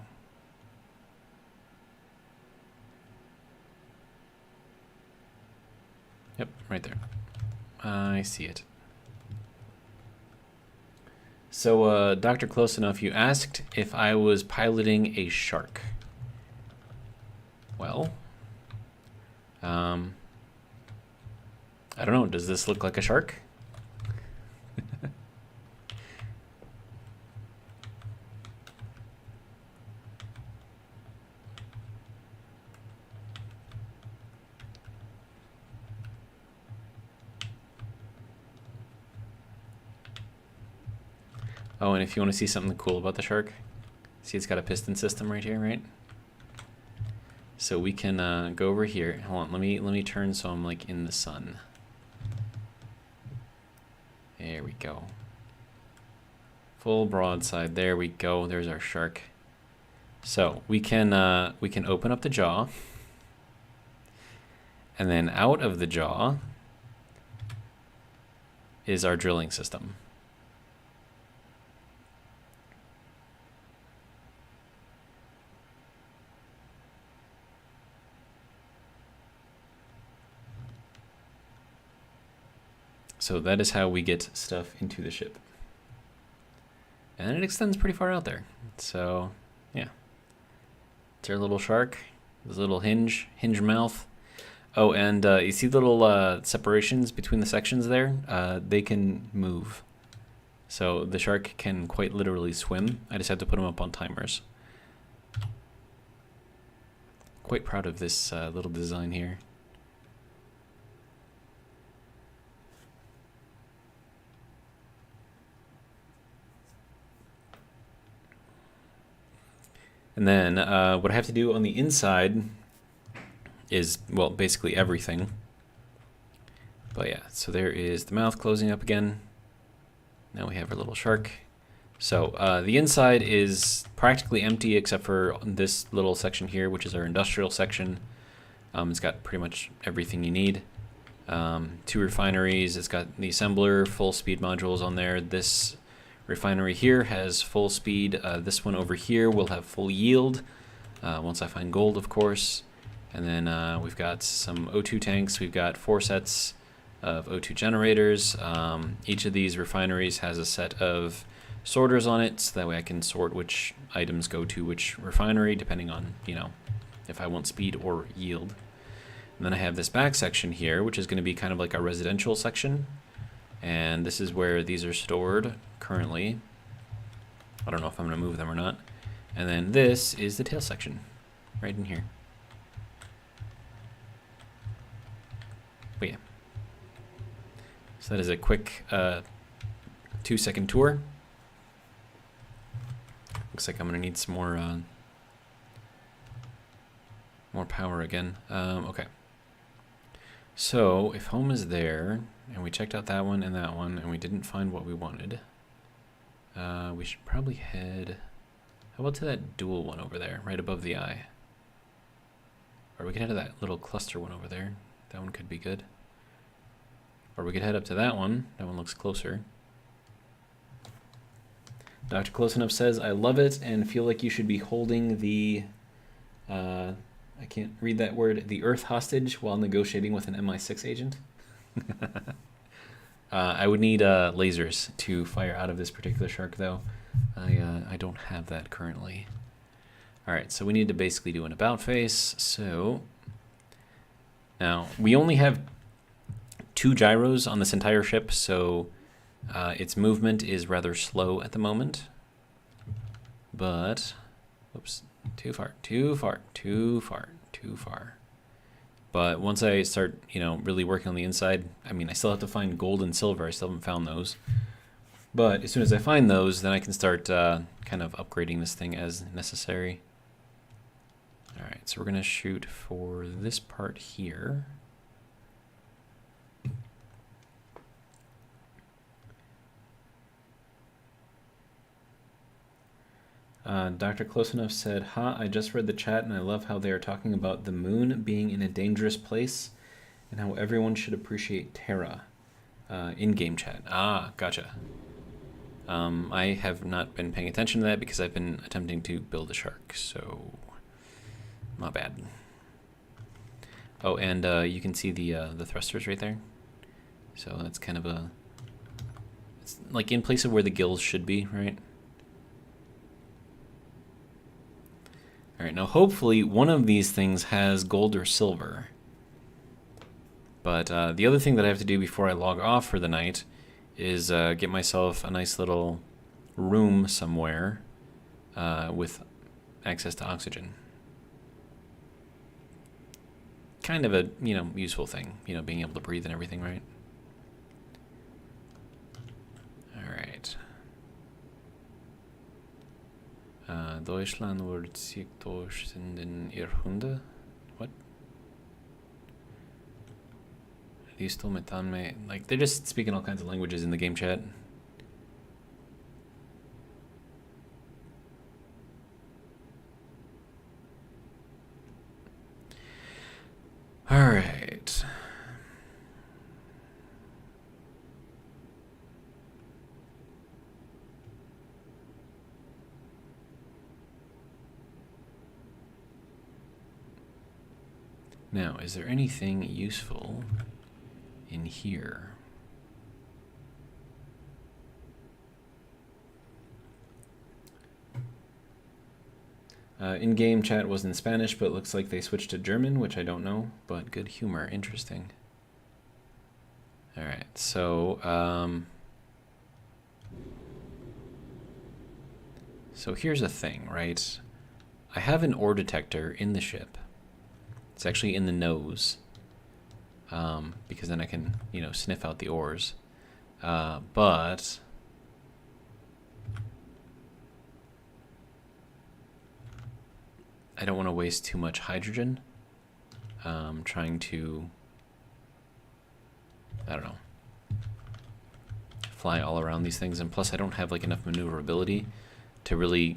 Yep, right there. I see it. So, Dr. Close Enough, you asked if I was piloting a shark. Well, I don't know. Does this look like a shark? Oh, and if you want to see something cool about the shark, see it's got a piston system right here, right? So we can go over here. Hold on, let me turn so I'm like in the sun. There we go. Full broadside. There we go. There's our shark. So we can open up the jaw, and then out of the jaw is our drilling system. So that is how we get stuff into the ship. And it extends pretty far out there. So, yeah. It's our little shark. This little hinge mouth. Oh, and you see little separations between the sections there? They can move. So the shark can quite literally swim. I just have to put them up on timers. Quite proud of this little design here. And then what I have to do on the inside is, well, basically everything. But yeah, so there is the mouth closing up again. Now we have our little shark. So the inside is practically empty except for this little section here, which is our industrial section. It's got pretty much everything you need. 2 refineries. It's got the assembler, full speed modules on there. This refinery here has full speed. This one over here will have full yield once I find gold, of course. And then we've got some O2 tanks. We've got 4 sets of O2 generators. Each of these refineries has a set of sorters on it, so that way I can sort which items go to which refinery, depending on, you know, if I want speed or yield. And then I have this back section here, which is going to be kind of like a residential section. And this is where these are stored currently. I don't know if I'm going to move them or not. And then this is the tail section, right in here. But yeah. So that is a quick 2-second tour. Looks like I'm going to need some more power again. Okay. So if home is there, and we checked out that one, and we didn't find what we wanted, we should probably head, how about to that dual one over there, right above the eye? Or we could head to that little cluster one over there. That one could be good. Or we could head up to that one. That one looks closer. Dr. Close Enough says, I love it and feel like you should be holding the, I can't read that word, the Earth hostage while negotiating with an MI6 agent. I would need lasers to fire out of this particular shark, though. I don't have that currently. All right, so we need to basically do an about face. So now we only have 2 gyros on this entire ship, so its movement is rather slow at the moment. But, whoops, too far. But once I start, you know, really working on the inside, I mean, I still have to find gold and silver. I still haven't found those. But as soon as I find those, then I can start kind of upgrading this thing as necessary. All right, so we're going to shoot for this part here. Dr. Close Enough said, ha, I just read the chat and I love how they are talking about the moon being in a dangerous place and how everyone should appreciate Terra. In-game chat. Ah, gotcha. I have not been paying attention to that because I've been attempting to build a shark, so not bad. Oh, and you can see the thrusters right there. So that's kind of a, it's like in place of where the gills should be, right? All right, now hopefully one of these things has gold or silver. But the other thing that I have to do before I log off for the night is get myself a nice little room somewhere with access to oxygen. Kind of a, you know, useful thing, you know, being able to breathe and everything, right? All right. Deutschland wird 2000 Jahrhundert. What? These still metan, like they're just speaking all kinds of languages in the game chat. All right. Now, is there anything useful in here? In-game chat was in Spanish, but it looks like they switched to German, which I don't know, but good humor. Interesting. All right, so here's a thing, right? I have an ore detector in the ship. It's actually in the nose, because then I can, sniff out the ores. But I don't want to waste too much hydrogen trying to, I don't know, fly all around these things. And plus I don't have like enough maneuverability to really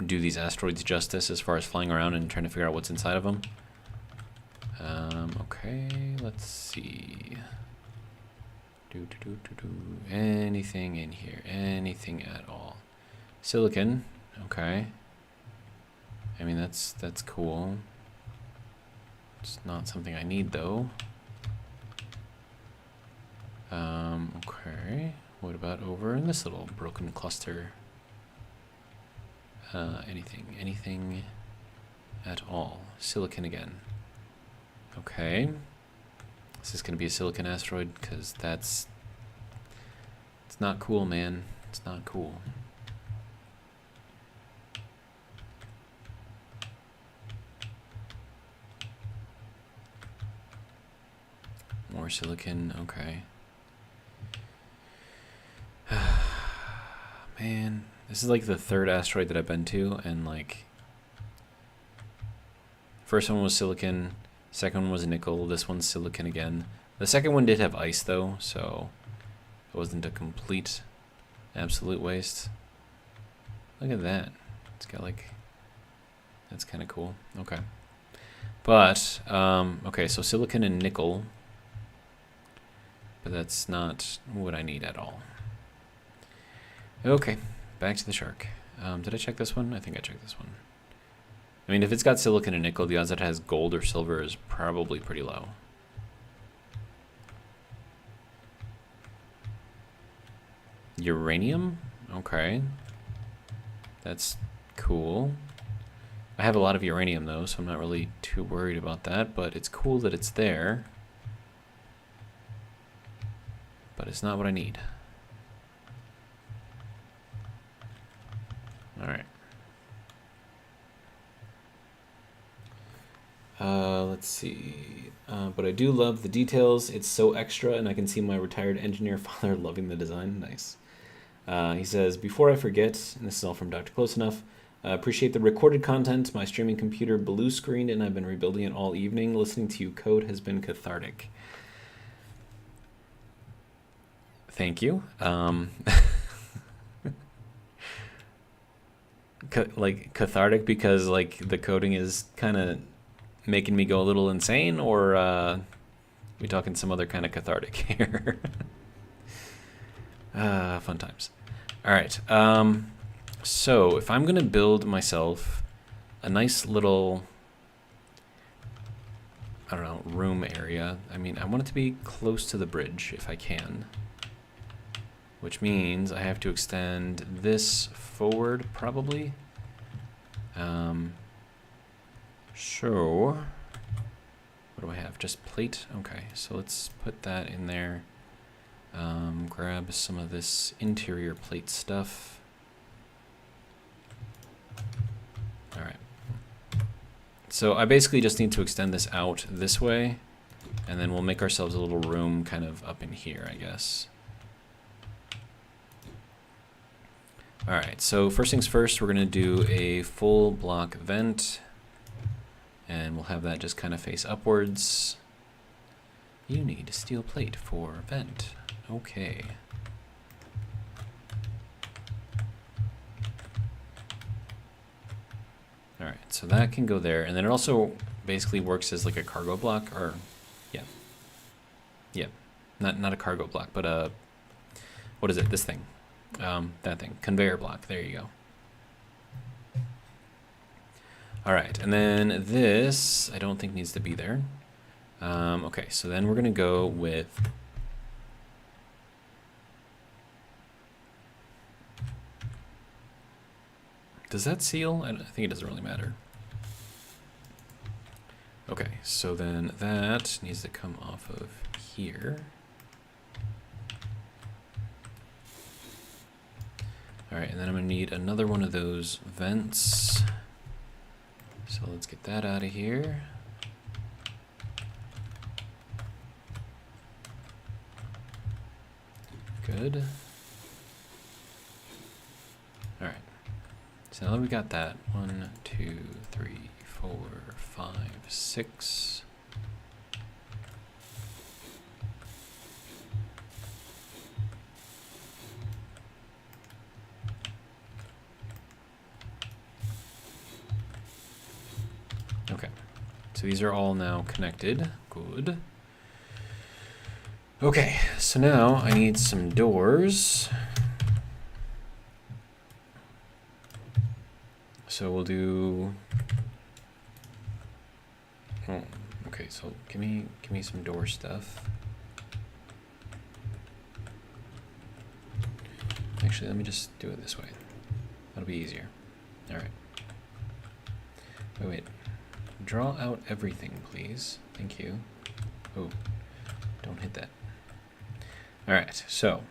do these asteroids justice as far as flying around and trying to figure out what's inside of them. Okay, let's see. Anything in here? Anything at all? Silicon. Okay. I mean, that's cool. It's not something I need though. Okay. What about over in this little broken cluster? Anything at all? Silicon again. Okay. Is this gonna be a silicon asteroid? Because it's not cool, man. It's not cool. More silicon, okay. Man, this is like the third asteroid that I've been to, and like, first one was silicon, second one was nickel, this one's silicon again. The second one did have ice though, so it wasn't a complete, absolute waste. Look at that. It's got like, that's kind of cool. Okay. But, okay, so silicon and nickel, but that's not what I need at all. Okay, back to the shark. Did I check this one? I think I checked this one. I mean, if it's got silicon and nickel, the odds that it has gold or silver is probably pretty low. Uranium? Okay. That's cool. I have a lot of uranium though, so I'm not really too worried about that, but it's cool that it's there. But it's not what I need. Alright. Let's see. But I do love the details. It's so extra, and I can see my retired engineer father loving the design. Nice. He says, before I forget, and this is all from Dr. Close Enough, appreciate the recorded content. My streaming computer blue screened, and I've been rebuilding it all evening. Listening to you code has been cathartic. Thank you. Like cathartic because like the coding is kind of making me go a little insane, or we talking some other kind of cathartic here? Fun times. All right. So if I'm gonna build myself a nice little, I don't know, room area, I mean, I want it to be close to the bridge if I can, which means I have to extend this forward probably. So what do I have? Just plate? Okay, so let's put that in there. Grab some of this interior plate stuff. All right. So I basically just need to extend this out this way, and then we'll make ourselves a little room kind of up in here, I guess. All right, so first things first, we're gonna do a full block vent, and we'll have that just kind of face upwards. You need steel plate for vent. Okay. All right, so that can go there, and then it also basically works as like a cargo block, or yeah, not a cargo block, but a, what is it? This thing, that thing, conveyor block. There you go. All right, and then this I don't think needs to be there. Okay, so then we're gonna go with does that seal? I think it doesn't really matter. Okay, so then that needs to come off of here. All right, and then I'm gonna need another one of those vents. So let's get that out of here. Good. All right. So now that we got that, 1, 2, 3, 4, 5, 6. Okay. So these are all now connected. Good. Okay, so now I need some doors. So we'll do. Oh, okay. So give me some door stuff. Actually, let me just do it this way. That'll be easier. All right. Wait. Draw out everything, please. Thank you. Oh, don't hit that. All right. So.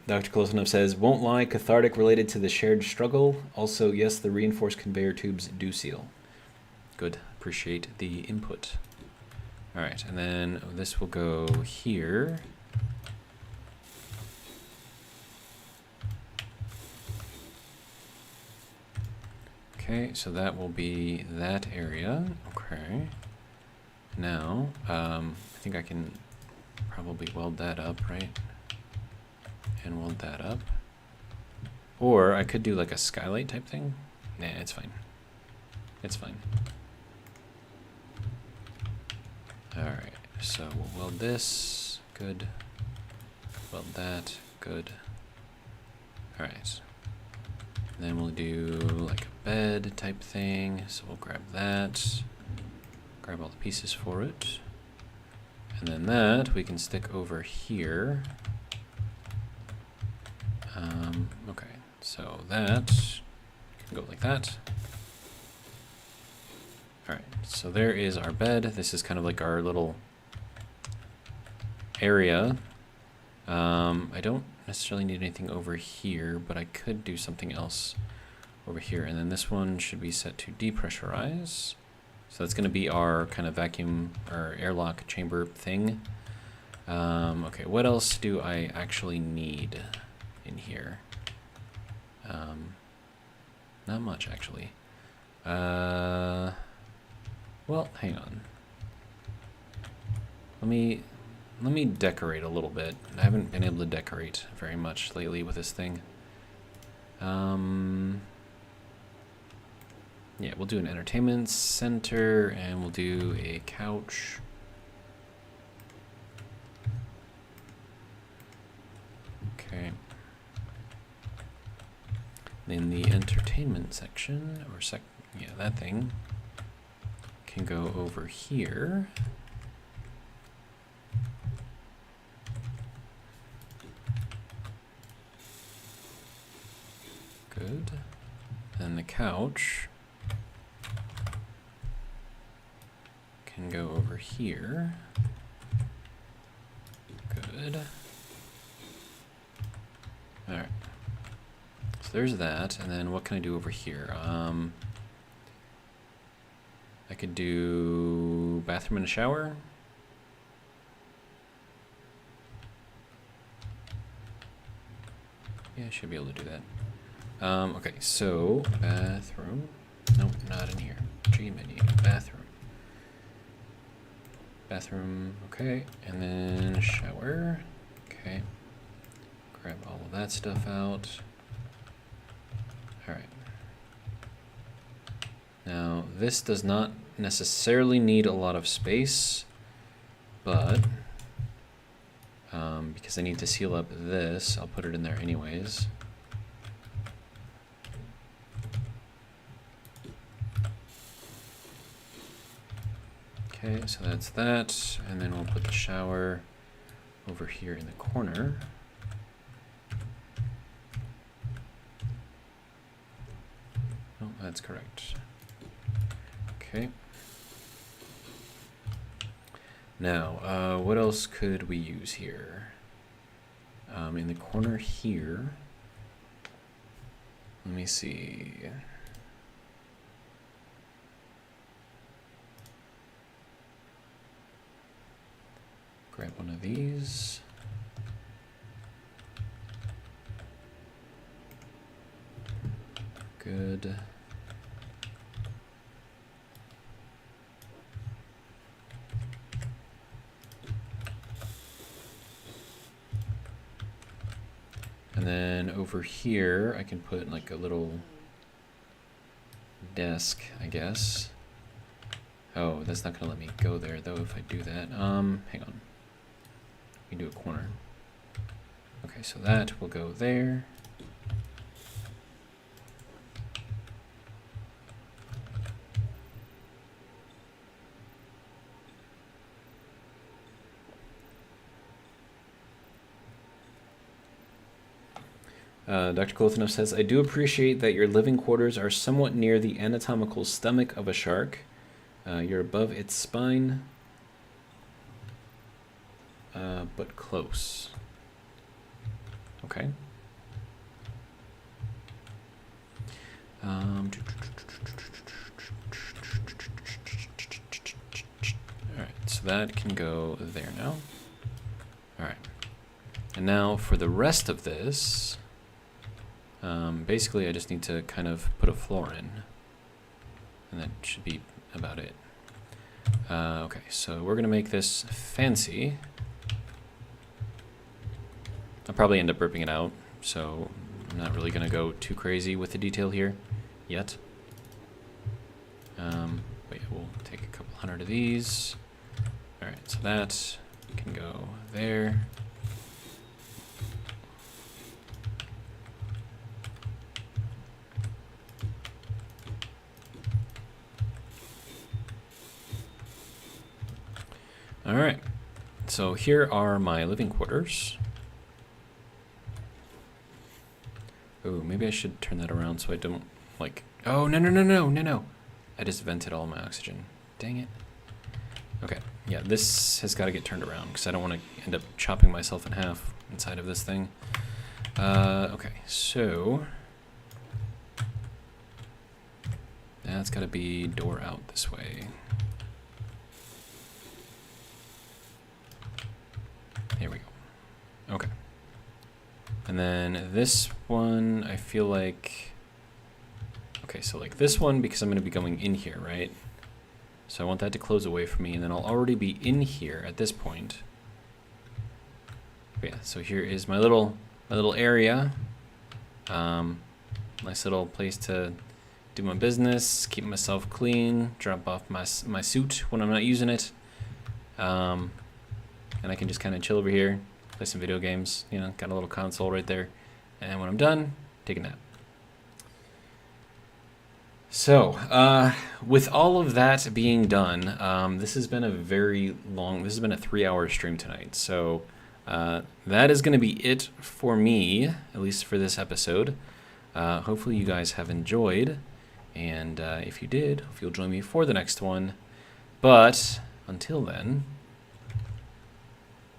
Dr. Close Enough says, won't lie, cathartic related to the shared struggle. Also, yes, the reinforced conveyor tubes do seal. Good. Appreciate the input. All right, and then this will go here. Okay, so that will be that area. Okay. Now, I think I can probably weld that up, right? And weld that up. Or I could do like a skylight type thing. Nah, it's fine. It's fine. Alright, so we'll weld this. Good. Weld that. Good. Alright. Then we'll do like a bed type thing. So we'll grab that. Grab all the pieces for it. And then that we can stick over here. Okay, so that can go like that. All right, so there is our bed. This is kind of like our little area. I don't necessarily need anything over here, but I could do something else over here. And then this one should be set to depressurize. So that's going to be our kind of vacuum or airlock chamber thing. Okay, what else do I actually need in here? Not much, actually. Well, hang on. Let me decorate a little bit. I haven't been able to decorate very much lately with this thing. Yeah, we'll do an entertainment center, and we'll do a couch. Okay. In the entertainment section, or yeah, that thing can go over here. Good. And the couch can go over here. Good. All right. So there's that, and then what can I do over here? I could do bathroom and a shower. Yeah, I should be able to do that. Okay, so bathroom. Nope, not in here. G menu, bathroom. Bathroom, okay, and then shower. Okay. Grab all of that stuff out. All right. Now, this does not necessarily need a lot of space, but because I need to seal up this, I'll put it in there anyways. Okay, so that's that, and then we'll put the shower over here in the corner. Oh, that's correct. Okay. Now, what else could we use here? In the corner here, let me see. Grab one of these. Good. And then over here, I can put like a little desk, I guess. Oh, that's not gonna let me go there though if I do that. Hang on. We do a corner. Okay, so that will go there. Dr. Kolothanov says, I do appreciate that your living quarters are somewhat near the anatomical stomach of a shark. You're above its spine, but close. Okay. Alright, so that can go there now. Alright. And now for the rest of this, basically I just need to kind of put a floor in. And that should be about it. Okay, so we're going to make this fancy. I'll probably end up ripping it out, so I'm not really going to go too crazy with the detail here yet. But yeah, we'll take a couple hundred of these. Alright, so that can go there. Alright, so here are my living quarters. Oh, maybe I should turn that around so I don't, like... Oh, no. I just vented all my oxygen. Dang it. Okay, yeah, this has got to get turned around because I don't want to end up chopping myself in half inside of this thing. Okay, so... That's got to be door out this way. Here we go. Okay. And then this one, I feel like... Okay, so like this one, because I'm going to be going in here, right? So I want that to close away from me, and then I'll already be in here at this point. But yeah, so here is my little area. Nice little place to do my business, keep myself clean, drop off my suit when I'm not using it. And I can just kind of chill over here, play some video games, you know, got a little console right there. And when I'm done, take a nap. So, with all of that being done, this has been a very long, this has been a 3-hour stream tonight. So, that is going to be it for me, at least for this episode. Hopefully you guys have enjoyed. And if you did, hope you'll join me for the next one. But until then...